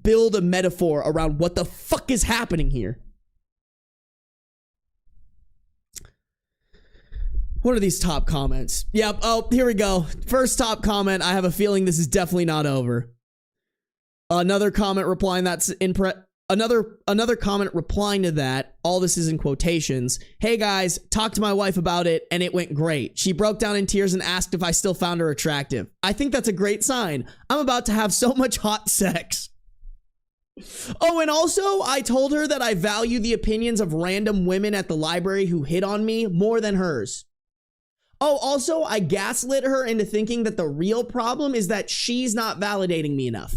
build a metaphor around what the fuck is happening here. What are these top comments? Yep. Oh, here we go. First top comment. I have a feeling this is definitely not over. Another comment replying another comment replying to that. All this is in quotations. Hey guys, talked to my wife about it and it went great. She broke down in tears and asked if I still found her attractive. I think that's a great sign. I'm about to have so much hot sex. Oh, and also, I told her that I value the opinions of random women at the library who hit on me more than hers. Oh, also, I gaslit her into thinking that the real problem is that she's not validating me enough.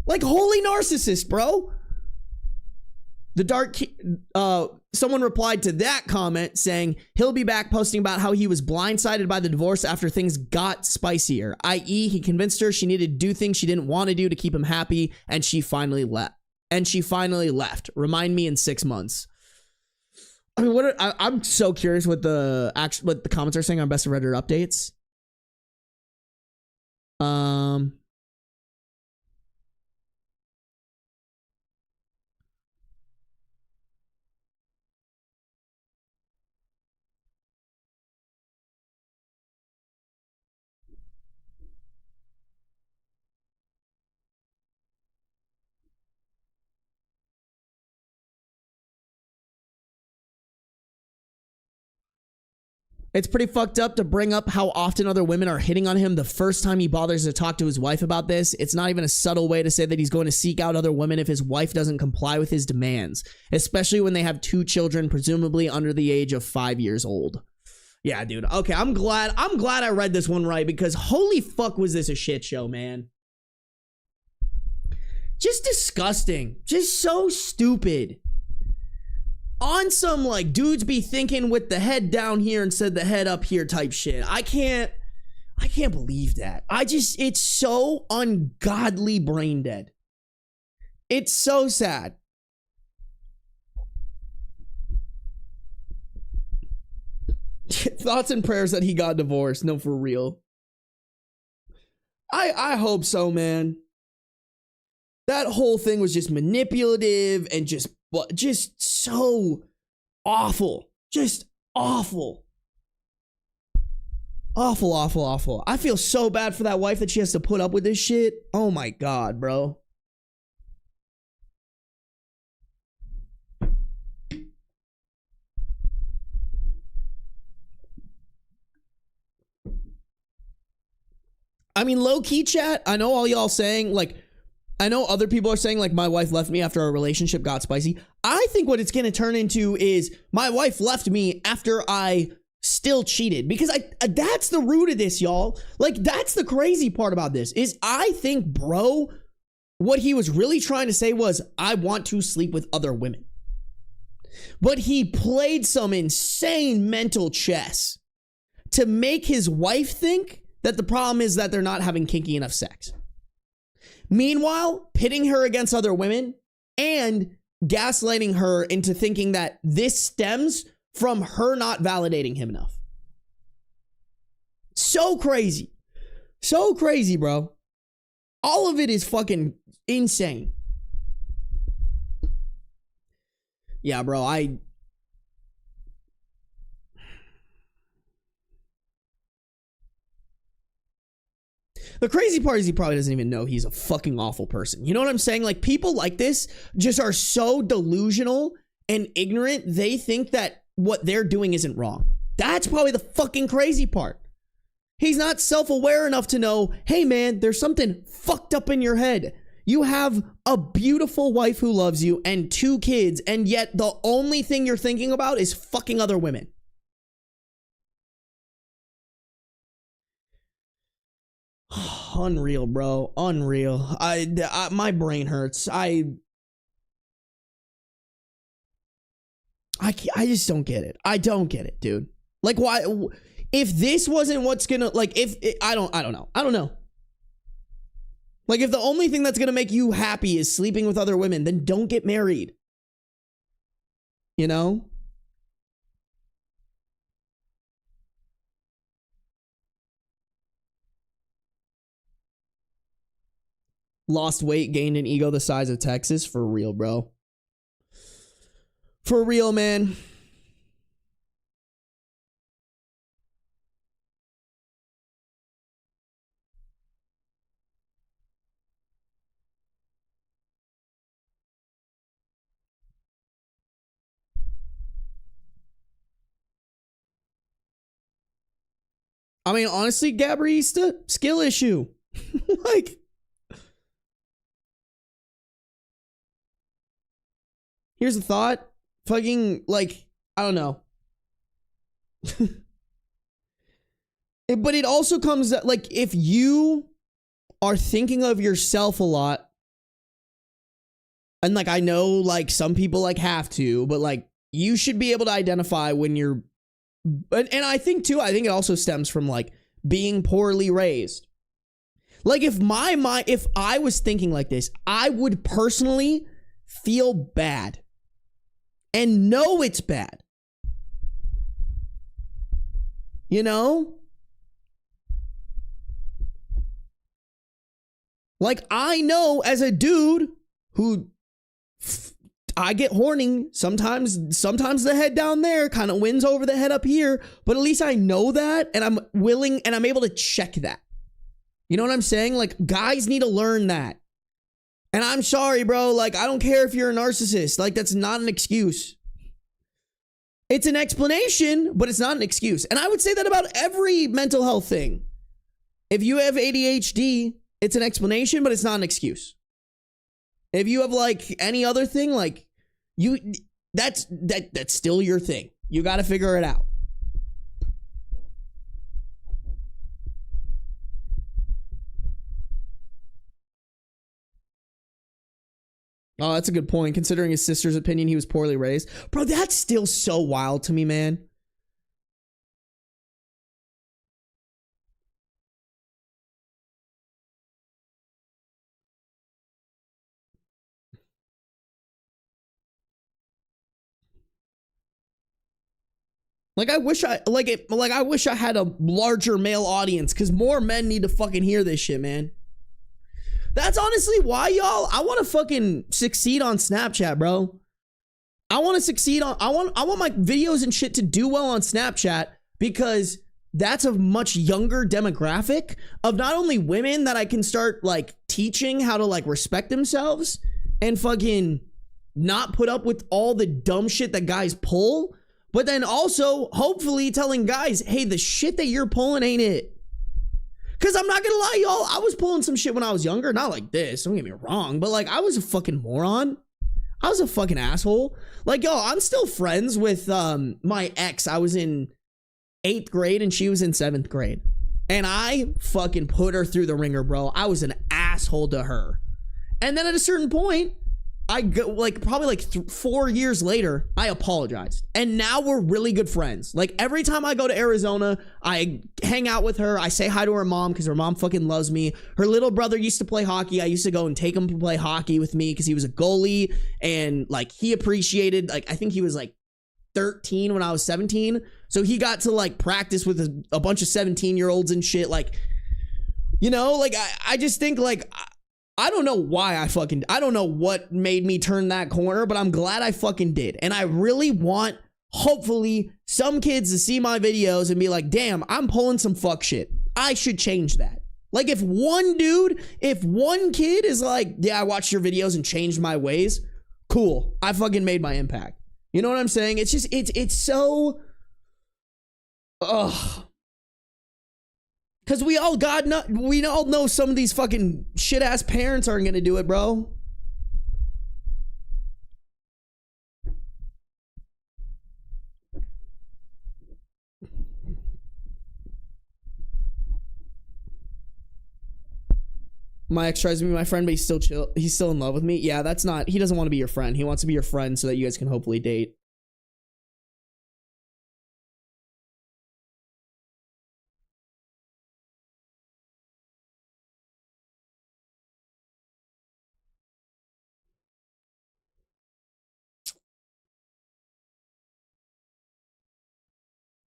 Like, holy narcissist, bro. Someone replied to that comment saying he'll be back posting about how he was blindsided by the divorce after things got spicier, i.e. he convinced her she needed to do things she didn't want to do to keep him happy, and she finally left. Remind me in 6 months. I mean, I'm so curious what the comments are saying on Best of Reddit updates. It's pretty fucked up to bring up how often other women are hitting on him the first time he bothers to talk to his wife about this. It's not even a subtle way to say that he's going to seek out other women if his wife doesn't comply with his demands, especially when they have 2 children, presumably under the age of 5 years old. Yeah, dude. Okay, I'm glad I read this one right, because holy fuck was this a shit show, man. Just disgusting. Just so stupid. On some, like, dudes be thinking with the head down here instead of the head up here type shit. I can't believe that. It's so ungodly brain dead. It's so sad. Thoughts and prayers that he got divorced. No, for real. I hope so, man. That whole thing was just manipulative and just so awful. Just awful. Awful, awful, awful. I feel so bad for that wife that she has to put up with this shit. Oh my God, bro. I mean, low-key chat, I know all y'all saying, like, I know other people are saying, like, my wife left me after our relationship got spicy. I think what it's going to turn into is my wife left me after I still cheated. Because that's the root of this, y'all. Like, that's the crazy part about this, is I think, bro, what he was really trying to say was, I want to sleep with other women. But he played some insane mental chess to make his wife think that the problem is that they're not having kinky enough sex. Meanwhile, pitting her against other women and gaslighting her into thinking that this stems from her not validating him enough. So crazy. So crazy, bro. All of it is fucking insane. Yeah, bro, the crazy part is he probably doesn't even know he's a fucking awful person. You know what I'm saying? Like, people like this just are so delusional and ignorant, they think that what they're doing isn't wrong. That's probably the fucking crazy part. He's not self-aware enough to know, hey man, there's something fucked up in your head. You have a beautiful wife who loves you and 2 kids, and yet the only thing you're thinking about is fucking other women. Unreal, bro. Unreal. My brain hurts. I just don't get it. I don't get it, dude. Like, why? If this wasn't what's gonna, like, I don't know. Like, if the only thing that's gonna make you happy is sleeping with other women, then don't get married. You know? Lost weight, gained an ego the size of Texas. For real, bro. For real, man. I mean, honestly, Gabriesta, skill issue. Like, here's the thought. Fucking, like, I don't know. But it also comes that, like, if you are thinking of yourself a lot, and, like, I know, like, some people, like, have to, but, like, you should be able to identify when you're, and I think, too, I think it also stems from, like, being poorly raised. Like, if I was thinking like this, I would personally feel bad and know it's bad. You know? Like, I know as a dude who I get horny, sometimes the head down there kind of wins over the head up here, but at least I know that, and I'm willing, and I'm able to check that. You know what I'm saying? Like, guys need to learn that. And I'm sorry, bro. Like, I don't care if you're a narcissist. Like, that's not an excuse. It's an explanation, but it's not an excuse. And I would say that about every mental health thing. If you have ADHD, it's an explanation, but it's not an excuse. If you have, like, any other thing, like, that's still your thing. You got to figure it out. Oh, that's a good point. Considering his sister's opinion, he was poorly raised. Bro, that's still so wild to me, man. Like, I wish I had a larger male audience, because more men need to fucking hear this shit, man. That's honestly why, y'all, I want to fucking succeed on Snapchat, bro. I want to succeed on, I want my videos and shit to do well on Snapchat, because that's a much younger demographic of not only women that I can start, like, teaching how to, like, respect themselves and fucking not put up with all the dumb shit that guys pull, but then also hopefully telling guys, hey, the shit that you're pulling ain't it. Because I'm not gonna lie, y'all, I was pulling some shit when I was younger. Not like this, don't get me wrong, but, like, I was a fucking moron. I was a fucking asshole. Like, yo, I'm still friends with my ex I was in 8th grade and she was in 7th grade. And I fucking put her through the ringer, bro. I was an asshole to her. And then at a certain point, I go, like, probably like 4 years later, I apologized. And now we're really good friends. Like, every time I go to Arizona, I hang out with her. I say hi to her mom because her mom fucking loves me. Her little brother used to play hockey. I used to go and take him to play hockey with me because he was a goalie. And, like, he appreciated, like, I think he was, like, 13 when I was 17. So he got to, like, practice with a bunch of 17-year-olds and shit. Like, you know, like, I just think, like, I don't know why I don't know what made me turn that corner, but I'm glad I fucking did. And I really want, hopefully, some kids to see my videos and be like, damn, I'm pulling some fuck shit. I should change that. Like, if one kid is like, yeah, I watched your videos and changed my ways, cool. I fucking made my impact. You know what I'm saying? It's just, it's so, ugh. Because we all know some of these fucking shit ass parents aren't gonna do it, bro. My ex tries to be my friend, but he's still chill. He's still in love with me. Yeah, that's not. He doesn't want to be your friend. He wants to be your friend so that you guys can hopefully date.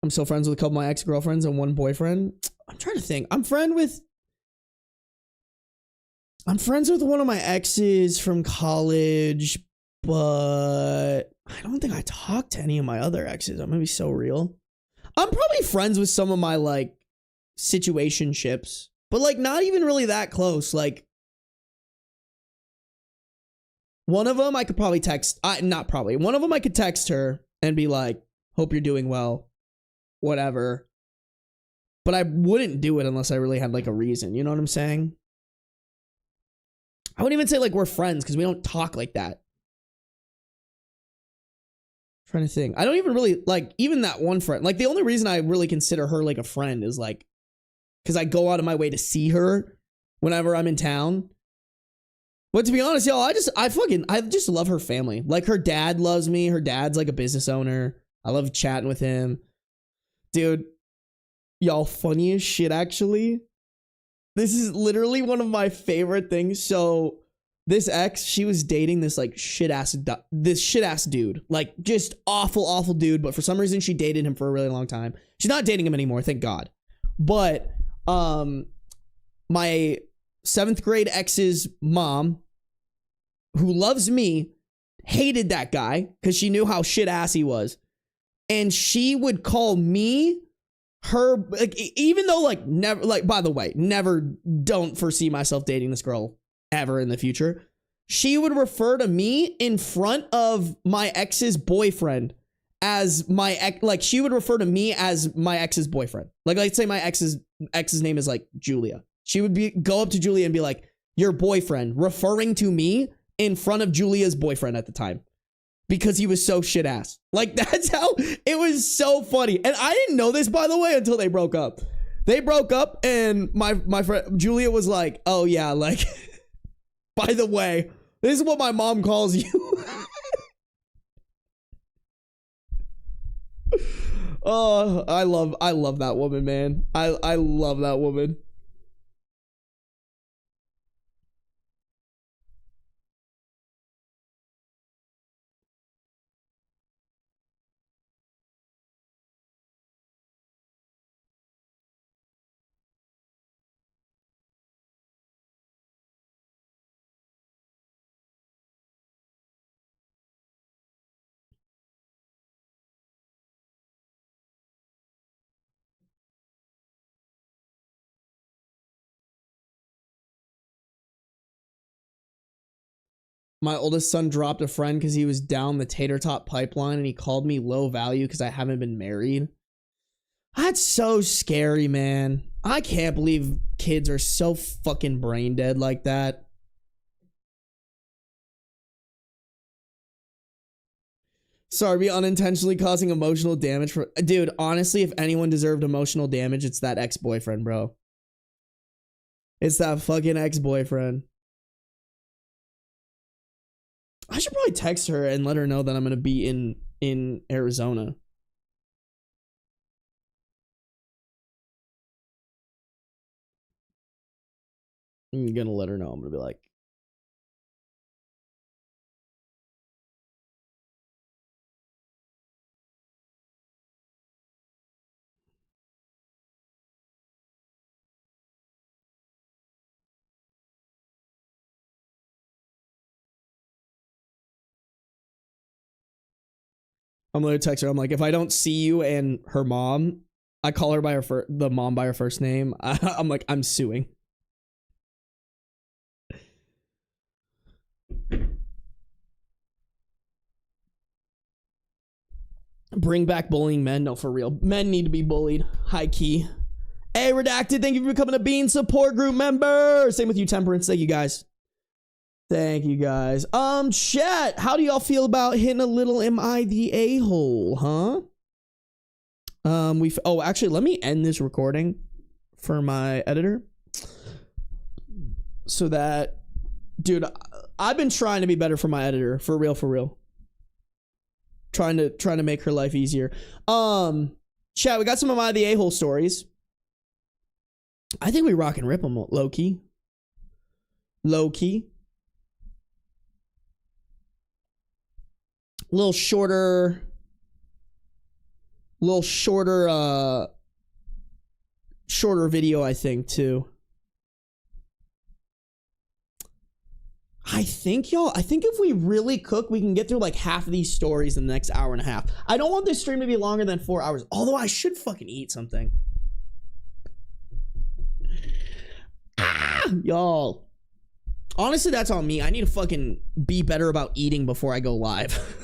I'm still friends with a couple of my ex-girlfriends and one boyfriend. I'm trying to think. I'm friends with one of my exes from college, but I don't think I talked to any of my other exes. I'm gonna be so real. I'm probably friends with some of my, like, situationships, but, like, not even really that close. Like, one of them I could probably text. One of them I could text her and be like, hope you're doing well. Whatever. But I wouldn't do it unless I really had, like, a reason. You know what I'm saying? I wouldn't even say, like, we're friends because we don't talk like that. I'm trying to think. I don't even really, like, even that one friend. Like, the only reason I really consider her, like, a friend is, like, because I go out of my way to see her whenever I'm in town. But to be honest, y'all, I just love her family. Like, her dad loves me. Her dad's, like, a business owner. I love chatting with him. Dude, y'all, funny as shit, actually. This is literally one of my favorite things. So, this ex, she was dating this, like, shit ass dude. Like, just awful dude. But for some reason, she dated him for a really long time. She's not dating him anymore, thank God. But, my 7th grade ex's mom, who loves me, hated that guy because she knew how shit ass he was. And she would call me her, like, even though, like, never, like, by the way, never, don't foresee myself dating this girl ever in the future. She would refer to me in front of my ex's boyfriend as my ex, like, she would refer to me as my ex's boyfriend. Like, let's say my ex's name is, like, Julia. She would go up to Julia and be like, your boyfriend, referring to me in front of Julia's boyfriend at the time. Because he was so shit ass. Like, that's how, it was so funny. And I didn't know this, by the way, until they broke up. They broke up and my friend Julia was like, oh yeah, like, by the way, this is what my mom calls you. Oh, I love that woman, man. I love that woman. My oldest son dropped a friend because he was down the tater tot pipeline and he called me low value because I haven't been married. That's so scary, man. I can't believe kids are so fucking brain dead like that. Sarby unintentionally causing emotional damage for... Dude, honestly, if anyone deserved emotional damage, it's that ex-boyfriend, bro. It's that fucking ex-boyfriend. I should probably text her and let her know that I'm gonna be in Arizona. I'm gonna let her know. I'm gonna be like, I'm gonna text her. I'm like, if I don't see you and her mom, I call her by her the mom by her first name. I'm like, I'm suing. Bring back bullying men. No, for real. Men need to be bullied. High key. Hey, Redacted, thank you for becoming a Bean support group member. Same with you, Temperance. Thank you, guys. Thank you, guys. Chat, how do y'all feel about hitting a little Am I the A-hole, huh? Oh, actually, let me end this recording for my editor. So that, dude, I've been trying to be better for my editor. For real, for real. Trying to make her life easier. Chat, we got some of my the A-hole stories. I think we rock and rip them low-key. Low-key. A little shorter video, I think, too. I think if we really cook, we can get through like half of these stories in the next hour and a half. I don't want this stream to be longer than 4 hours, although I should fucking eat something. Y'all. Honestly, that's on me. I need to fucking be better about eating before I go live.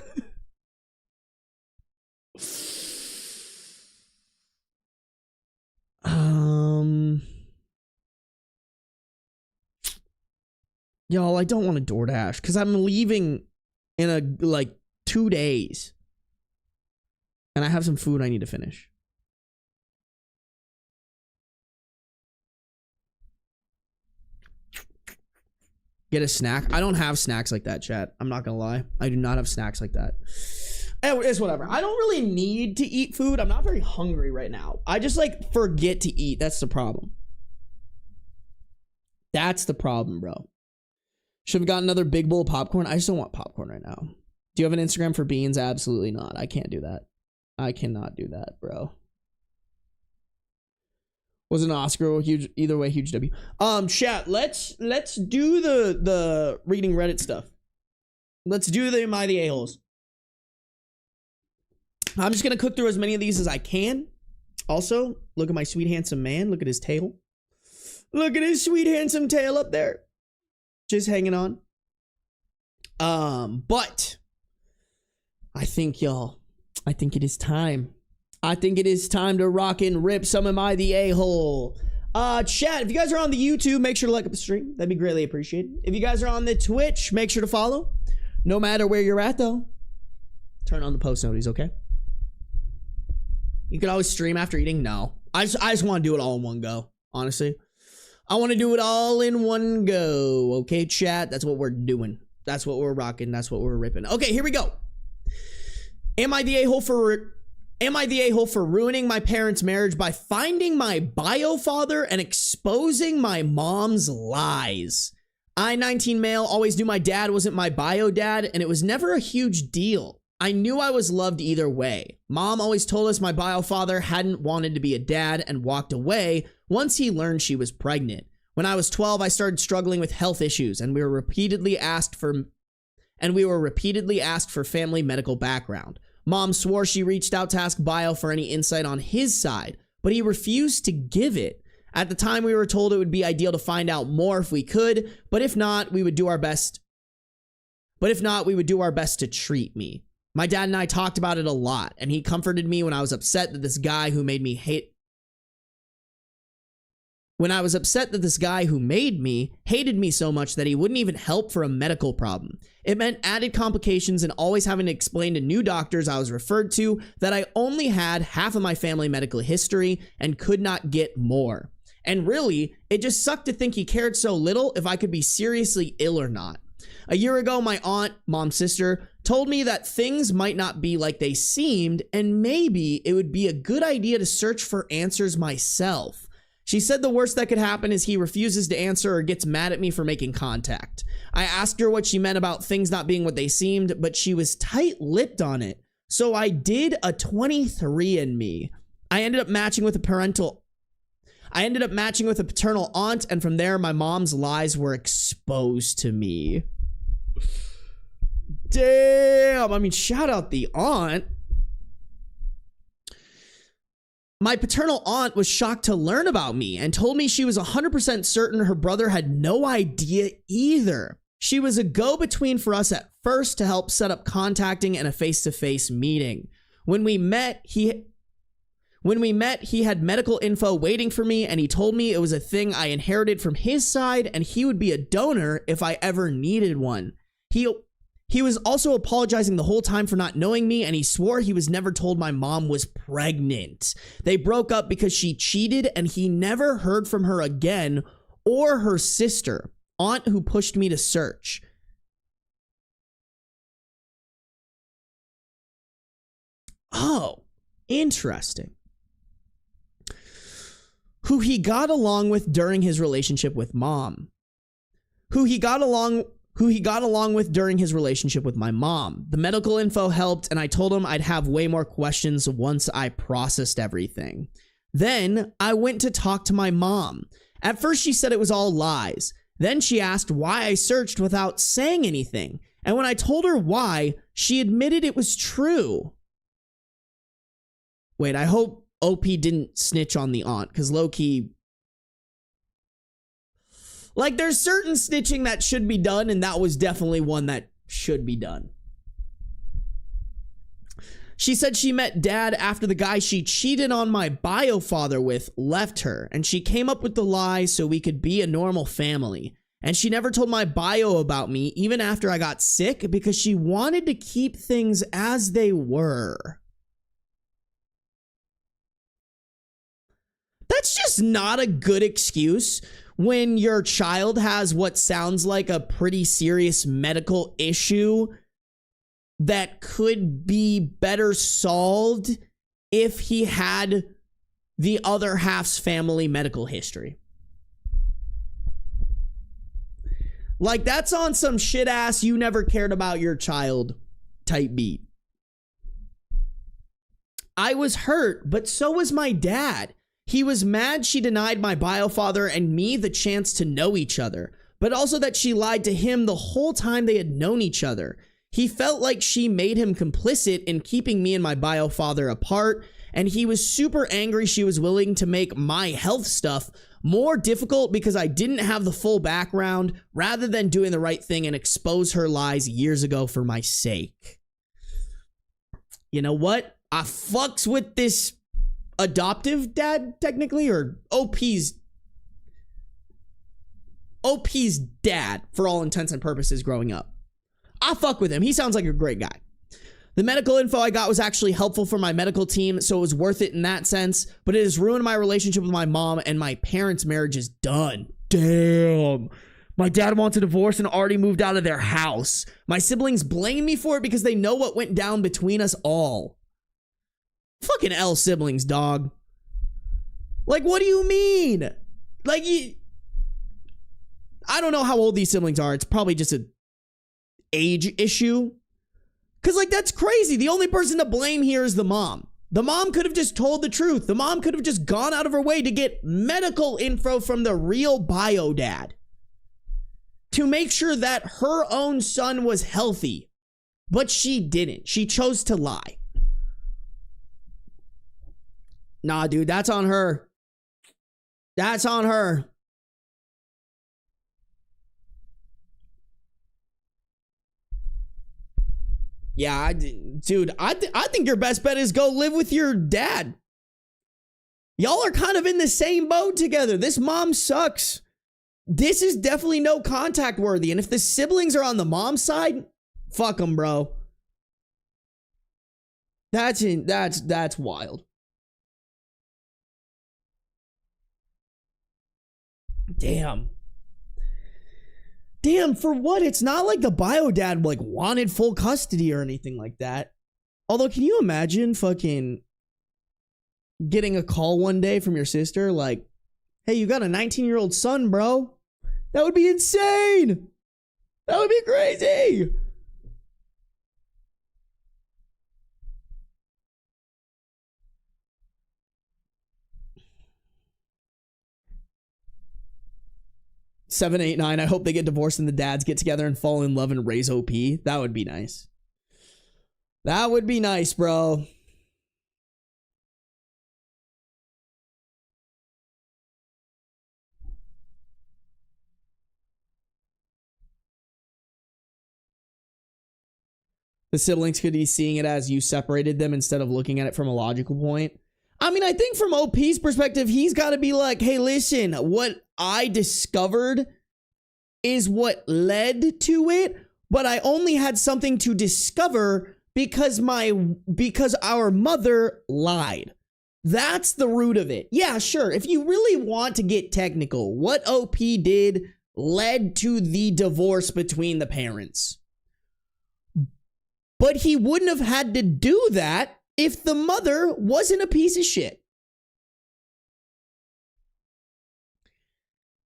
Y'all, I don't want to DoorDash because I'm leaving in like 2 days. And I have some food I need to finish. Get a snack. I don't have snacks like that, chat. I'm not gonna lie. I do not have snacks like that. It's whatever. I don't really need to eat food. I'm not very hungry right now. I just like forget to eat. That's the problem. That's the problem, bro. Should have gotten another big bowl of popcorn. I just don't want popcorn right now. Do you have an Instagram for beans? Absolutely not. I can't do that. I cannot do that, bro. Was an Oscar huge? Either way, huge W. Chat. Let's do the reading Reddit stuff. Let's do the Am I the A-holes. I'm just gonna cook through as many of these as I can. Also, look at my sweet handsome man. Look at his tail. Look at his sweet handsome tail up there. Just hanging on. But I think, y'all, I think it is time. I think it is time to rock and rip some Am I the A-hole. Chat, if you guys are on the YouTube, make sure to like up the stream. That'd be greatly appreciated. If you guys are on the Twitch, make sure to follow. No matter where you're at, though, turn on the post notices, okay? You can always stream after eating. No. I just want to do it all in one go, honestly. I want to do it all in one go. Okay, chat? That's what we're doing. That's what we're rocking. That's what we're ripping. Okay, here we go. Am I the a-hole for ruining my parents' marriage by finding my bio father and exposing my mom's lies? I, 19 male, always knew my dad wasn't my bio dad, and it was never a huge deal. I knew I was loved either way. Mom always told us my bio father hadn't wanted to be a dad and walked away once he learned she was pregnant. When I was 12, I started struggling with health issues, and we were repeatedly asked for family medical background. Mom swore she reached out to ask bio for any insight on his side, but he refused to give it. At the time, we were told it would be ideal to find out more if we could, but if not, we would do our best to treat me. My dad and I talked about it a lot, and he comforted me when I was upset that this guy who made me hate when I was upset that this guy who made me hated me so much that he wouldn't even help for a medical problem. It meant added complications and always having to explain to new doctors I was referred to that I only had half of my family medical history and could not get more. And really, it just sucked to think he cared so little if I could be seriously ill or not. A year ago, my aunt, mom's sister, told me that things might not be like they seemed and maybe it would be a good idea to search for answers myself. She said the worst that could happen is he refuses to answer or gets mad at me for making contact. I asked her what she meant about things not being what they seemed, but she was tight-lipped on it. So I did a 23andMe. I ended up matching with a paternal aunt, and from there, my mom's lies were exposed to me. Damn, I mean, shout out the aunt. My paternal aunt was shocked to learn about me and told me she was 100% certain her brother had no idea either. She was a go-between for us at first to help set up contacting and a face-to-face meeting. When we met, he had medical info waiting for me, and he told me it was a thing I inherited from his side and he would be a donor if I ever needed one. He was also apologizing the whole time for not knowing me, and he swore he was never told my mom was pregnant. They broke up because she cheated, and he never heard from her again or her sister, aunt who pushed me to search. Oh, interesting. Who he got along with during his relationship with mom. Who he got along with during his relationship with my mom. The medical info helped, and I told him I'd have way more questions once I processed everything. Then I went to talk to my mom. At first she said it was all lies. Then she asked why I searched without saying anything. And when I told her why, she admitted it was true. Wait, I hope OP didn't snitch on the aunt, because low-key, like, there's certain snitching that should be done, and that was definitely one that should be done. She said she met dad after the guy she cheated on my bio father with left her, and she came up with the lie so we could be a normal family. And she never told my bio about me, even after I got sick, because she wanted to keep things as they were. That's just not a good excuse when your child has what sounds like a pretty serious medical issue that could be better solved if he had the other half's family medical history. Like, that's on some shit ass you never cared about your child type beat. I was hurt, but so was my dad. He was mad she denied my bio father and me the chance to know each other, but also that she lied to him the whole time they had known each other. He felt like she made him complicit in keeping me and my bio father apart, and he was super angry she was willing to make my health stuff more difficult because I didn't have the full background rather than doing the right thing and expose her lies years ago for my sake. You know what? I fucks with this adoptive dad, technically, or OP's dad, for all intents and purposes, growing up. I fuck with him. He sounds like a great guy. The medical info I got was actually helpful for my medical team, so it was worth it in that sense, but it has ruined my relationship with my mom, and my parents' marriage is done. Damn. My dad wants a divorce and already moved out of their house. My siblings blame me for it because they know what went down between us all. Fucking L siblings, dog. Like, what do you mean? Like, I don't know how old these siblings are. It's probably just an age issue. Because, like, that's crazy. The only person to blame here is the mom. The mom could have just told the truth. The mom could have just gone out of her way to get medical info from the real bio dad to make sure that her own son was healthy. But she didn't. She chose to lie. Nah, dude, that's on her. That's on her. Yeah, dude, I think your best bet is go live with your dad. Y'all are kind of in the same boat together. This mom sucks. This is definitely no contact worthy. And if the siblings are on the mom's side, fuck them, bro. That's wild. Damn. Damn, for what? It's not like the bio dad like wanted full custody or anything like that. Although, can you imagine fucking getting a call one day from your sister like, hey, you got a 19-year-old son, bro? That would be insane. That would be crazy. Seven, 8, 9. I hope they get divorced and the dads get together and fall in love and raise OP. That would be nice. That would be nice, bro. The siblings could be seeing it as you separated them instead of looking at it from a logical point. I mean, I think from OP's perspective, he's got to be like, hey, listen, what I discovered is what led to it, but I only had something to discover because our mother lied. That's the root of it. Yeah, sure. If you really want to get technical, what OP did led to the divorce between the parents. But he wouldn't have had to do that if the mother wasn't a piece of shit.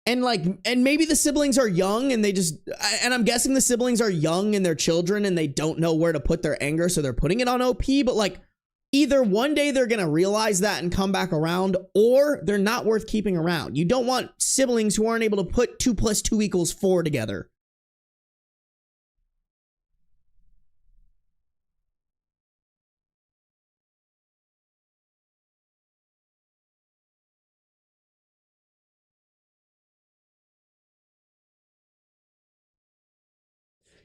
And maybe the siblings are young and and I'm guessing the siblings are young and they're children and they don't know where to put their anger, so they're putting it on OP, but like either one day they're going to realize that and come back around, or they're not worth keeping around. You don't want siblings who aren't able to put 2 + 2 = 4 together.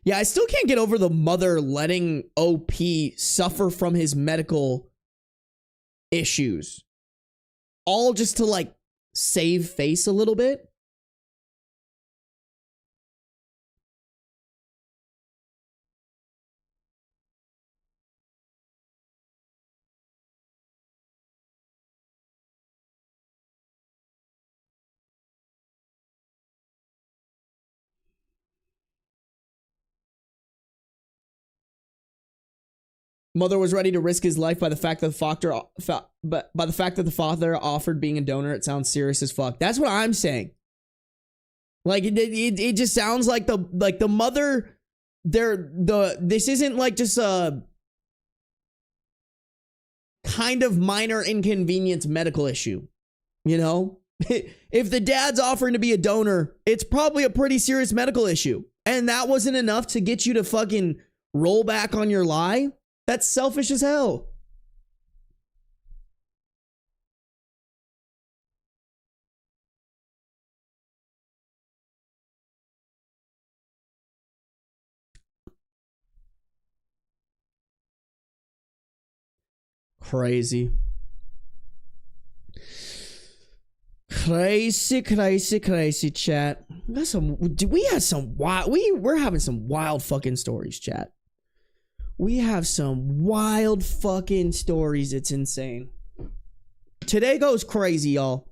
Yeah, I still can't get over the mother letting OP suffer from his medical issues. All just to like save face a little bit. Mother was ready to risk his life by the fact that the father offered being a donor. It sounds serious as fuck. That's what I'm saying. Like it just sounds like the mother. This isn't like just a kind of minor inconvenience medical issue, you know. If the dad's offering to be a donor, it's probably a pretty serious medical issue, and that wasn't enough to get you to fucking roll back on your lie. That's selfish as hell. Crazy. Crazy, chat. We're having some wild fucking stories, chat. We have some wild fucking stories. It's insane. Today goes crazy, y'all.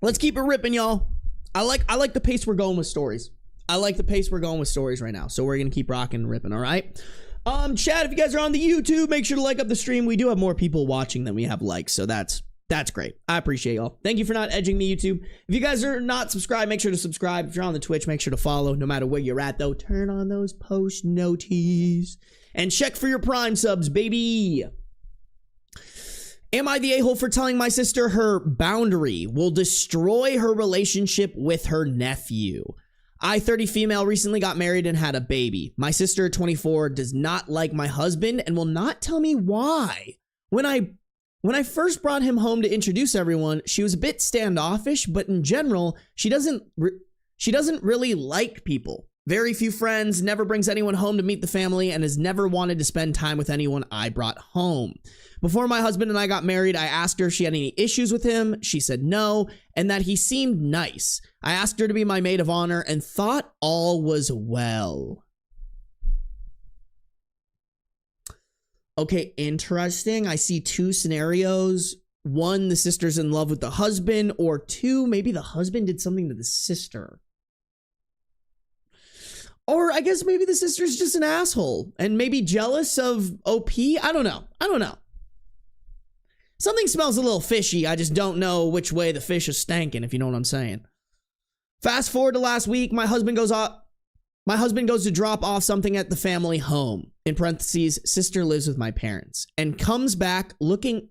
Let's keep it ripping, y'all. I like the pace we're going with stories. I like the pace we're going with stories right now. So we're going to keep rocking and ripping, all right? Chat, if you guys are on the YouTube, make sure to like up the stream. We do have more people watching than we have likes, so that's great. I appreciate y'all. Thank you for not edging me, YouTube. If you guys are not subscribed, make sure to subscribe. If you're on the Twitch, make sure to follow. No matter where you're at, though, turn on those post noties. And check for your Prime subs, baby. Am I the a-hole for telling my sister her boundary will destroy her relationship with her nephew? I, 30 female, recently got married and had a baby. My sister, 24, does not like my husband and will not tell me why. When I first brought him home to introduce everyone, she was a bit standoffish, but in general, she doesn't really like people. Very few friends, never brings anyone home to meet the family, and has never wanted to spend time with anyone I brought home. Before my husband and I got married, I asked her if she had any issues with him. She said no, and that he seemed nice. I asked her to be my maid of honor and thought all was well. Okay, interesting. I see two scenarios. One, the sister's in love with the husband, or two, maybe the husband did something to the sister. Or I guess maybe the sister's just an asshole and maybe jealous of OP. I don't know. Something smells a little fishy. I just don't know which way the fish is stanking, if you know what I'm saying. Fast forward to last week, my husband goes to drop off something at the family home. In parentheses, sister lives with my parents, and came back looking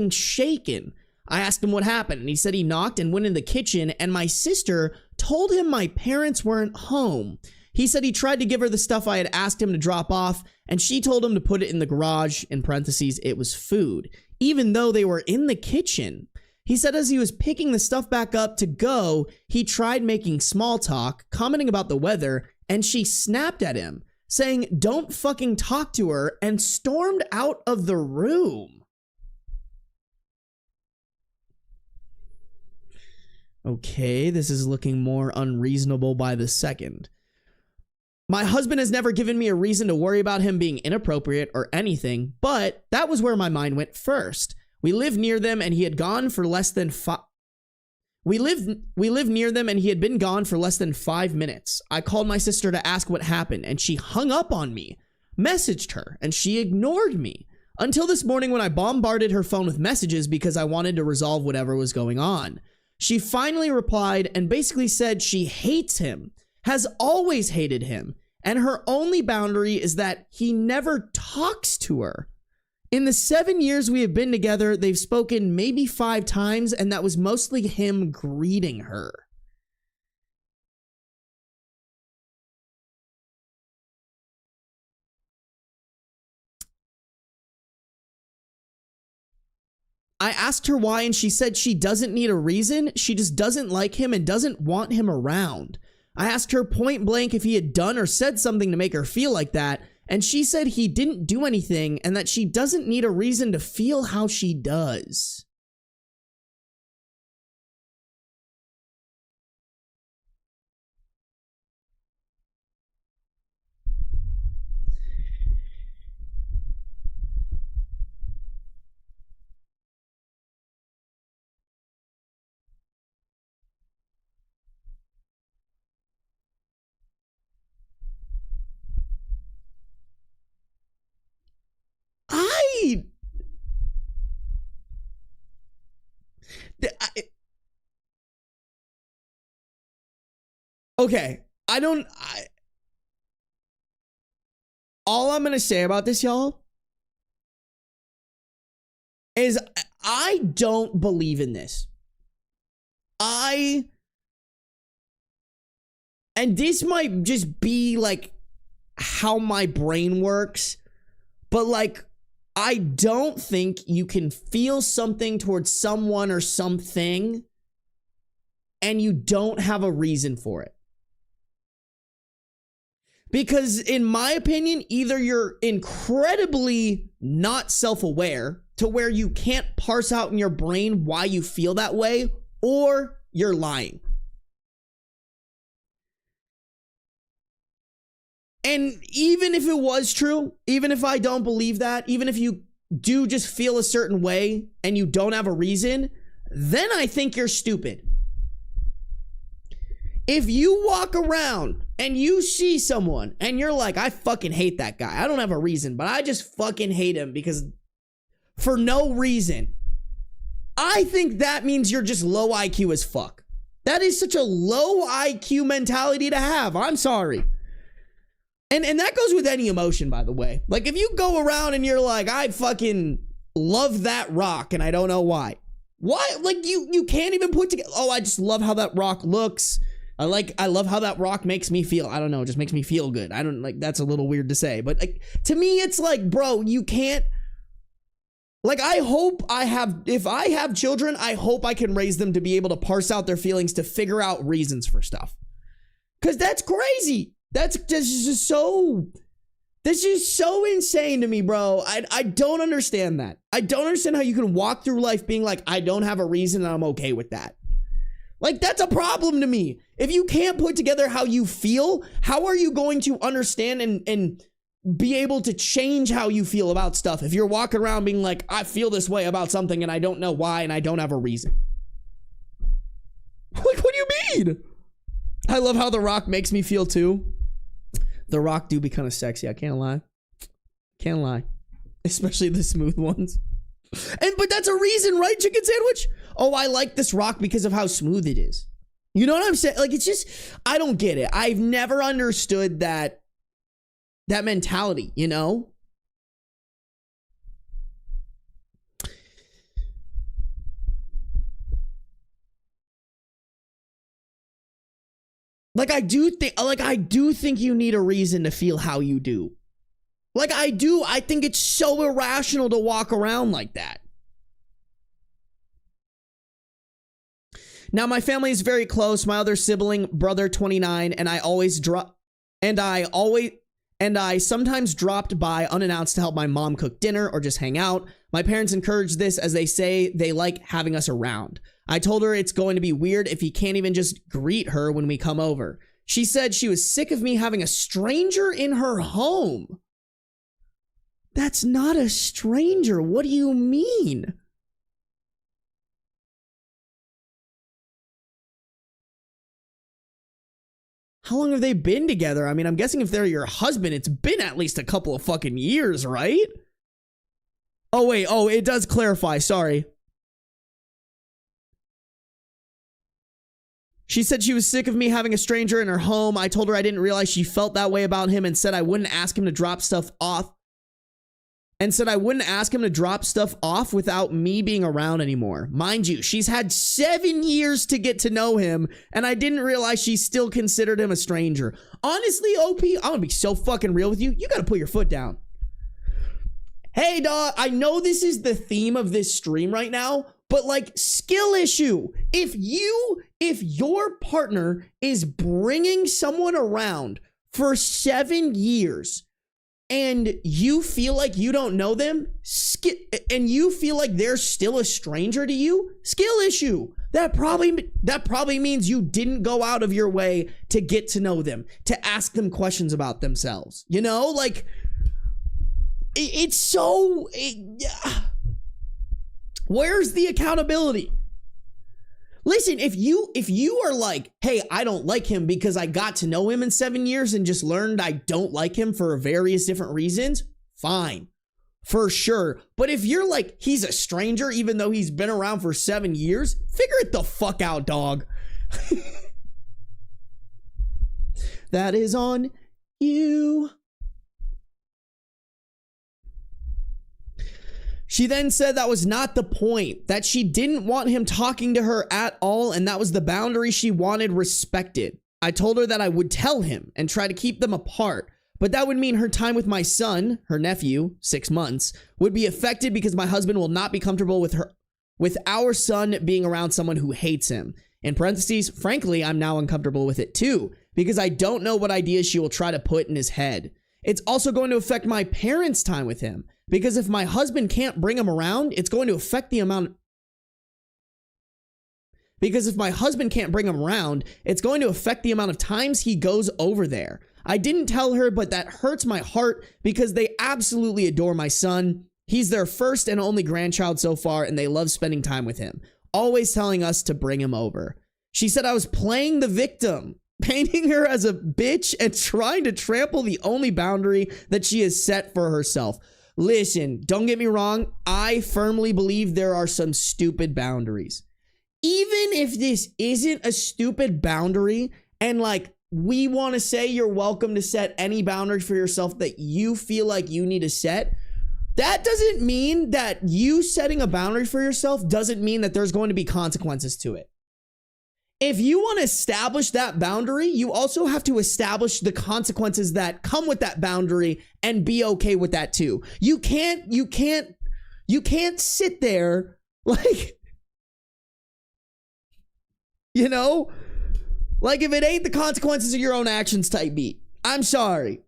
shaken. I asked him what happened, and he said he knocked and went in the kitchen, and my sister told him my parents weren't home. He said he tried to give her the stuff I had asked him to drop off, and she told him to put it in the garage. In parentheses, it was food, even though they were in the kitchen. He said as he was picking the stuff back up to go, he tried making small talk, commenting about the weather, and she snapped at him, saying, "Don't fucking talk to her," and stormed out of the room. Okay, this is looking more unreasonable by the second. My husband has never given me a reason to worry about him being inappropriate or anything, but that was where my mind went first. We live near them and he had gone for less than We live near them and he had been gone for less than 5 minutes. I called my sister to ask what happened and she hung up on me, messaged her, and she ignored me. Until this morning when I bombarded her phone with messages because I wanted to resolve whatever was going on. She finally replied and basically said she hates him, has always hated him, and her only boundary is that he never talks to her. In the 7 years we have been together, they've spoken maybe 5 times, and that was mostly him greeting her. I asked her why, and she said she doesn't need a reason. She just doesn't like him and doesn't want him around. I asked her point blank if he had done or said something to make her feel like that, and she said he didn't do anything and that she doesn't need a reason to feel how she does. Okay, all I'm gonna say about this, y'all, is I don't believe in this. And this might just be like how my brain works, but like, I don't think you can feel something towards someone or something and you don't have a reason for it. Because in my opinion, either you're incredibly not self-aware to where you can't parse out in your brain why you feel that way, or you're lying. And even if it was true, even if I don't believe that, even if you do just feel a certain way and you don't have a reason, then I think you're stupid. If you walk around and you see someone and you're like, I fucking hate that guy. I don't have a reason, but I just fucking hate him because for no reason. I think that means you're just low IQ as fuck. That is such a low IQ mentality to have. I'm sorry. And that goes with any emotion, by the way. Like, if you go around and you're like, I fucking love that rock and I don't know why. Why? Like, you can't even put together, oh, I just love how that rock looks. I love how that rock makes me feel. I don't know, it just makes me feel good. I don't, like, that's a little weird to say. But, like, to me, it's like, bro, you can't, like, if I have children, I hope I can raise them to be able to parse out their feelings, to figure out reasons for stuff. Because that's crazy. That's just so... This is so insane to me, bro. I don't understand that. I don't understand how you can walk through life being like, I don't have a reason and I'm okay with that. Like, that's a problem to me. If you can't put together how you feel, how are you going to understand and be able to change how you feel about stuff if you're walking around being like, I feel this way about something and I don't know why and I don't have a reason? Like, what do you mean? I love how The Rock makes me feel too. The Rock do be kind of sexy, I can't lie. Can't lie. Especially the smooth ones. But that's a reason, right, Chicken Sandwich? Oh, I like this Rock because of how smooth it is. You know what I'm saying? Like, it's just, I don't get it. I've never understood that mentality, you know? Like, I do think you need a reason to feel how you do. Like, I do. I think it's so irrational to walk around like that. Now, my family is very close. My other sibling, brother 29, and I sometimes dropped by unannounced to help my mom cook dinner or just hang out. My parents encourage this as they say they like having us around. I told her it's going to be weird if he can't even just greet her when we come over. She said she was sick of me having a stranger in her home. That's not a stranger. What do you mean? How long have they been together? I mean, I'm guessing if they're your husband, it's been at least a couple of fucking years, right? Oh, wait. Oh, it does clarify. Sorry. She said she was sick of me having a stranger in her home. I told her I didn't realize she felt that way about him and said I wouldn't ask him to drop stuff off. Without me being around anymore. Mind you, she's had 7 years to get to know him, and I didn't realize she still considered him a stranger. Honestly, OP, I'm gonna be so fucking real with you. You gotta put your foot down. Hey, dog, I know this is the theme of this stream right now, but like, skill issue. If your partner is bringing someone around for 7 years and you feel like you don't know them, and you feel like they're still a stranger to you, skill issue. That probably means you didn't go out of your way to get to know them, to ask them questions about themselves. You know, like, where's the accountability? Listen, if you are like, hey, I don't like him because I got to know him in 7 years and just learned I don't like him for various different reasons, fine, for sure. But if you're like, he's a stranger even though he's been around for 7 years, figure it the fuck out, dog. That is on you. She then said that was not the point, that she didn't want him talking to her at all, and that was the boundary she wanted respected. I told her that I would tell him and try to keep them apart, but that would mean her time with my son, her nephew, 6 months, would be affected because my husband will not be comfortable with our son being around someone who hates him. In parentheses, frankly, I'm now uncomfortable with it too, because I don't know what ideas she will try to put in his head. It's also going to affect my parents' time with him. Because if my husband can't bring him around, it's going to affect the amount of times he goes over there. I didn't tell her, but that hurts my heart because they absolutely adore my son. He's their first and only grandchild so far, and they love spending time with him, always telling us to bring him over. She said I was playing the victim, painting her as a bitch and trying to trample the only boundary that she has set for herself. Listen, don't get me wrong. I firmly believe there are some stupid boundaries. Even if this isn't a stupid boundary and like we want to say you're welcome to set any boundary for yourself that you feel like you need to set, that doesn't mean that you setting a boundary for yourself doesn't mean that there's going to be consequences to it. If you want to establish that boundary, you also have to establish the consequences that come with that boundary and be okay with that too. You can't sit there like, you know, Like, if it ain't the consequences of your own actions type beat, I'm sorry.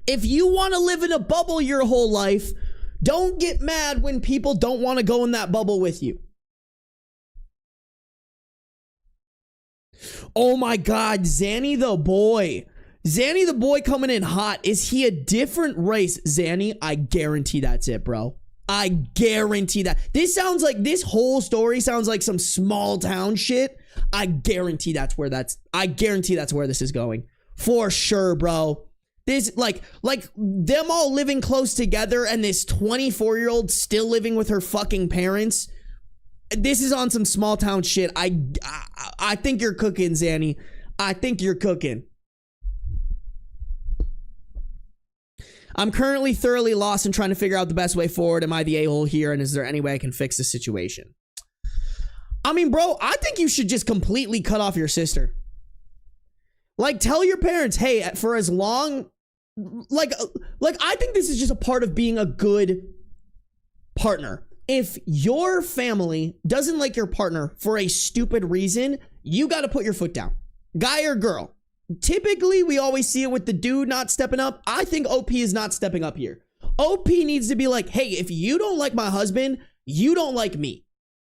If you want to live in a bubble your whole life, don't get mad when people don't want to go in that bubble with you. Oh my God, Zanny the boy. Zanny the boy coming in hot. Is he a different race? Zanny, I guarantee that's it, bro. I guarantee that. This whole story sounds like some small town shit. I guarantee that's where this is going. For sure, bro. This, like them all living close together and this 24-year-old still living with her fucking parents. This is on some small town shit. I think you're cooking, Zanny. I think you're cooking. I'm currently thoroughly lost and trying to figure out the best way forward. Am I the a-hole here? And is there any way I can fix this situation? I mean, bro, I think you should just completely cut off your sister. Like, tell your parents, hey, for as long... Like, I think this is just a part of being a good partner. If your family doesn't like your partner for a stupid reason, you got to put your foot down. Guy or girl. Typically, we always see it with the dude not stepping up. I think OP is not stepping up here. OP needs to be like, hey, if you don't like my husband, you don't like me.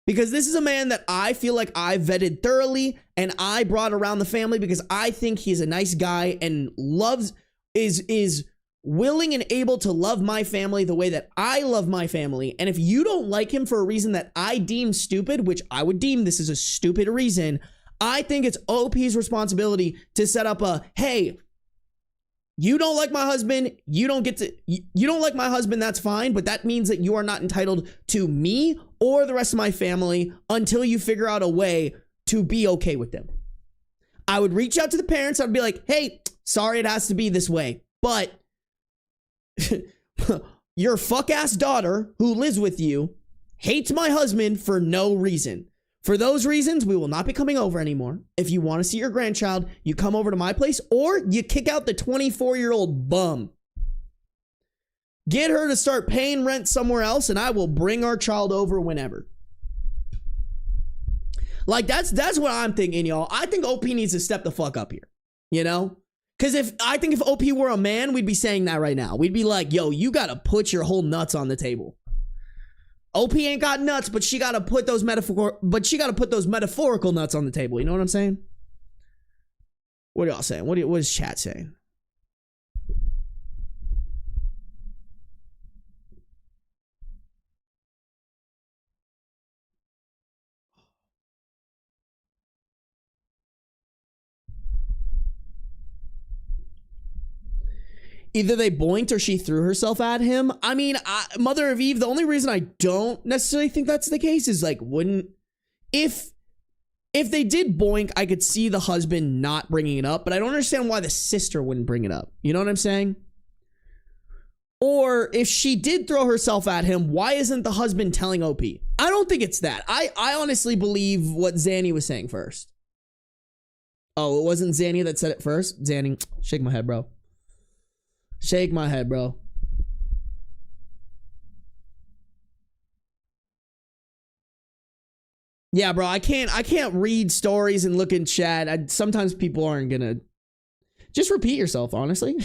Because this is a man that I feel like I vetted thoroughly and I brought around the family because I think he's a nice guy and is willing and able to love my family the way that I love my family. And if you don't like him for a reason that I deem stupid, which I would deem this is a stupid reason, I think it's OP's responsibility to set up a, hey, you don't like my husband, you don't like my husband, that's fine, but that means that you are not entitled to me or the rest of my family until you figure out a way to be okay with them. I would reach out to the parents, I'd be like, hey, sorry it has to be this way, but your fuck-ass daughter who lives with you hates my husband for no reason. For those reasons, we will not be coming over anymore. If you want to see your grandchild, you come over to my place or you kick out the 24-year-old bum. Get her to start paying rent somewhere else and I will bring our child over whenever. Like, that's what I'm thinking, y'all. I think OP needs to step the fuck up here, you know? Because if OP were a man, we'd be saying that right now. We'd be like, yo, you got to put your whole nuts on the table. OP ain't got nuts, but she got to put those metaphorical nuts on the table. You know what I'm saying? What are y'all saying? What is chat saying? Either they boinked or she threw herself at him. I mean, Mother of Eve, the only reason I don't necessarily think that's the case is like, if they did boink, I could see the husband not bringing it up, but I don't understand why the sister wouldn't bring it up. You know what I'm saying? Or if she did throw herself at him, why isn't the husband telling OP? I don't think it's that. I honestly believe what Zanny was saying first. Oh, it wasn't Zanny that said it first? Zanny, shake my head, bro. Shake my head, bro. Yeah, bro, I can't read stories and look in chat. Sometimes people aren't gonna... Just repeat yourself, honestly.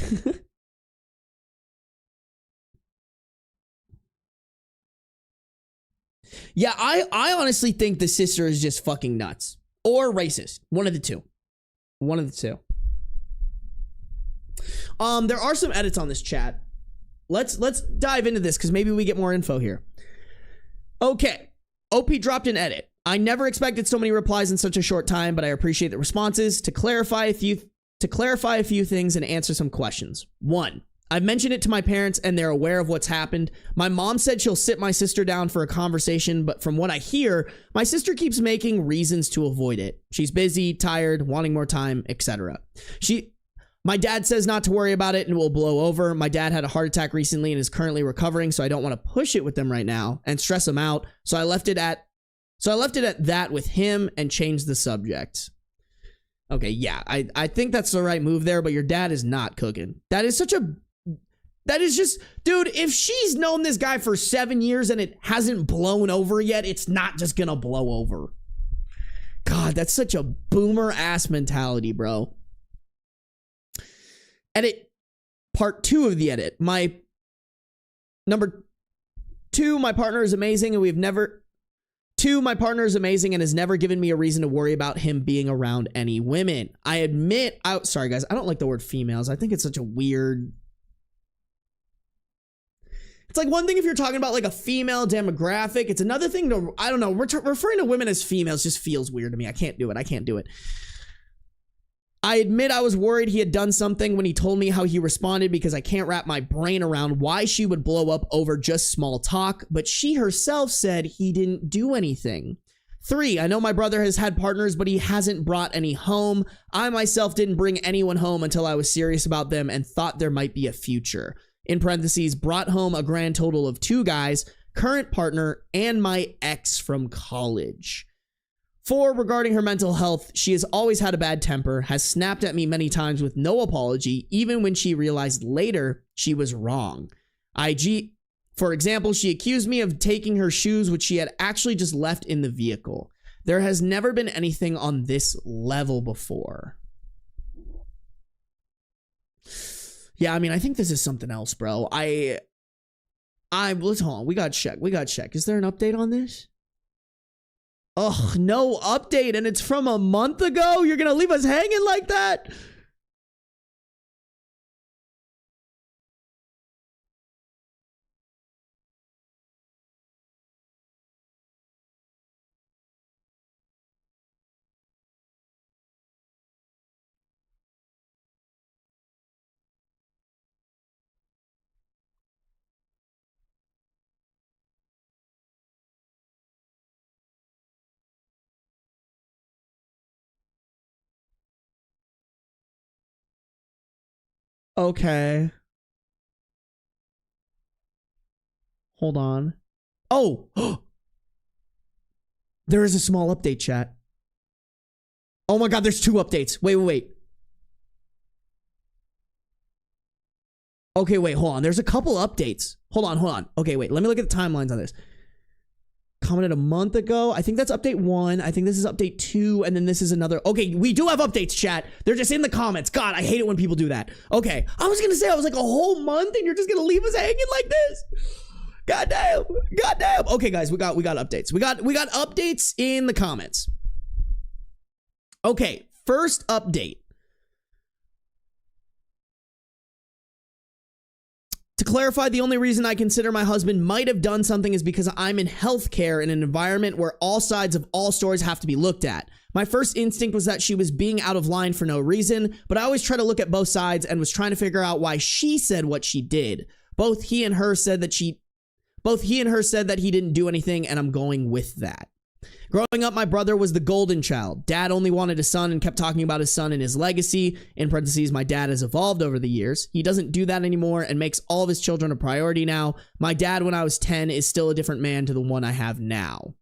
Yeah, I honestly think the sister is just fucking nuts. Or racist. One of the two. One of the two. There are some edits on this chat. Let's dive into this because maybe we get more info here. Okay. OP dropped an edit. I never expected so many replies in such a short time, but I appreciate the responses. To clarify a few things and answer some questions. 1. I've mentioned it to my parents and they're aware of what's happened. My mom said she'll sit my sister down for a conversation, but from what I hear, my sister keeps making reasons to avoid it. She's busy, tired, wanting more time, etc. My dad says not to worry about it and it will blow over. My dad had a heart attack recently and is currently recovering, so I don't want to push it with them right now and stress him out. So I left it at that with him and changed the subject. Okay, yeah, I think that's the right move there, but your dad is not cooking. That is just, dude, if she's known this guy for 7 years and it hasn't blown over yet, it's not just gonna blow over. God, God, that's such a boomer ass mentality, bro. Edit part 2 of the edit. My number 2, my partner is amazing and my partner is amazing and has never given me a reason to worry about him being around any women. I admit, sorry guys, I don't like the word females. I think it's such a weird. It's like one thing if you're talking about like a female demographic. It's another thing to, I don't know, referring to women as females just feels weird to me. I can't do it. I admit I was worried he had done something when he told me how he responded because I can't wrap my brain around why she would blow up over just small talk, but she herself said he didn't do anything. 3, I know my brother has had partners, but he hasn't brought any home. I myself didn't bring anyone home until I was serious about them and thought there might be a future. In parentheses, brought home a grand total of 2 guys, current partner, and my ex from college. 4, regarding her mental health, she has always had a bad temper, has snapped at me many times with no apology, even when she realized later she was wrong. IG, for example, she accused me of taking her shoes, which she had actually just left in the vehicle. There has never been anything on this level before. Yeah, I mean, I think this is something else, bro. Let's hold on. We got to check. Is there an update on this? Ugh, no update, and it's from a month ago? You're gonna leave us hanging like that? Okay. Hold on. Oh! There is a small update, chat. Oh my god, there's 2 updates. Wait. Okay, wait, hold on. There's a couple updates. Hold on. Okay, wait. Let me look at the timelines on this. Commented a month ago. I think that's update 1. I think this is update 2. And then this is another. Okay, we do have updates, chat. They're just in the comments. God, I hate it when people do that. Okay, I was gonna say I was like a whole month and you're just gonna leave us hanging like this? Goddamn. Okay, guys, we got updates. We got updates in the comments. Okay, first update. To clarify, the only reason I consider my husband might have done something is because I'm in healthcare in an environment where all sides of all stories have to be looked at. My first instinct was that she was being out of line for no reason, but I always try to look at both sides and was trying to figure out why she said what she did. Both he and her said that he didn't do anything, and I'm going with that. Growing up, my brother was the golden child. Dad only wanted a son and kept talking about his son and his legacy. In parentheses, my dad has evolved over the years. He doesn't do that anymore and makes all of his children a priority now. My dad, when I was 10, is still a different man to the one I have now.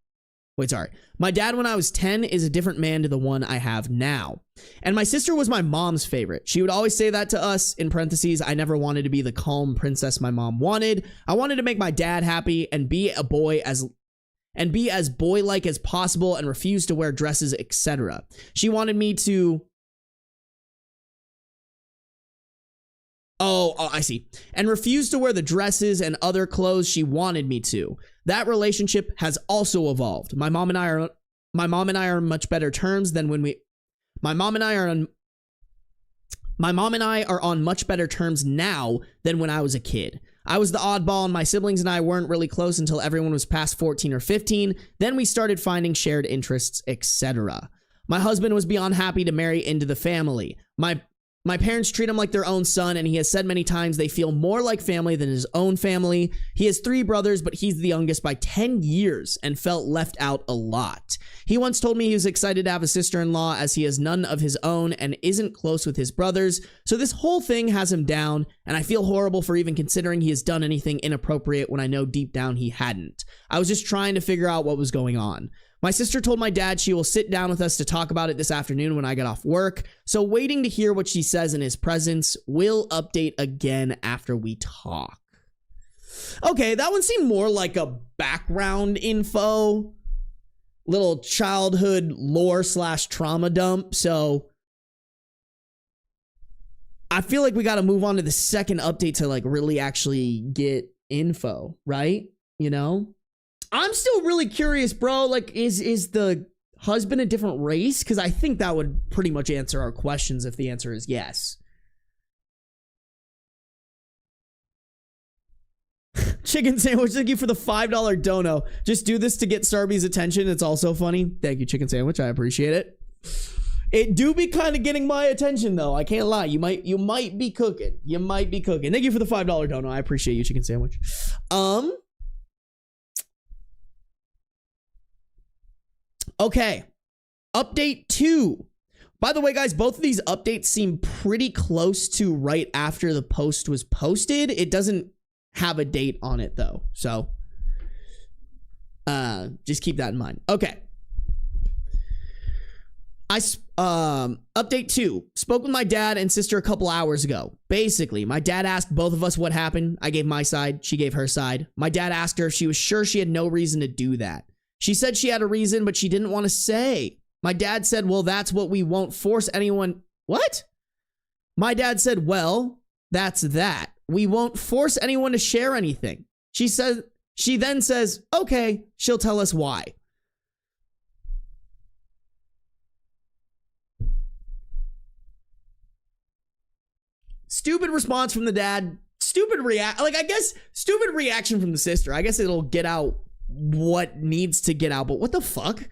My dad, when I was 10, is a different man to the one I have now. And my sister was my mom's favorite. She would always say that to us. In parentheses, I never wanted to be the calm princess my mom wanted. I wanted to make my dad happy and be as boy-like as possible and refuse to wear dresses, etc. She wanted me to... Oh, I see. And refused to wear the dresses and other clothes she wanted me to. That relationship has also evolved. My mom and I are on much better terms than when we... My mom and I are on much better terms now than when I was a kid. I was the oddball and my siblings and I weren't really close until everyone was past 14 or 15. Then we started finding shared interests, etc. My husband was beyond happy to marry into the family. My parents treat him like their own son, and he has said many times they feel more like family than his own family. He has 3 brothers, but he's the youngest by 10 years and felt left out a lot. He once told me he was excited to have a sister-in-law as he has none of his own and isn't close with his brothers. So this whole thing has him down, and I feel horrible for even considering he has done anything inappropriate when I know deep down he hadn't. I was just trying to figure out what was going on. My sister told my dad she will sit down with us to talk about it this afternoon when I get off work, so waiting to hear what she says in his presence. Will update again after we talk. Okay, that one seemed more like a background info. little childhood lore / trauma dump. So I feel like we got to move on to the second update to like really actually get info, right? You know, I'm still really curious, bro. Like, is the husband a different race? Because I think that would pretty much answer our questions if the answer is yes. Chicken Sandwich, thank you for the $5 dono. Just do this to get Sarby's attention. It's also funny. Thank you, Chicken Sandwich. I appreciate it. It do be kind of getting my attention, though. I can't lie. You might be cooking. You might be cooking. Thank you for the $5 dono. I appreciate you, Chicken Sandwich. Okay. Update 2. By the way, guys, both of these updates seem pretty close to right after the post was posted. It doesn't have a date on it, though. So, just keep that in mind. Okay. Update 2. Spoke with my dad and sister a couple hours ago. Basically, my dad asked both of us what happened. I gave my side. She gave her side. My dad asked her if she was sure she had no reason to do that. She said she had a reason, but she didn't want to say. My dad said, well, that's what we won't force anyone. What? My dad said, well, that's that. We won't force anyone to share anything. She then says, okay, she'll tell us why. Stupid response from the dad. Stupid reaction from the sister. I guess it'll get out what needs to get out, but what the fuck?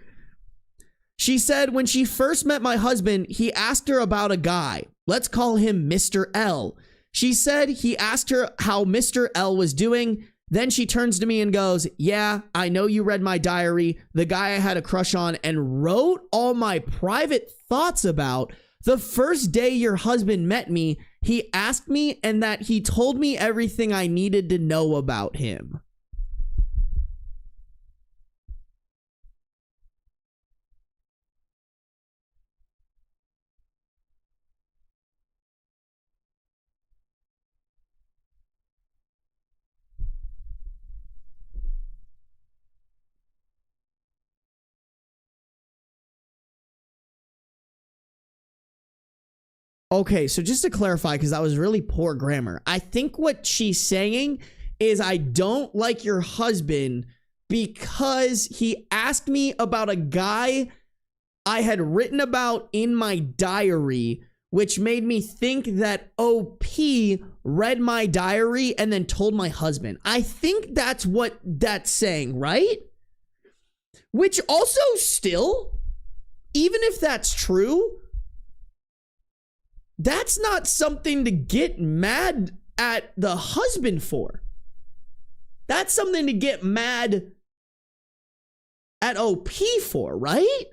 She said when she first met my husband, he asked her about a guy. Let's call him Mr. L. She said he asked her how Mr. L was doing. Then she turns to me and goes, yeah, I know you read my diary. The guy I had a crush on and wrote all my private thoughts about. The first day your husband met me, he asked me and that he told me everything I needed to know about him. Okay, so just to clarify, because that was really poor grammar. I think what she's saying is I don't like your husband because he asked me about a guy I had written about in my diary, which made me think that OP read my diary and then told my husband. I think that's what that's saying, right? Which also still, even if that's true, that's not something to get mad at the husband for. That's something to get mad at OP for, right?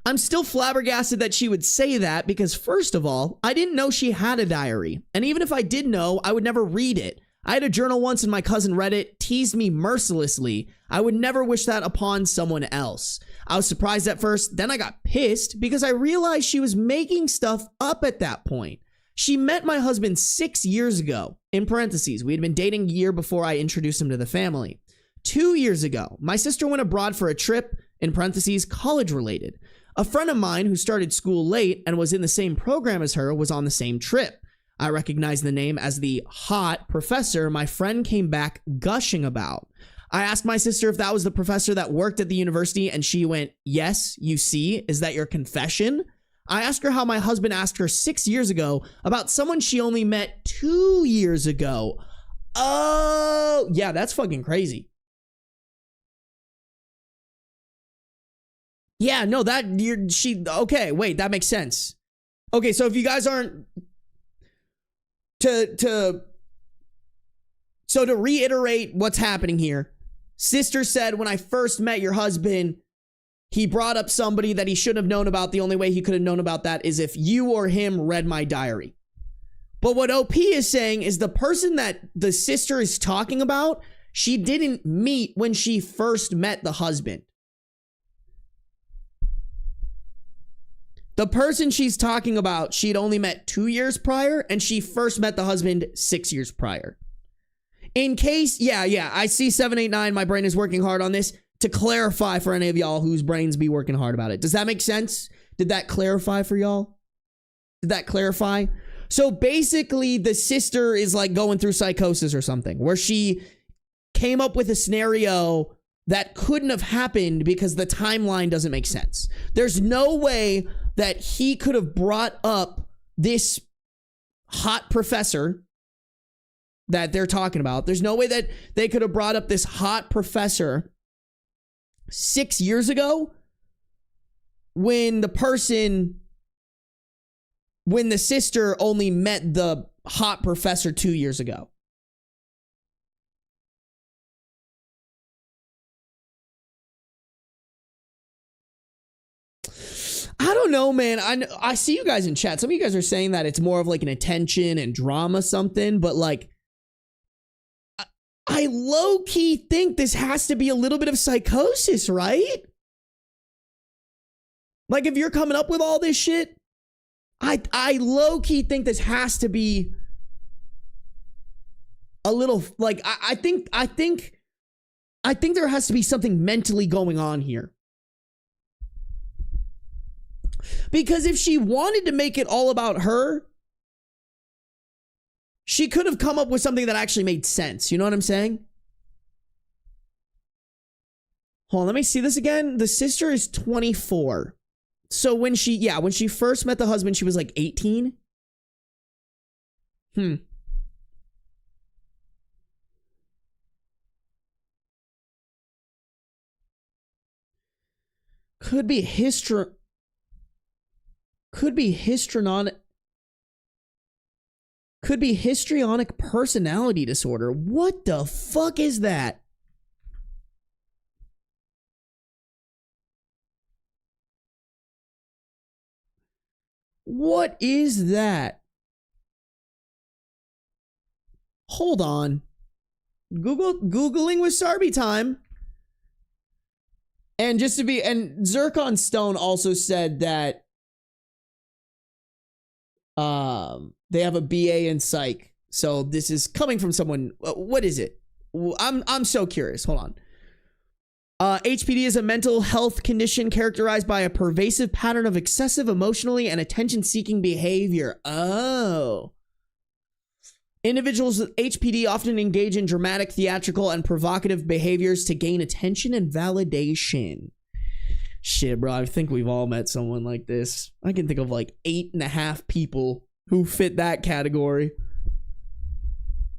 I'm still flabbergasted that she would say that because, first of all, I didn't know she had a diary. And even if I did know, I would never read it. I had a journal once and my cousin read it, teased me mercilessly. I would never wish that upon someone else. I was surprised at first, then I got pissed because I realized she was making stuff up at that point. She met my husband 6 years ago. In parentheses, we had been dating a year before I introduced him to the family. 2 years ago, my sister went abroad for a trip, in parentheses, college related. A friend of mine who started school late and was in the same program as her was on the same trip. I recognized the name as the hot professor my friend came back gushing about. I asked my sister if that was the professor that worked at the university, and she went, yes, you see, is that your confession? I asked her how my husband asked her 6 years ago about someone she only met 2 years ago. Oh, yeah, that's fucking crazy. Yeah, no, okay, wait, that makes sense. Okay, so if you guys aren't, to reiterate what's happening here, sister said, when I first met your husband, he brought up somebody that he shouldn't have known about. The only way he could have known about that is if you or him read my diary. But what OP is saying is the person that the sister is talking about, she didn't meet when she first met the husband. The person she's talking about, she'd only met 2 years prior, and she first met the husband 6 years prior. in case, yeah, I see 789. My brain is working hard on this to clarify for any of y'all whose brains be working hard about it. Does that make sense? Did that clarify for y'all? Did that clarify? So basically, the sister is like going through psychosis or something, where she came up with a scenario that couldn't have happened because the timeline doesn't make sense. There's no way that he could have brought up this hot professor that they're talking about. There's no way that they could have brought up this hot professor 6 years ago when the sister only met the hot professor 2 years ago. I don't know, man. I see you guys in chat. Some of you guys are saying that it's more of like an attention and drama something, but like, I low-key think this has to be a little bit of psychosis, right? Like, if you're coming up with all this shit, I low-key think this has to be a little, like, I think there has to be something mentally going on here. Because if she wanted to make it all about her, she could have come up with something that actually made sense. You know what I'm saying? Hold on, let me see this again. The sister is 24. So when she first met the husband, she was like 18. Could be histrionic personality disorder. What the fuck is that? What is that? Hold on. Googling with Sarby time. And Zircon Stone also said that they have a BA in psych. So this is coming from someone. What is it? I'm so curious. Hold on. HPD is a mental health condition characterized by a pervasive pattern of excessive emotionally and attention-seeking behavior. Oh. Individuals with HPD often engage in dramatic, theatrical, and provocative behaviors to gain attention and validation. Shit, bro, I think we've all met someone like this. I can think of like 8.5 people who fit that category.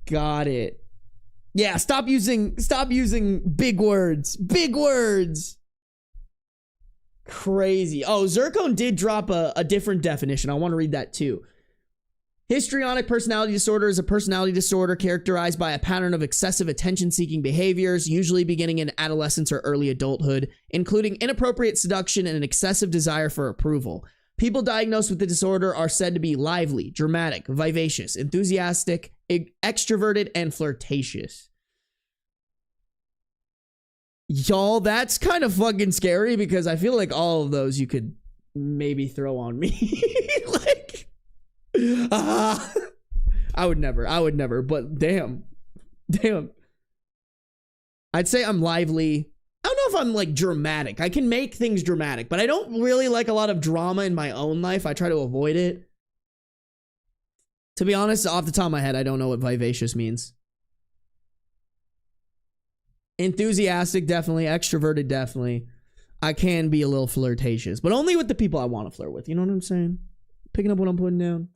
Got it. Yeah, stop using big words. Big words. Crazy. Oh, Zircon did drop a different definition. I want to read that too. Histrionic personality disorder is a personality disorder characterized by a pattern of excessive attention-seeking behaviors, usually beginning in adolescence or early adulthood, including inappropriate seduction and an excessive desire for approval. People diagnosed with the disorder are said to be lively, dramatic, vivacious, enthusiastic, extroverted, and flirtatious. Y'all, that's kind of fucking scary because I feel like all of those you could maybe throw on me. Like, I would never, but damn. I'd say I'm lively. I don't know if I'm like dramatic. I can make things dramatic, but I don't really like a lot of drama in my own life. I try to avoid it. To be honest, off the top of my head, I don't know what vivacious means. Enthusiastic, definitely. Extroverted, definitely. I can be a little flirtatious, but only with the people I want to flirt with. You know what I'm saying? Picking up what I'm putting down.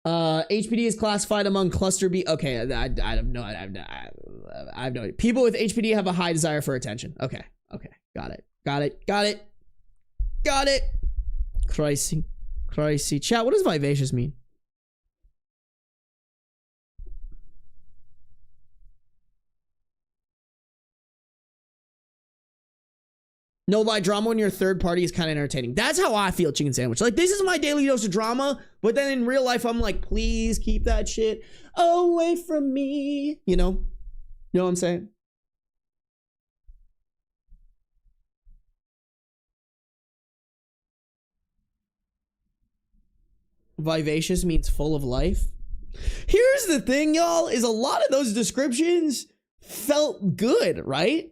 HPD is classified among cluster B. Okay, I have no idea. People with HPD have a high desire for attention. Okay, got it. Crazy. Chat, what does vivacious mean? No lie, drama when you're a third party is kind of entertaining. That's how I feel, chicken sandwich. Like, this is my daily dose of drama, but then in real life, I'm like, please keep that shit away from me. You know? You know what I'm saying? Vivacious means full of life. Here's the thing, y'all, is a lot of those descriptions felt good, right?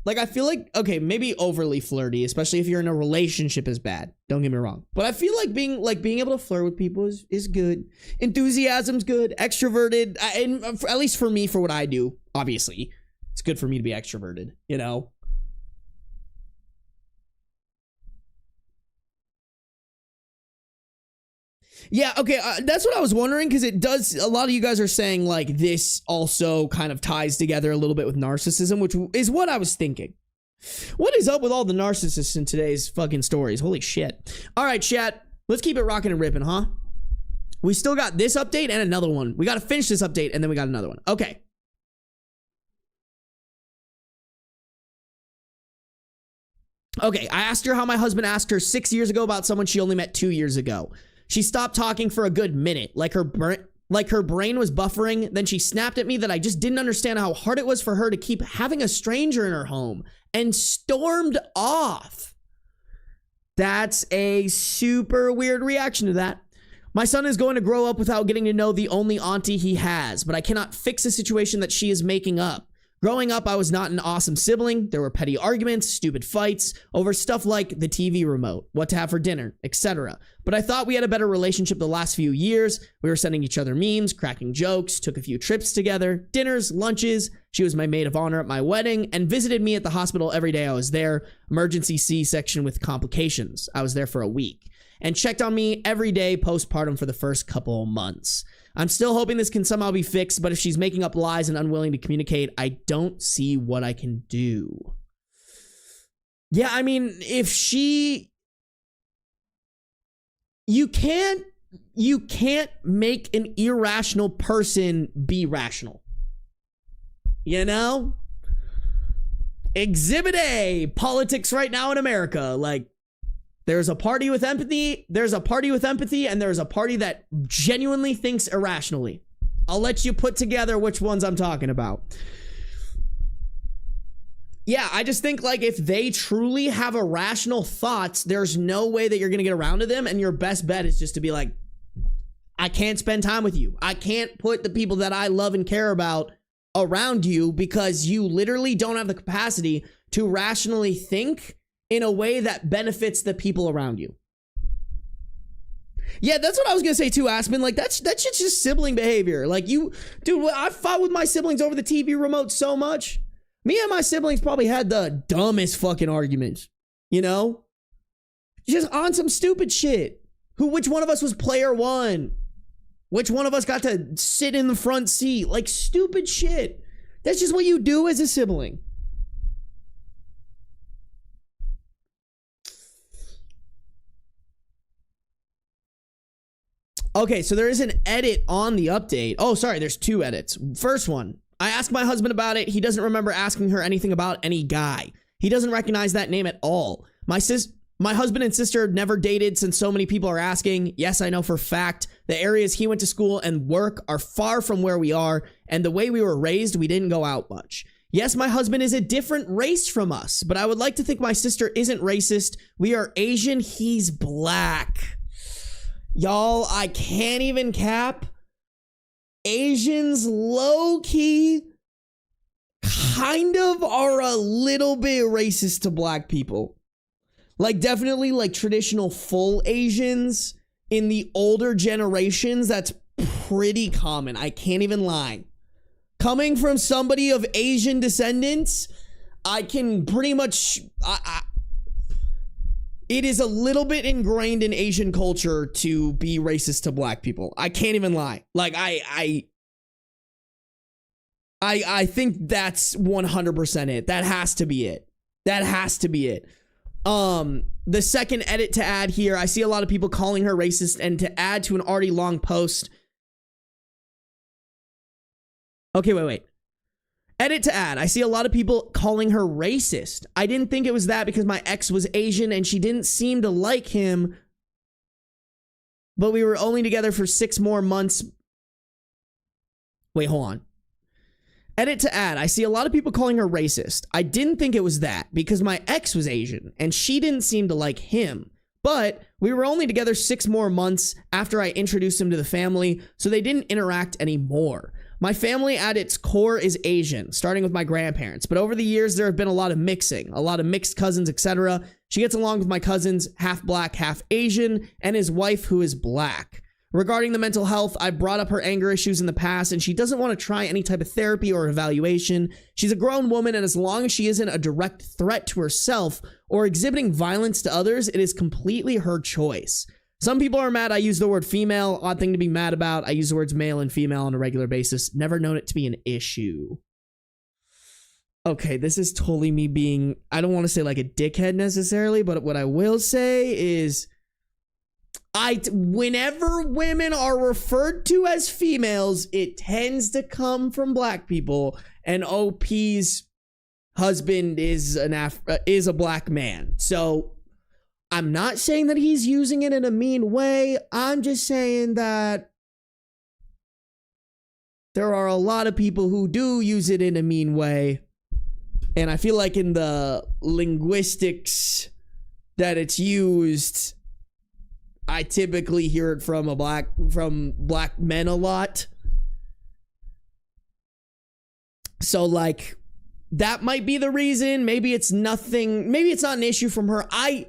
Like, I feel like, okay, maybe overly flirty, especially if you're in a relationship is bad. Don't get me wrong. But I feel like being able to flirt with people is good. Enthusiasm's good. Extroverted, and at least for me, for what I do, obviously, it's good for me to be extroverted, you know? Yeah, okay, that's what I was wondering, because it does, a lot of you guys are saying, like, this also kind of ties together a little bit with narcissism, which is what I was thinking. What is up with all the narcissists in today's fucking stories? Holy shit. All right, chat, let's keep it rocking and ripping, huh? We still got this update and another one. We got to finish this update, and then we got another one. Okay. Okay, I asked her how my husband asked her 6 years ago about someone she only met 2 years ago. She stopped talking for a good minute, like her brain was buffering. Then she snapped at me that I just didn't understand how hard it was for her to keep having a stranger in her home, and stormed off. That's a super weird reaction to that. My son is going to grow up without getting to know the only auntie he has, but I cannot fix a situation that she is making up. Growing up, I was not an awesome sibling. There were petty arguments, stupid fights over stuff like the TV remote, what to have for dinner, etc. But I thought we had a better relationship the last few years. We were sending each other memes, cracking jokes, took a few trips together, dinners, lunches. She was my maid of honor at my wedding and visited me at the hospital every day I was there. Emergency C-section with complications. I was there for a week. And checked on me every day postpartum for the first couple months. I'm still hoping this can somehow be fixed, but if she's making up lies and unwilling to communicate, I don't see what I can do. Yeah, I mean, if she... You can't make an irrational person be rational. You know? Exhibit A, politics right now in America. Like, there's a party with empathy, and there's a party that genuinely thinks irrationally. I'll let you put together which ones I'm talking about. Yeah, I just think, like, if they truly have irrational thoughts, there's no way that you're gonna get around to them, and your best bet is just to be like, I can't spend time with you. I can't put the people that I love and care about around you because you literally don't have the capacity to rationally think in a way that benefits the people around you. Yeah, that's what I was gonna say too, AskMen. Like, that shit's just sibling behavior. Like, dude, I fought with my siblings over the TV remote so much. Me and my siblings probably had the dumbest fucking arguments, you know? Just on some stupid shit. Which one of us was player one? Which one of us got to sit in the front seat? Like, stupid shit. That's just what you do as a sibling. Okay, so there is an edit on the update. Oh, sorry, there's two edits. First one, I asked my husband about it. He doesn't remember asking her anything about any guy. He doesn't recognize that name at all. My husband and sister never dated since so many people are asking. Yes, I know for a fact the areas he went to school and work are far from where we are, and the way we were raised, we didn't go out much. Yes, my husband is a different race from us, but I would like to think my sister isn't racist. We are Asian, he's black. Y'all, I can't even cap. Asians low-key kind of are a little bit racist to black people. Like, definitely, like, traditional full Asians in the older generations, that's pretty common. I can't even lie. Coming from somebody of Asian descendants, I can pretty much... It is a little bit ingrained in Asian culture to be racist to black people. I can't even lie. Like, I think that's 100% it. That has to be it. That has to be it. The second edit to add here, I see a lot of people calling her racist, and to add to an already long post. Okay, wait. Edit to add. I see a lot of people calling her racist. I didn't think it was that because my ex was Asian and she didn't seem to like him. But we were only together for 6 more months. Wait, hold on. Edit to add. I see a lot of people calling her racist. I didn't think it was that because my ex was Asian and she didn't seem to like him. But we were only together 6 more months after I introduced him to the family, so they didn't interact anymore. My family at its core is Asian, starting with my grandparents, but over the years there have been a lot of mixing, a lot of mixed cousins, etc. She gets along with my cousins, half black, half Asian, and his wife, who is black. Regarding the mental health, I brought up her anger issues in the past, and she doesn't want to try any type of therapy or evaluation. She's a grown woman, and as long as she isn't a direct threat to herself or exhibiting violence to others, it is completely her choice. Some people are mad I use the word female, odd thing to be mad about. I use the words male and female on a regular basis. Never known it to be an issue. Okay, this is totally me being, I don't want to say like a dickhead necessarily, but what I will say is, whenever women are referred to as females, it tends to come from black people, and OP's husband is a black man. So I'm not saying that he's using it in a mean way. I'm just saying that there are a lot of people who do use it in a mean way. And I feel like in the linguistics that it's used, I typically hear it from black men a lot. So like that might be the reason. Maybe it's nothing. Maybe it's not an issue from her. I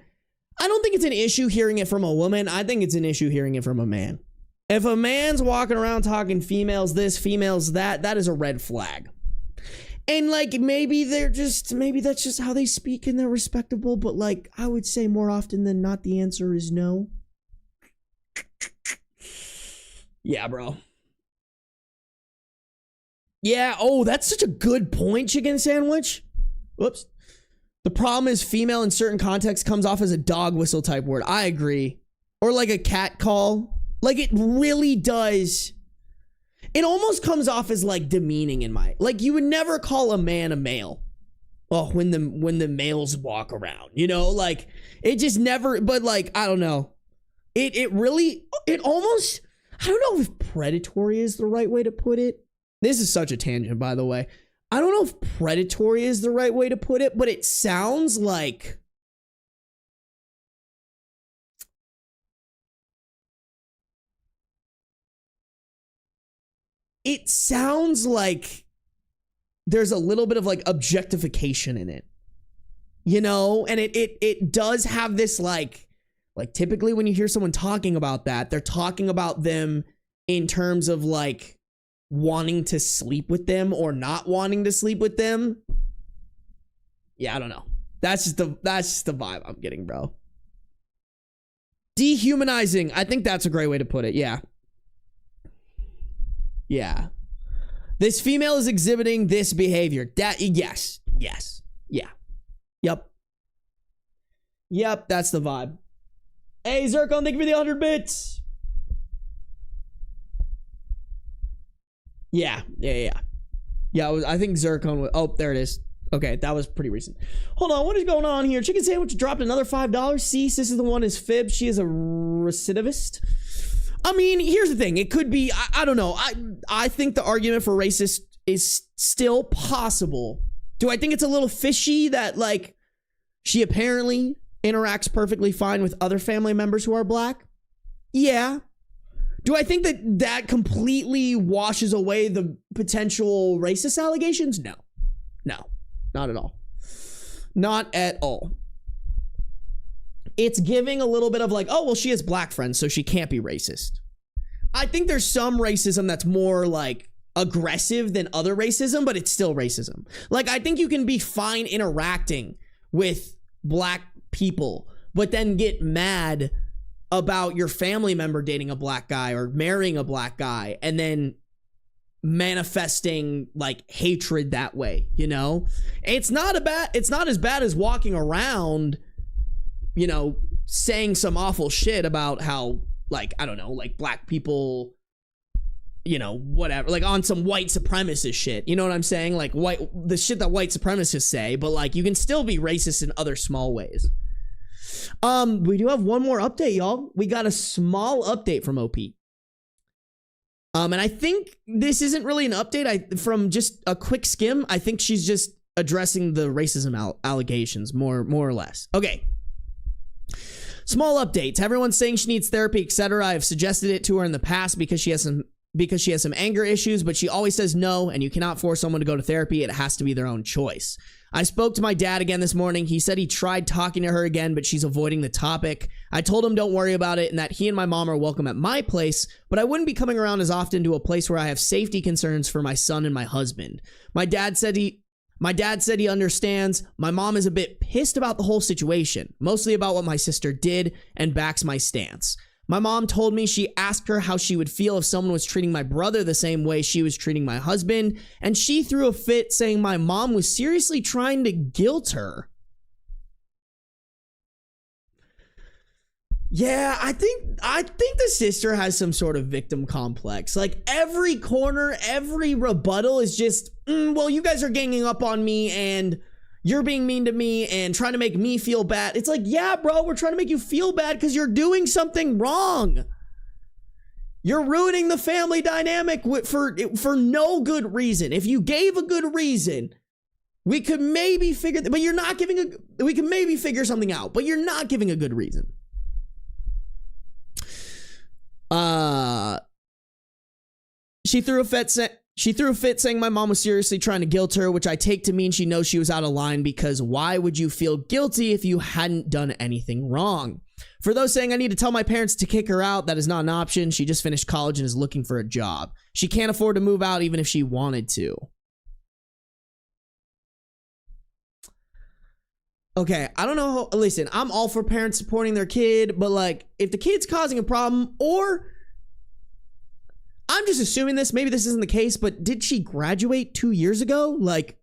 don't think it's an issue hearing it from a woman. I think it's an issue hearing it from a man. If a man's walking around talking females this, females that, that is a red flag. And like maybe that's just how they speak and they're respectable, but like I would say more often than not the answer is no. Yeah, bro. Yeah, oh, that's such a good point, chicken sandwich. Whoops. The problem is female in certain contexts comes off as a dog whistle type word. I agree. Or like a cat call. Like it really does. It almost comes off as like demeaning in my, like you would never call a man a male. Oh, when the males walk around, you know, like it just never, but like, I don't know. It almost, I don't know if predatory is the right way to put it. This is such a tangent, by the way. I don't know if predatory is the right way to put it, but it sounds like there's a little bit of like objectification in it, you know, and it does have this like typically when you hear someone talking about that, they're talking about them in terms of like wanting to sleep with them or not wanting to sleep with them. Yeah, I don't know. That's just the vibe I'm getting, bro. Dehumanizing. I think that's a great way to put it. Yeah. Yeah. This female is exhibiting this behavior. Yes. Yeah. Yep, that's the vibe. Hey, Zircon, thank you for the 100 bits. Yeah, I think Zircon was, oh, there it is. Okay, that was pretty recent. Hold on, what is going on here? Chicken Sandwich dropped another $5. Cease, this is the one is fib. She is a recidivist. I mean, here's the thing. It could be, I don't know. I think the argument for racist is still possible. Do I think it's a little fishy that, like, she apparently interacts perfectly fine with other family members who are black? Yeah. Do I think that completely washes away the potential racist allegations? No, not at all. Not at all. It's giving a little bit of like, oh, well, she has black friends, so she can't be racist. I think there's some racism that's more like aggressive than other racism, but it's still racism. Like, I think you can be fine interacting with black people, but then get mad about your family member dating a black guy or marrying a black guy and then manifesting like hatred that way, you know? It's not as bad as walking around, you know, saying some awful shit about how, like, I don't know, like black people, you know, whatever, like on some white supremacist shit, you know what I'm saying? Like the shit that white supremacists say, but like you can still be racist in other small ways. We do have one more update, y'all. We got a small update from OP. And I think this isn't really an update. From just a quick skim, I think she's just addressing the racism allegations more or less. Okay. Small updates. Everyone's saying she needs therapy, etc. I've suggested it to her in the past because she has some anger issues, but she always says no, and you cannot force someone to go to therapy. It has to be their own choice. I spoke to my dad again this morning. He said he tried talking to her again, but she's avoiding the topic. I told him don't worry about it and that he and my mom are welcome at my place, but I wouldn't be coming around as often to a place where I have safety concerns for my son and my husband. My dad said he understands. My mom is a bit pissed about the whole situation, mostly about what my sister did, and backs my stance. My mom told me she asked her how she would feel if someone was treating my brother the same way she was treating my husband, and she threw a fit saying my mom was seriously trying to guilt her. Yeah, I think the sister has some sort of victim complex. Like every corner, every rebuttal is just, well, you guys are ganging up on me and you're being mean to me and trying to make me feel bad. It's like, yeah, bro, we're trying to make you feel bad because you're doing something wrong. You're ruining the family dynamic for no good reason. If you gave a good reason, we could maybe figure, but you're not giving we could maybe figure something out, but you're not giving a good reason. She threw a fit saying my mom was seriously trying to guilt her, which I take to mean she knows she was out of line because why would you feel guilty if you hadn't done anything wrong? For those saying I need to tell my parents to kick her out, that is not an option. She just finished college and is looking for a job. She can't afford to move out even if she wanted to. Okay, I don't know. Listen, I'm all for parents supporting their kid, but like if the kid's causing a problem, or I'm just assuming this, maybe this isn't the case, but did she graduate 2 years ago? Like,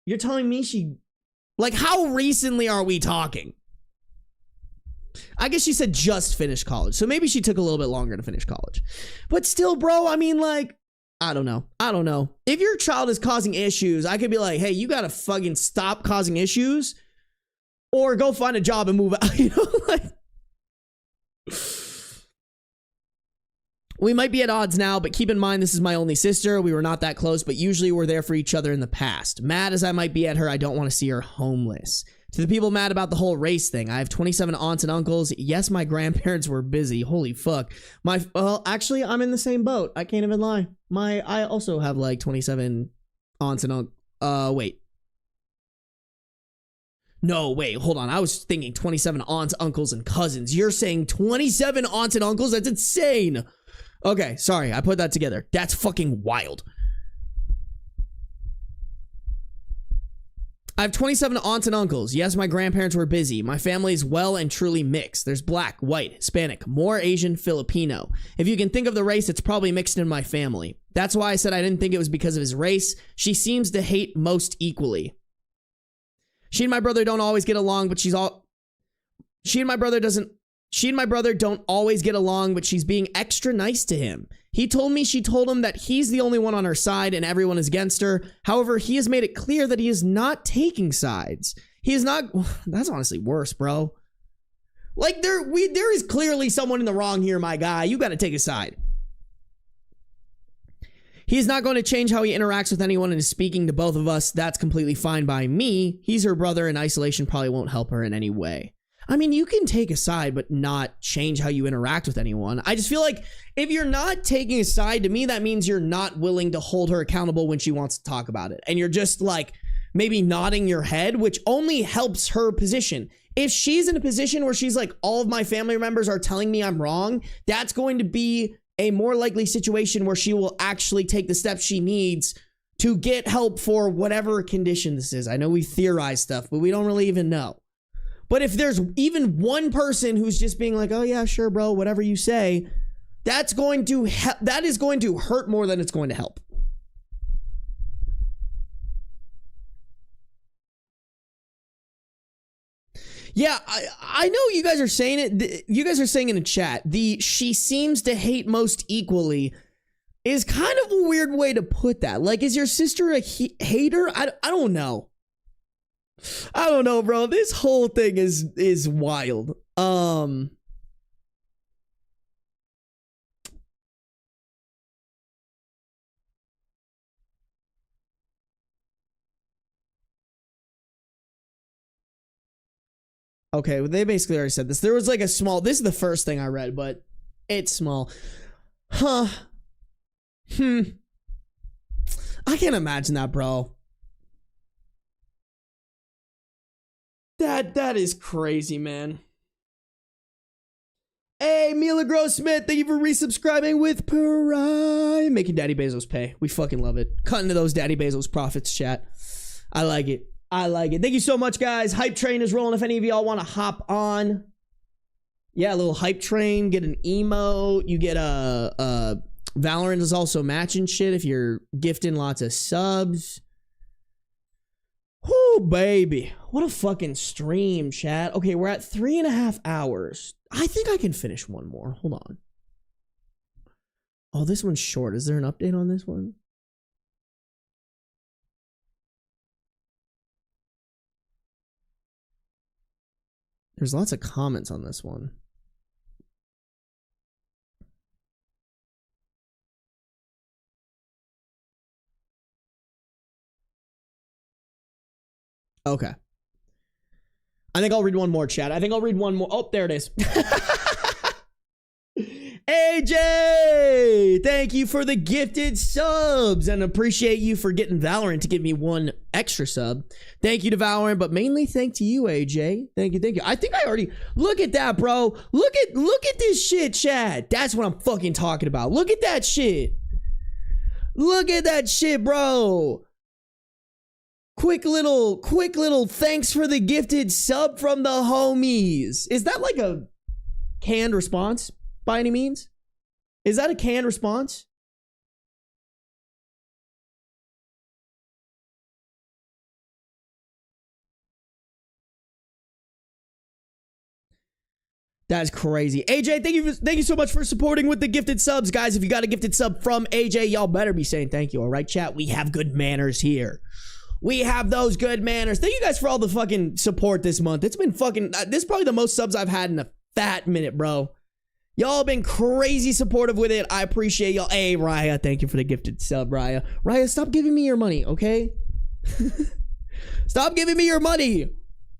you're telling me like, how recently are we talking? I guess she said just finished college, so maybe she took a little bit longer to finish college. But still, bro, I mean, like, I don't know. If your child is causing issues, I could be like, hey, you gotta fucking stop causing issues, or go find a job and move out, you know, like. We might be at odds now, but keep in mind this is my only sister. We were not that close, but usually we're there for each other in the past. Mad as I might be at her, I don't want to see her homeless. To the people mad about the whole race thing, I have 27 aunts and uncles. Yes, my grandparents were busy. Holy fuck. Well, actually, I'm in the same boat. I can't even lie. I also have like 27 aunts and uncles. Wait. No, wait, hold on. I was thinking 27 aunts, uncles, and cousins. You're saying 27 aunts and uncles? That's insane. Okay, sorry, I put that together. That's fucking wild. I have 27 aunts and uncles. Yes, my grandparents were busy. My family is well and truly mixed. There's black, white, Hispanic, more Asian, Filipino. If you can think of the race, it's probably mixed in my family. That's why I said I didn't think it was because of his race. She seems to hate most equally. She and my brother don't always get along, but she and my brother don't always get along, but she's being extra nice to him. He told me she told him that he's the only one on her side and everyone is against her. However, he has made it clear that he is not taking sides. He is not. That's honestly worse, bro. Like there is clearly someone in the wrong here, my guy. You got to take a side. He's not going to change how he interacts with anyone and is speaking to both of us. That's completely fine by me. He's her brother and isolation probably won't help her in any way. I mean, you can take a side, but not change how you interact with anyone. I just feel like if you're not taking a side, to me, that means you're not willing to hold her accountable when she wants to talk about it. And you're just like maybe nodding your head, which only helps her position. If she's in a position where she's like, all of my family members are telling me I'm wrong, that's going to be a more likely situation where she will actually take the steps she needs to get help for whatever condition this is. I know we theorize stuff, but we don't really even know. But if there's even one person who's just being like, oh yeah, sure, bro, whatever you say, that is going to hurt more than it's going to help. Yeah, I know you guys are saying it. You guys are saying in the chat, she seems to hate most equally is kind of a weird way to put that. Like, is your sister a hater? I don't know. I don't know, bro. This whole thing is wild. Okay, well, they basically already said this. There was like a small, this is the first thing I read, but it's small. Huh. I can't imagine that, bro. That is crazy, man. Hey, Mila Grossmith, thank you for resubscribing with Prime. Making Daddy Bezos pay. We fucking love it. Cutting to those Daddy Bezos profits, chat. I like it. I like it. Thank you so much, guys. Hype train is rolling. If any of y'all want to hop on. Yeah, a little hype train. Get an emote. You get a Valorant is also matching shit if you're gifting lots of subs. Whoo, baby. What a fucking stream, chat. Okay, we're at 3.5 hours. I think I can finish one more. Hold on. Oh, this one's short. Is there an update on this one? There's lots of comments on this one. Okay. I think I'll read one more, chat. I think I'll read one more. Oh, there it is. AJ! Thank you for the gifted subs and appreciate you for getting Valorant to give me one extra sub. Thank you to Valorant, but mainly thank to you, AJ. Thank you, thank you. I think I already... Look at that, bro. Look at this shit, chat. That's what I'm fucking talking about. Look at that shit. Look at that shit, bro. Quick little thanks for the gifted sub from the homies. Is that like a canned response by any means? Is that a canned response? That's crazy. AJ, thank you so much for supporting with the gifted subs, guys. If you got a gifted sub from AJ, y'all better be saying thank you, all right, chat? We have good manners here. We have those good manners. Thank you guys for all the fucking support this month. It's been fucking... This is probably the most subs I've had in a fat minute, bro. Y'all been crazy supportive with it. I appreciate y'all. Hey, Raya, thank you for the gifted sub, Raya. Raya, stop giving me your money, okay? Stop giving me your money.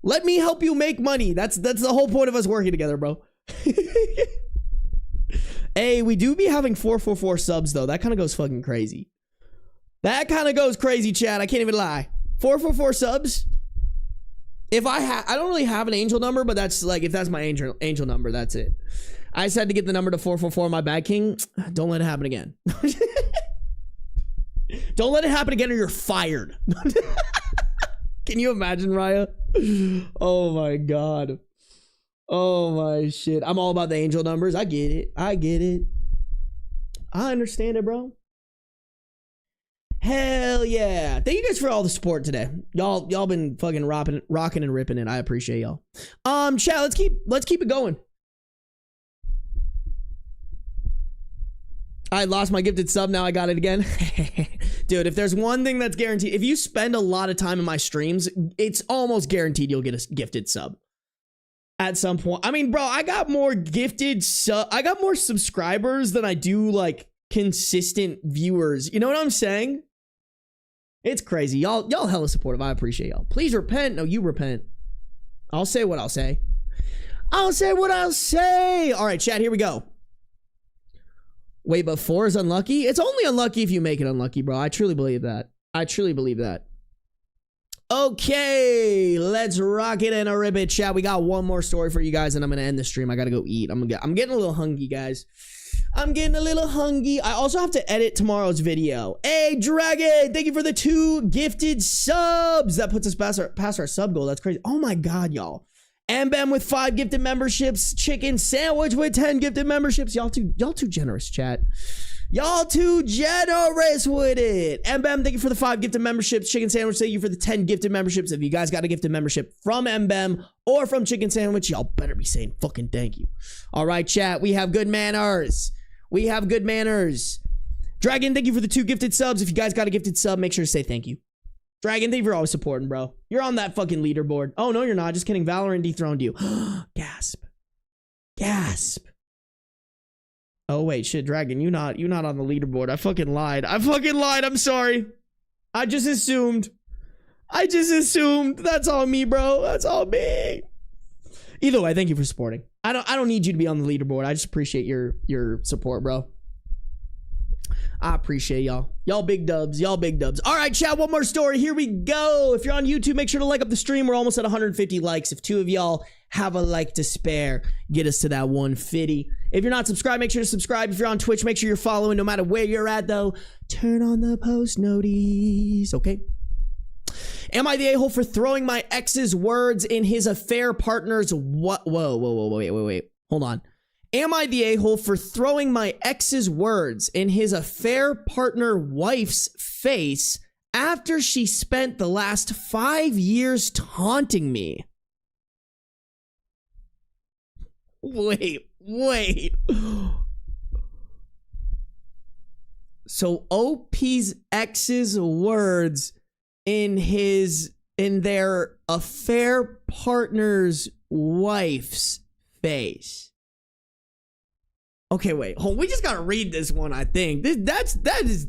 Let me help you make money. That's the whole point of us working together, bro. Hey, we do be having 444 subs, though. That kind of goes fucking crazy. That kind of goes crazy, chat. I can't even lie. 444 subs. If I don't really have an angel number, but that's like, if that's my angel number, that's it. I just had to get the number to 444, my bad, King. Don't let it happen again. Don't let it happen again or you're fired. Can you imagine, Raya? Oh my God. Oh my shit. I'm all about the angel numbers. I get it. I get it. I understand it, bro. Hell yeah. Thank you guys for all the support today. Y'all been fucking rocking and ripping it. I appreciate y'all. Chat, let's keep it going. I lost my gifted sub, now I got it again. Dude, if there's one thing that's guaranteed, if you spend a lot of time in my streams, it's almost guaranteed you'll get a gifted sub at some point. I mean, bro, I got more subscribers than I do like consistent viewers. You know what I'm saying? It's crazy. Y'all hella supportive. I appreciate y'all. Please repent. No, you repent. I'll say what I'll say. I'll say what I'll say. All right, chat, here we go. Wait, but 4 is unlucky? It's only unlucky if you make it unlucky, bro. I truly believe that. I truly believe that. Okay, let's rock it and a rip it, chat. We got one more story for you guys, and I'm gonna end the stream. I gotta go eat. I'm getting a little hungry, guys. I'm getting a little hungry. I also have to edit tomorrow's video. Hey, Dragon, thank you for the 2 gifted subs. That puts us past our sub goal. That's crazy. Oh my God, y'all. Mbem with 5 gifted memberships. Chicken Sandwich with 10 gifted memberships. Y'all too generous, chat. Y'all too generous with it. Mbem, thank you for the 5 gifted memberships. Chicken Sandwich, thank you for the 10 gifted memberships. If you guys got a gifted membership from Mbem or from Chicken Sandwich, y'all better be saying fucking thank you. All right, chat, we have good manners. We have good manners. Dragon, thank you for the 2 gifted subs. If you guys got a gifted sub, make sure to say thank you. Dragon, thank you for always supporting, bro. You're on that fucking leaderboard. Oh, no, you're not. Just kidding. Valorant dethroned you. Gasp. Gasp. Oh, wait. Shit, Dragon, you're not on the leaderboard. I fucking lied. I'm sorry. I just assumed. That's all me, bro. That's all me. Either way, thank you for supporting. I don't need you to be on the leaderboard. I just appreciate your support, bro. I appreciate y'all. Y'all big dubs. Y'all big dubs. All right, chat. One more story. Here we go. If you're on YouTube, make sure to like up the stream. We're almost at 150 likes. If 2 of y'all have a like to spare, get us to that 150. If you're not subscribed, make sure to subscribe. If you're on Twitch, make sure you're following. No matter where you're at, though, turn on the post notice. Okay. Am I the a-hole for throwing my ex's words in his affair partner's what? Whoa, wait. Hold on. Am I the a-hole for throwing my ex's words in his affair partner wife's face after she spent the last 5 years taunting me? Wait. So OP's ex's words in their affair partner's wife's face. Okay, wait. Hold on. We just gotta read this one, I think. That is.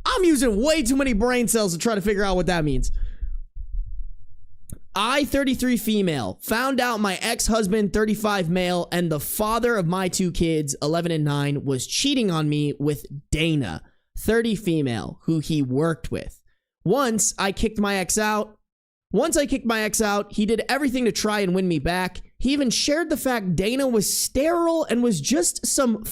I'm using way too many brain cells to try to figure out what that means. I, 33 female, found out my ex-husband, 35 male, and the father of my 2 kids, 11 and 9, was cheating on me with Dana, 30 female, who he worked with. Once I kicked my ex out, he did everything to try and win me back. He even shared the fact Dana was sterile and was just some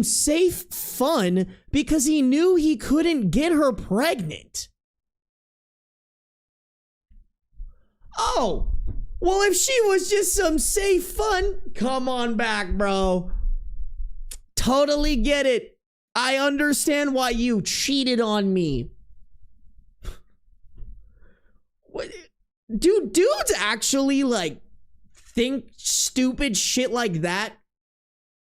safe fun because he knew he couldn't get her pregnant. Oh, well, if she was just some safe fun, come on back, bro. Totally get it. I understand why you cheated on me. What? Dudes actually, like, think stupid shit like that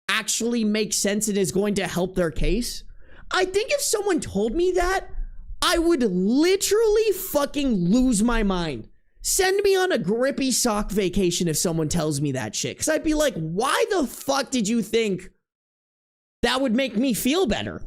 actually makes sense and is going to help their case? I think if someone told me that, I would literally fucking lose my mind. Send me on a grippy sock vacation if someone tells me that shit. Because I'd be like, why the fuck did you think that would make me feel better?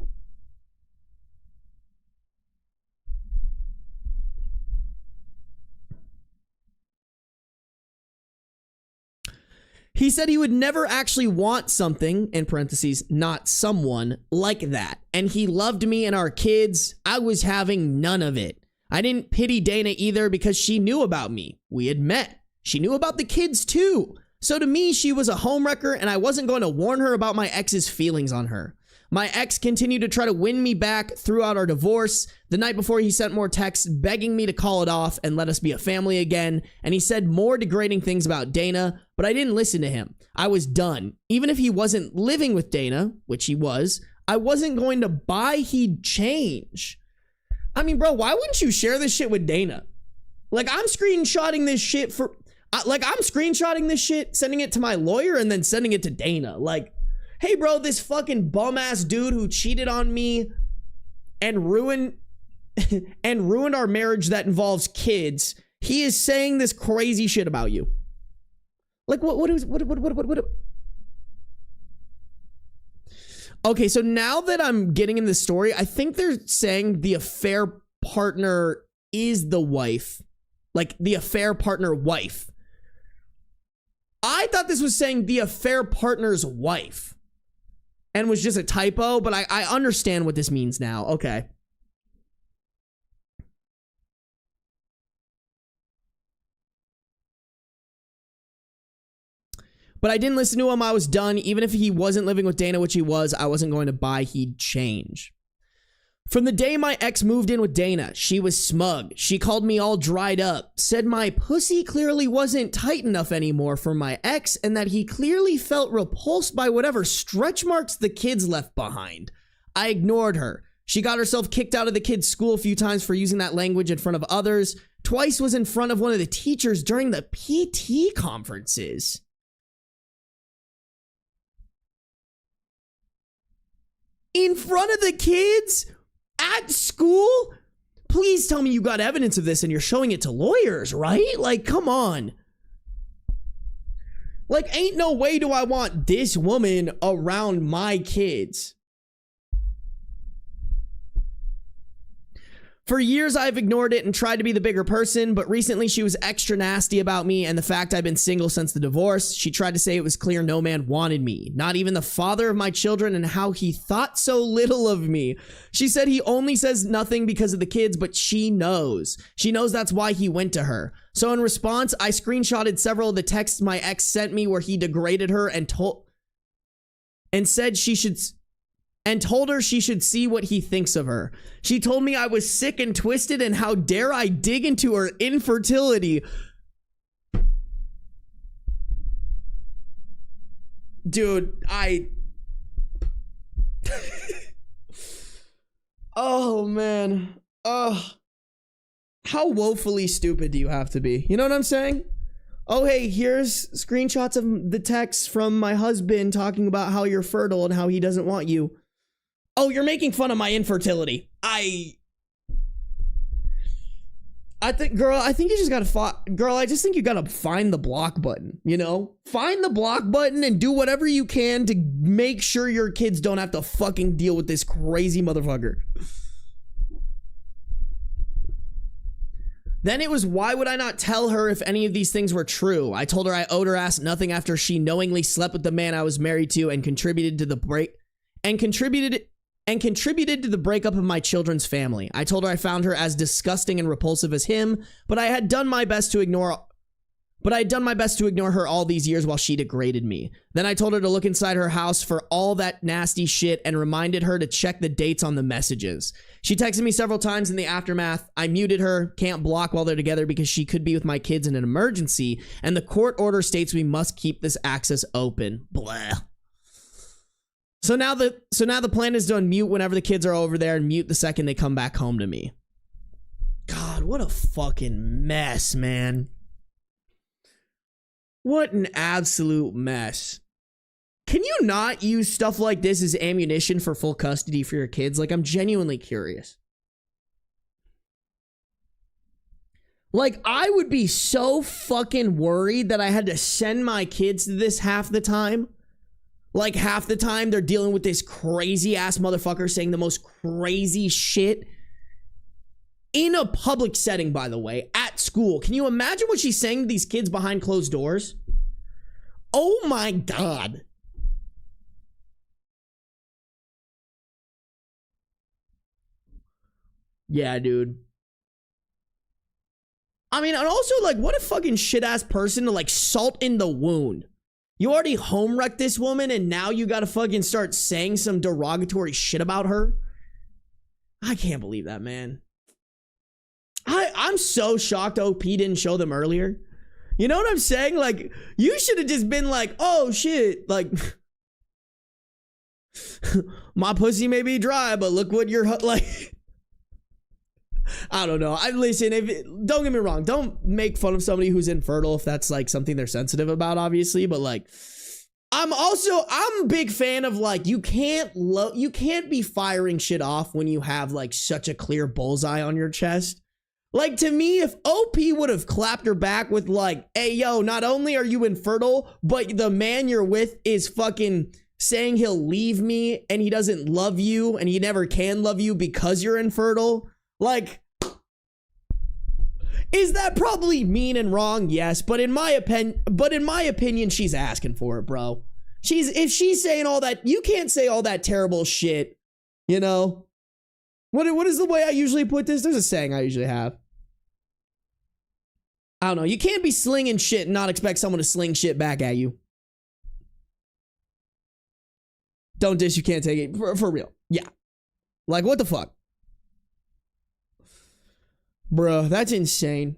He said he would never actually want something, in parentheses, not someone, like that. And he loved me and our kids. I was having none of it. I didn't pity Dana either because she knew about me. We had met. She knew about the kids too. So to me, she was a homewrecker and I wasn't going to warn her about my ex's feelings on her. My ex continued to try to win me back throughout our divorce. The night before, he sent more texts begging me to call it off and let us be a family again. And he said more degrading things about Dana, but I didn't listen to him. I was done. Even if he wasn't living with Dana, which he was, I wasn't going to buy he'd change. I mean, bro, why wouldn't you share this shit with Dana? Like, I'm screenshotting this shit, sending it to my lawyer and then sending it to Dana. Like, hey, bro, this fucking bum-ass dude who cheated on me and ruined our marriage that involves kids, he is saying this crazy shit about you. Like, what? Okay, so now that I'm getting in the story, I think they're saying the affair partner is the wife. Like, the affair partner wife. I thought this was saying the affair partner's wife. And was just a typo, but I understand what this means now. Okay. But I didn't listen to him. I was done. Even if he wasn't living with Dana, which he was, I wasn't going to buy he'd change. From the day my ex moved in with Dana, she was smug. She called me all dried up, said my pussy clearly wasn't tight enough anymore for my ex, and that he clearly felt repulsed by whatever stretch marks the kids left behind. I ignored her. She got herself kicked out of the kids' school a few times for using that language in front of others. Twice was in front of one of the teachers during the PT conferences. In front of the kids? At school? Please tell me you got evidence of this and you're showing it to lawyers, right? Like, come on. Like, ain't no way do I want this woman around my kids. For years, I've ignored it and tried to be the bigger person, but recently she was extra nasty about me and the fact I've been single since the divorce. She tried to say it was clear no man wanted me, not even the father of my children, and how he thought so little of me. She said he only says nothing because of the kids, but she knows. She knows that's why he went to her. So in response, I screenshotted several of the texts my ex sent me where he degraded her and told her she should see what he thinks of her. She told me I was sick and twisted, and how dare I dig into her infertility. Dude, oh man. How woefully stupid do you have to be? You know what I'm saying? Oh, hey, here's screenshots of the text from my husband talking about how you're fertile and how he doesn't want you. Oh, you're making fun of my infertility. I think, girl, I think you just gotta girl, I just think you gotta find the block button, you know? Find the block button and do whatever you can to make sure your kids don't have to fucking deal with this crazy motherfucker. Then it was, why would I not tell her if any of these things were true? I told her I owed her ass nothing after she knowingly slept with the man I was married to and contributed to the breakup of my children's family. I told her I found her as disgusting and repulsive as him, but I had done my best to ignore her all these years while she degraded me. Then I told her to look inside her house for all that nasty shit and reminded her to check the dates on the messages. She texted me several times in the aftermath. I muted her, can't block while they're together because she could be with my kids in an emergency, and the court order states we must keep this access open. Blah. So now the plan is to unmute whenever the kids are over there and mute the second they come back home to me. God, what a fucking mess, man. What an absolute mess. Can you not use stuff like this as ammunition for full custody for your kids? Like, I'm genuinely curious. Like, I would be so fucking worried that I had to send my kids to this half the time. Like, half the time they're dealing with this crazy ass motherfucker saying the most crazy shit in a public setting, by the way, at school. Can you imagine what she's saying to these kids behind closed doors? Oh my God. Yeah, dude. I mean, and also, like, what a fucking shit ass person to, like, salt in the wound. You already home wrecked this woman and now you gotta fucking start saying some derogatory shit about her? I can't believe that, man. I'm so shocked OP didn't show them earlier. You know what I'm saying? Like, you should have just been like, oh shit, like, my pussy may be dry, but look what you're, like, I don't know. Listen, don't get me wrong. Don't make fun of somebody who's infertile if that's like something they're sensitive about, obviously. But like, I'm a big fan of like, you can't be firing shit off when you have like such a clear bullseye on your chest. Like, to me, if OP would have clapped her back with like, hey, yo, not only are you infertile, but the man you're with is fucking saying he'll leave me and he doesn't love you and he never can love you because you're infertile. Like, is that probably mean and wrong? Yes, but in my opinion, she's asking for it, bro. If she's saying all that, you can't say all that terrible shit, you know? What is the way I usually put this? There's a saying I usually have. I don't know. You can't be slinging shit and not expect someone to sling shit back at you. Don't dish, you can't take it. For real. Yeah. Like, what the fuck? Bruh, that's insane.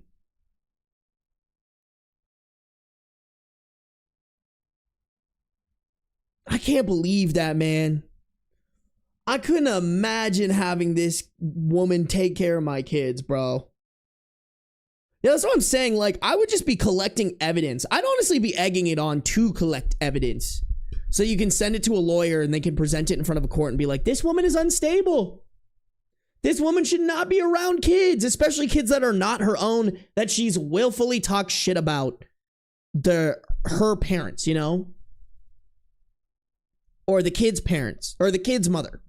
I can't believe that, man. I couldn't imagine having this woman take care of my kids, bro. Yeah, that's what I'm saying. Like, I would just be collecting evidence. I'd honestly be egging it on to collect evidence. So you can send it to a lawyer and they can present it in front of a court and be like, this woman is unstable. This woman should not be around kids, especially kids that are not her own, that she's willfully talked shit about her parents, you know? Or the kid's parents, or the kid's mother.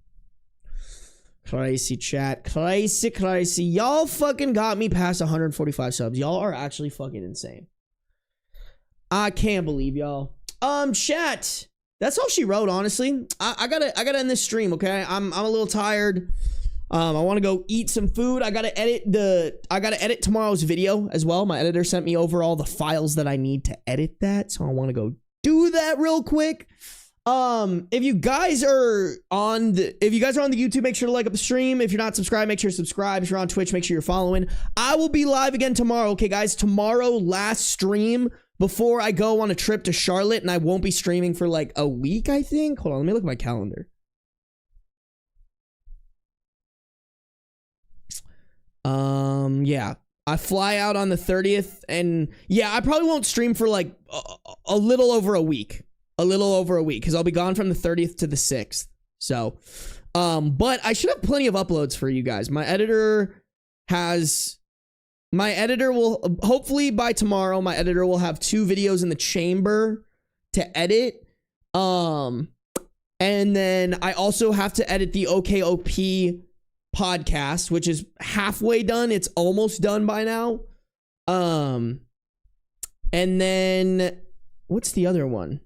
Crazy chat. Crazy. Y'all fucking got me past 145 subs. Y'all are actually fucking insane. I can't believe y'all. Chat. That's all she wrote, honestly. I gotta end this stream, okay? I'm a little tired. I want to go eat some food. I gotta edit tomorrow's video as well. My editor sent me over all the files that I need to edit that, so I want to go do that real quick. If you guys are on the YouTube, make sure to like up the stream. If you're not subscribed, make sure to subscribe. If you're on Twitch, make sure you're following. I will be live again tomorrow, okay, guys? Tomorrow, last stream before I go on a trip to Charlotte, and I won't be streaming for like a week, I think. Hold on, let me look at my calendar. Yeah, I fly out on the 30th, and yeah, I probably won't stream for like a little over a week. Because I'll be gone from the 30th to the 6th. So, but I should have plenty of uploads for you guys. My editor will, hopefully by tomorrow, my editor will have 2 videos in the chamber to edit. And then I also have to edit the OKOP podcast, which is halfway done. It's almost done by now. And then what's the other one?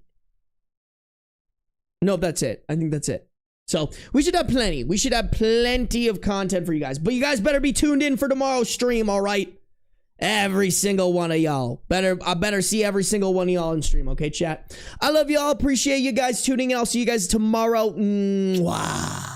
Nope, that's it. I think that's it. So we should have plenty. We should have plenty of content for you guys. But you guys better be tuned in for tomorrow's stream, all right? Every single one of y'all. I better see every single one of y'all in stream, okay, chat? I love y'all. Appreciate you guys tuning in. I'll see you guys tomorrow. Mwah.